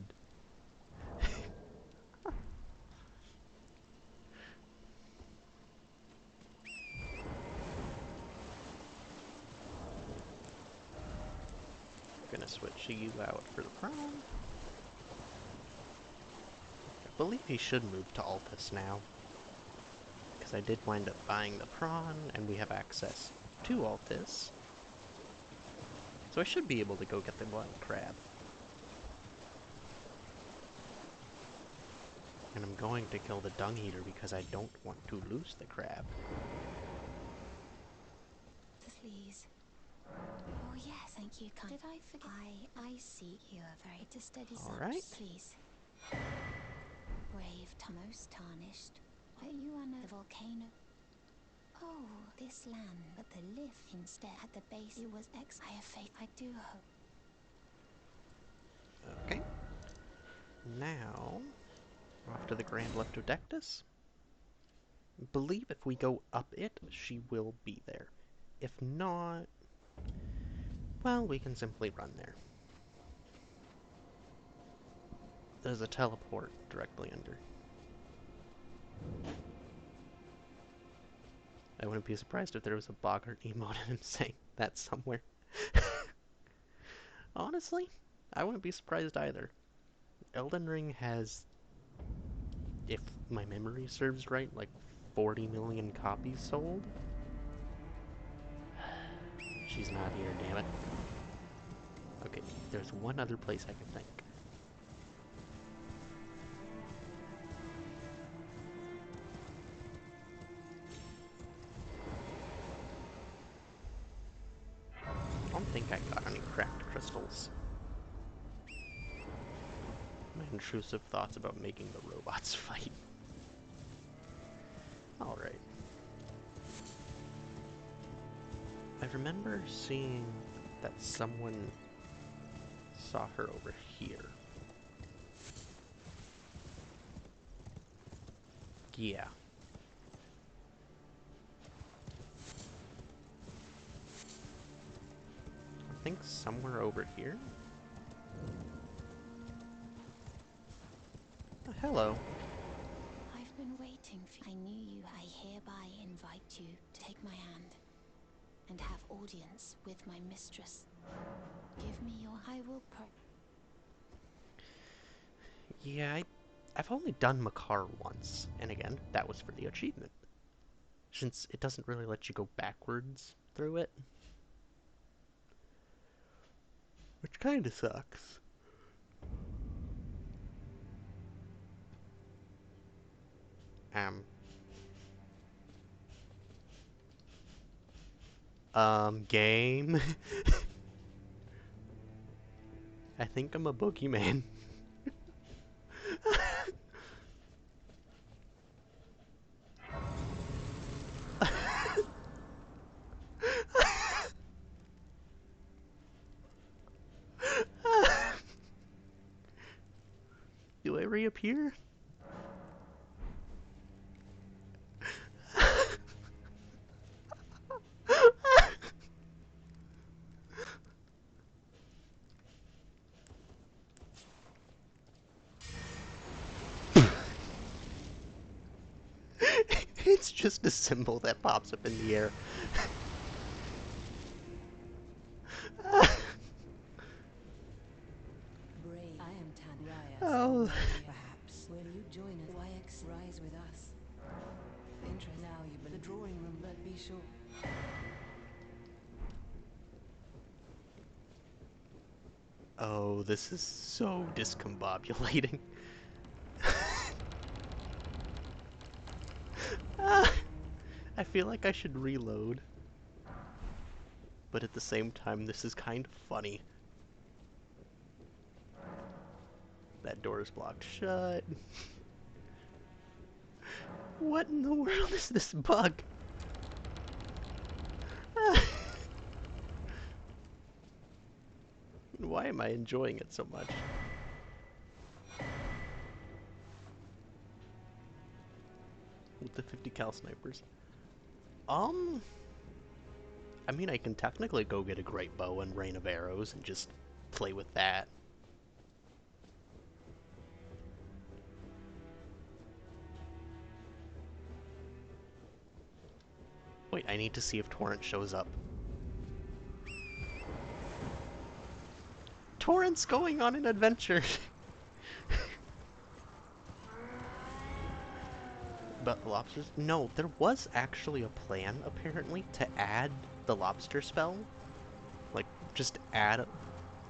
gonna switch you out for the prawn. I believe he should move to Altus now, because I did wind up buying the prawn, and we have access to Altus. So I should be able to go get the wild crab. And I'm going to kill the dung eater because I don't want to lose the crab. Please. Oh yes, thank you. Did I forget? I see you are very to steady. All right. Please. Brave, most tarnished. Are you on a volcano? Oh, this land, but the lift instead at the base. It was I have faith. I do hope. Okay. Now, off to the Grand Leptodectus. Believe if we go up it, she will be there. If not, well, we can simply run there. There's a teleport directly under. I wouldn't be surprised if there was a Bogart emote in him saying that somewhere. Honestly, I wouldn't be surprised either. Elden Ring has, if my memory serves right, like 40 million copies sold. She's not here, damn it. Okay, there's one other place I can think. I don't think I got any cracked crystals. My intrusive thoughts about making the robots fight. Alright. I remember seeing that someone saw her over here. Yeah. I think somewhere over here. Oh, hello. I've been waiting for. I knew you. I hereby invite you to take my hand and have audience with my mistress. Give me your. I will Yeah, I've only done Makar once, and again, that was for the achievement. Since it doesn't really let you go backwards through it. Which kinda sucks. Game? I think I'm a boogeyman. Do I reappear? It's just a symbol that pops up in the air. Brave. I am Tanraya. Oh. Perhaps will you join us? YX rise with us. Interest now you the drawing room, but be sure. Oh, this is so discombobulating. I feel like I should reload. But at the same time, this is kind of funny. That door is blocked shut. What in the world is this bug? Why am I enjoying it so much? With the 50 cal snipers. I mean, I can technically go get a great bow and rain of arrows and just play with that. Wait, I need to see if Torrent shows up. Torrent's going on an adventure. But the lobsters? No, there was actually a plan, apparently, to add the lobster spell. Like, just add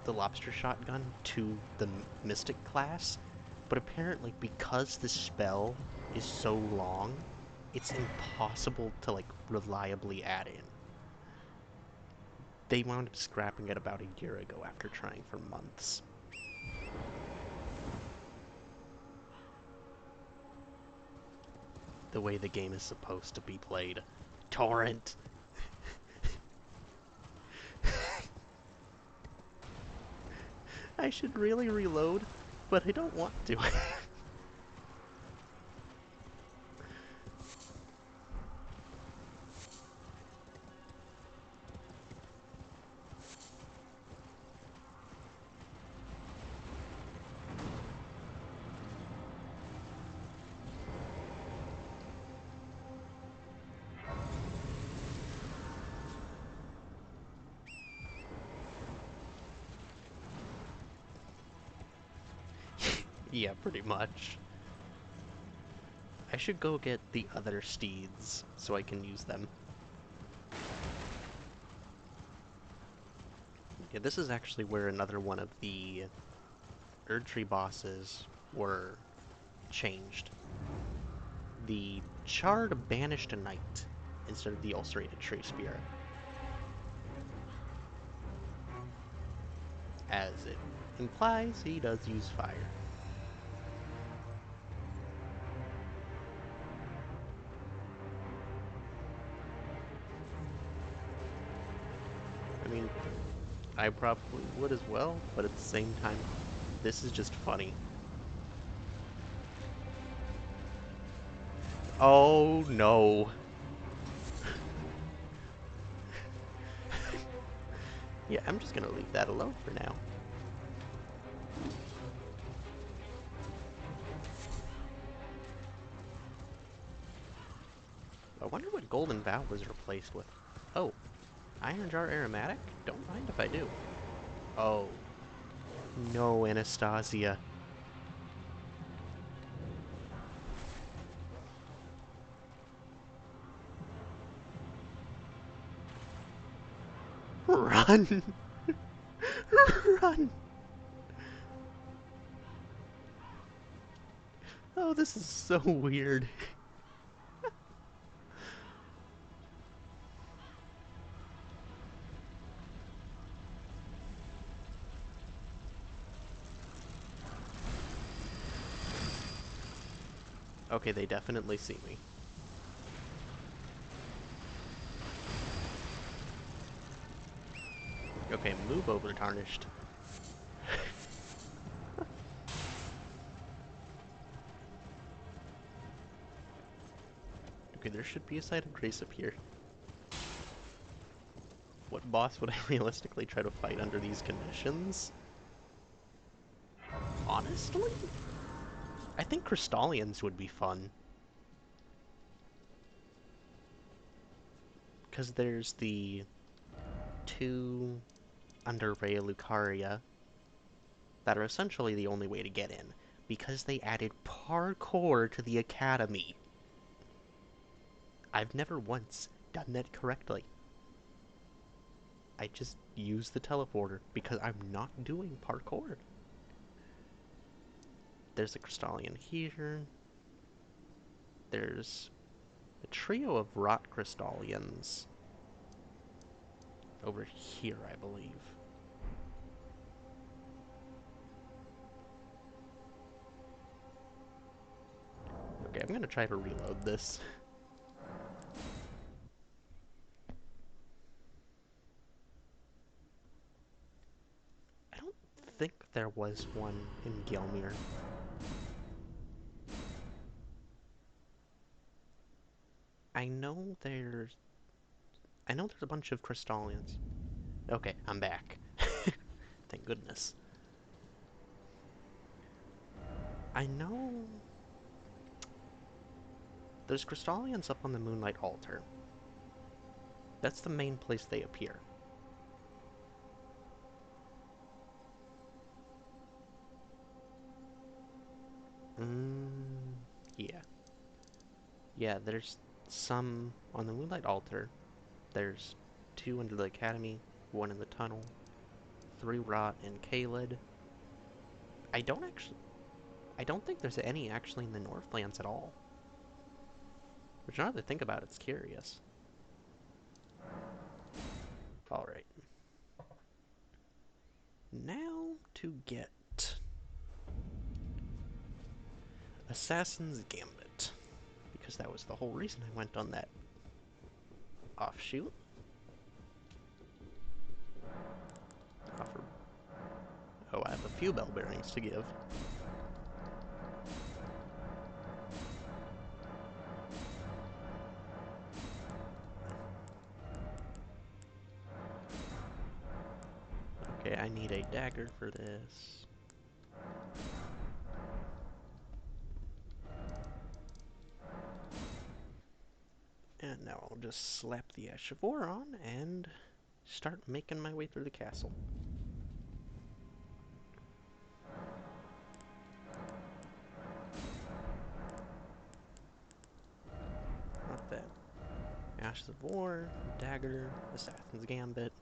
the lobster shotgun to the mystic class. But apparently, because the spell is so long, it's impossible to, like, reliably add in. They wound up scrapping it about a year ago after trying for months. The way the game is supposed to be played. Torrent! I should really reload, but I don't want to. Yeah, pretty much. I should go get the other steeds so I can use them. Yeah, this is actually where another one of the Erdtree bosses were changed. The Charred banished a knight instead of the ulcerated tree spear. As it implies, he does use fire. I mean, I probably would as well, but at the same time, this is just funny. Oh no. Yeah, I'm just gonna leave that alone for now. I wonder what Golden Vow was replaced with. Oh, Iron Jar Aromatic? Don't mind if I do. Oh. No, Anastasia. Run! Run! Oh, this is so weird. Okay, they definitely see me. Okay, move over, Tarnished. Okay, there should be a site of grace up here. What boss would I realistically try to fight under these conditions? Honestly? I think Crystallians would be fun. Because there's the two under Raya Lucaria that are essentially the only way to get in. Because they added parkour to the academy. I've never once done that correctly. I just use the teleporter because I'm not doing parkour. There's a Crystallian here. There's a trio of Rot Crystallians over here, I believe. Okay, I'm gonna try to reload this. I don't think there was one in Gelmir. I know there's a bunch of Crystallians. Okay, I'm back. Thank goodness. I know there's Crystallians up on the Moonlight Altar. That's the main place they appear. Yeah, there's some on the Moonlight Altar. There's 2 under the Academy, 1 in the tunnel, 3 rot in Caelid. I don't think there's any actually in the Northlands at all. Which, now that I think about it, it's curious. Alright. Now to get Assassin's Gambit. Because that was the whole reason I went on that offshoot. Offer. Oh, I have a few bell bearings to give. Okay, I need a dagger for this. And now I'll just slap the Ash of War on and start making my way through the castle. Not that. Ashes of War, dagger, Assassin's Gambit.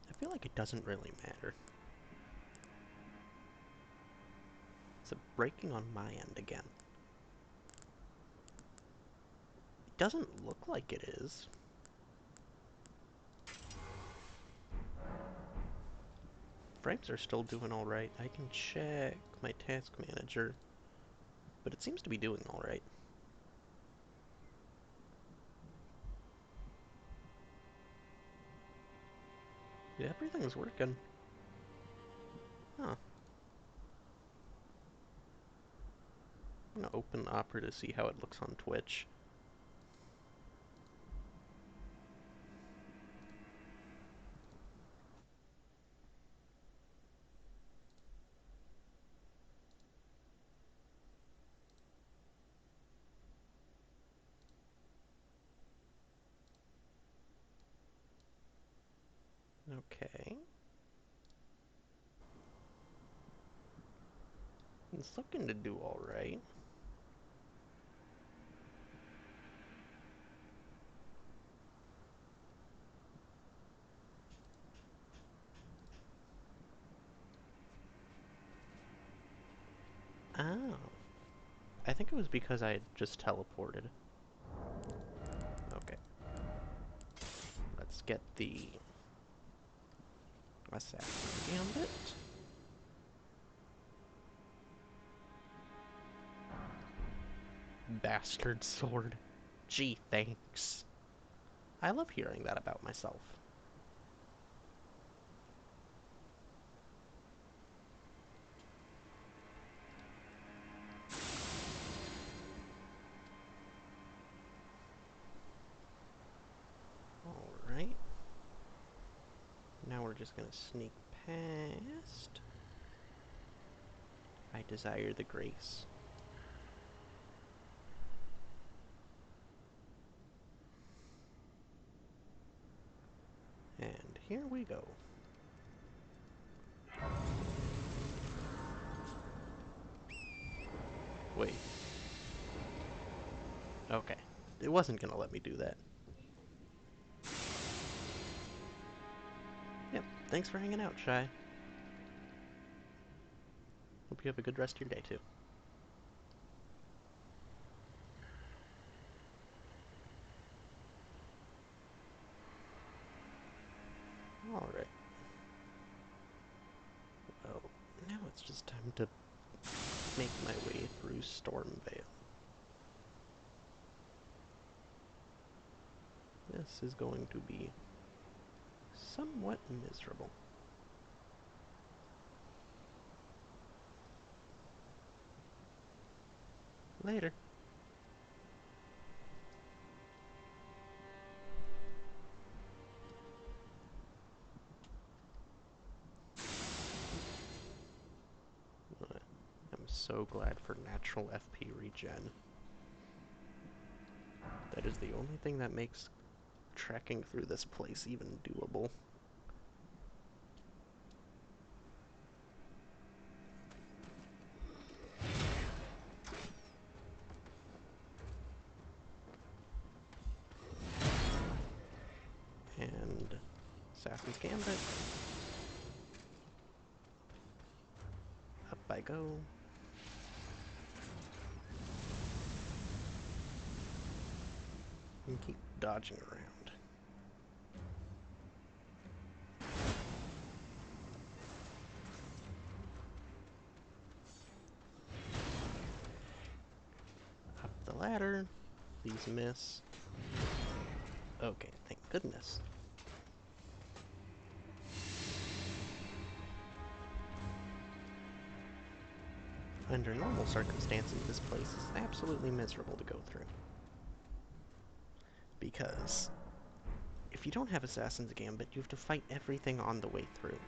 I feel like it doesn't really matter. Is it breaking on my end again? It doesn't look like it is. Frames are still doing alright. I can check my task manager, but it seems to be doing alright. Yeah, everything's working. Huh. I'm gonna open Opera to see how it looks on Twitch. Okay. It's looking to do alright. Oh. I think it was because I had just teleported. Okay. Let's get the Assassin's Gambit. Bastard sword. Gee, thanks. I love hearing that about myself. Alright. Now we're just gonna sneak past. I desire the grace. And here we go. Wait. Okay. It wasn't gonna let me do that. Yep. Thanks for hanging out, Shy. Hope you have a good rest of your day, too. Alright. Well, now it's just time to make my way through Stormveil. This is going to be somewhat miserable. Later. I'm so glad for natural FP regen. That is the only thing that makes trekking through this place even doable. Assassin's Gambit. Up I go. And keep dodging around. Up the ladder. Please miss. Okay, thank goodness. Under normal circumstances, this place is absolutely miserable to go through. Because if you don't have Assassin's Gambit, you have to fight everything on the way through.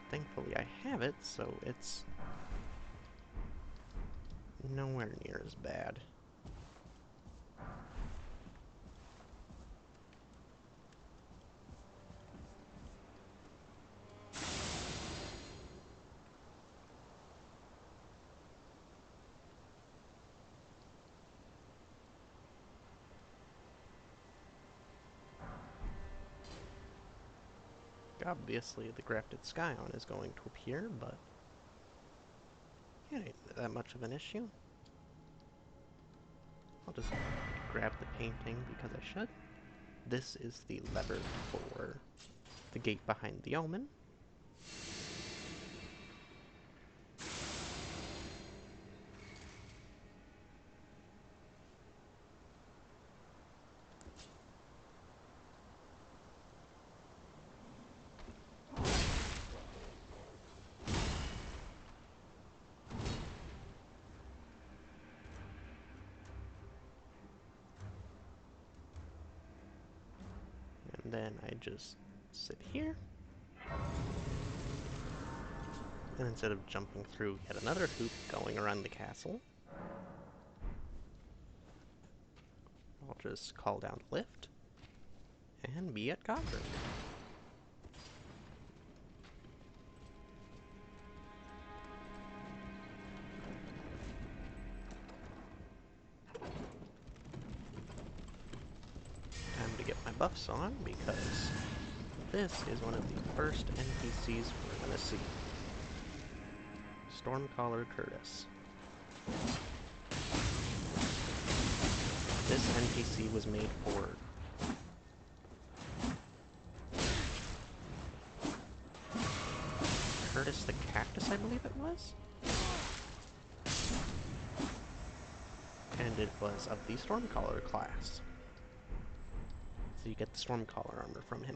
Thankfully, I have it, so it's nowhere near as bad. Obviously, the Grafted Scion is going to appear, but it ain't that much of an issue. I'll just grab the painting because I should. This is the lever for the gate behind the Omen. And then I just sit here. And instead of jumping through yet another hoop going around the castle, I'll just call down lift and be at Godric. Time to get my buffs on because this is one of the first NPCs we're gonna see. Stormcaller Curtis. This NPC was made for Curtis the Cactus, I believe it was? And it was of the Stormcaller class. So you get the Stormcaller armor from him.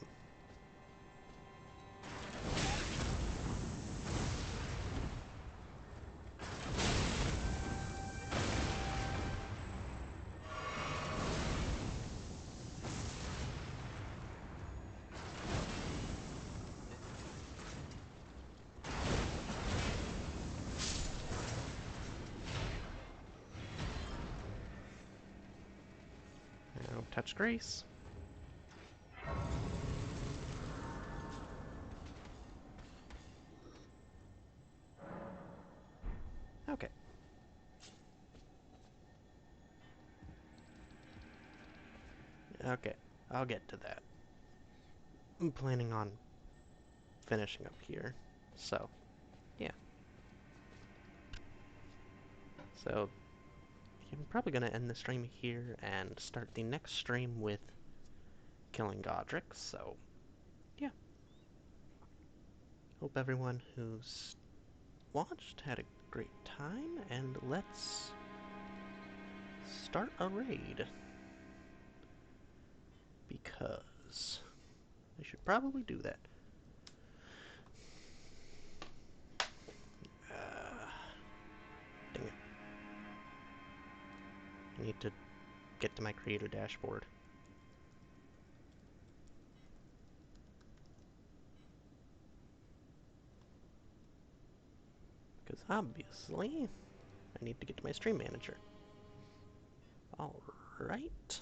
Now, touch Grace. Okay. Okay, I'll get to that. I'm planning on finishing up here, so, yeah. So, I'm probably going to end the stream here and start the next stream with killing Godric, so, yeah. Hope everyone who's watched had a great time, and let's start a raid. Because I should probably do that. Dang it. I need to get to my creator dashboard. Because obviously, I need to get to my stream manager. Alright.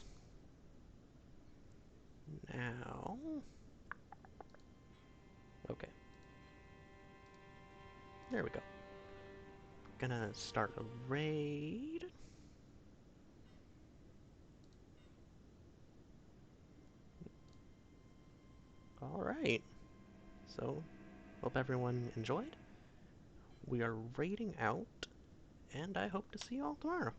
Now... Okay. There we go. Gonna start a raid. Alright. So, hope everyone enjoyed. We are raiding out, and I hope to see you all tomorrow.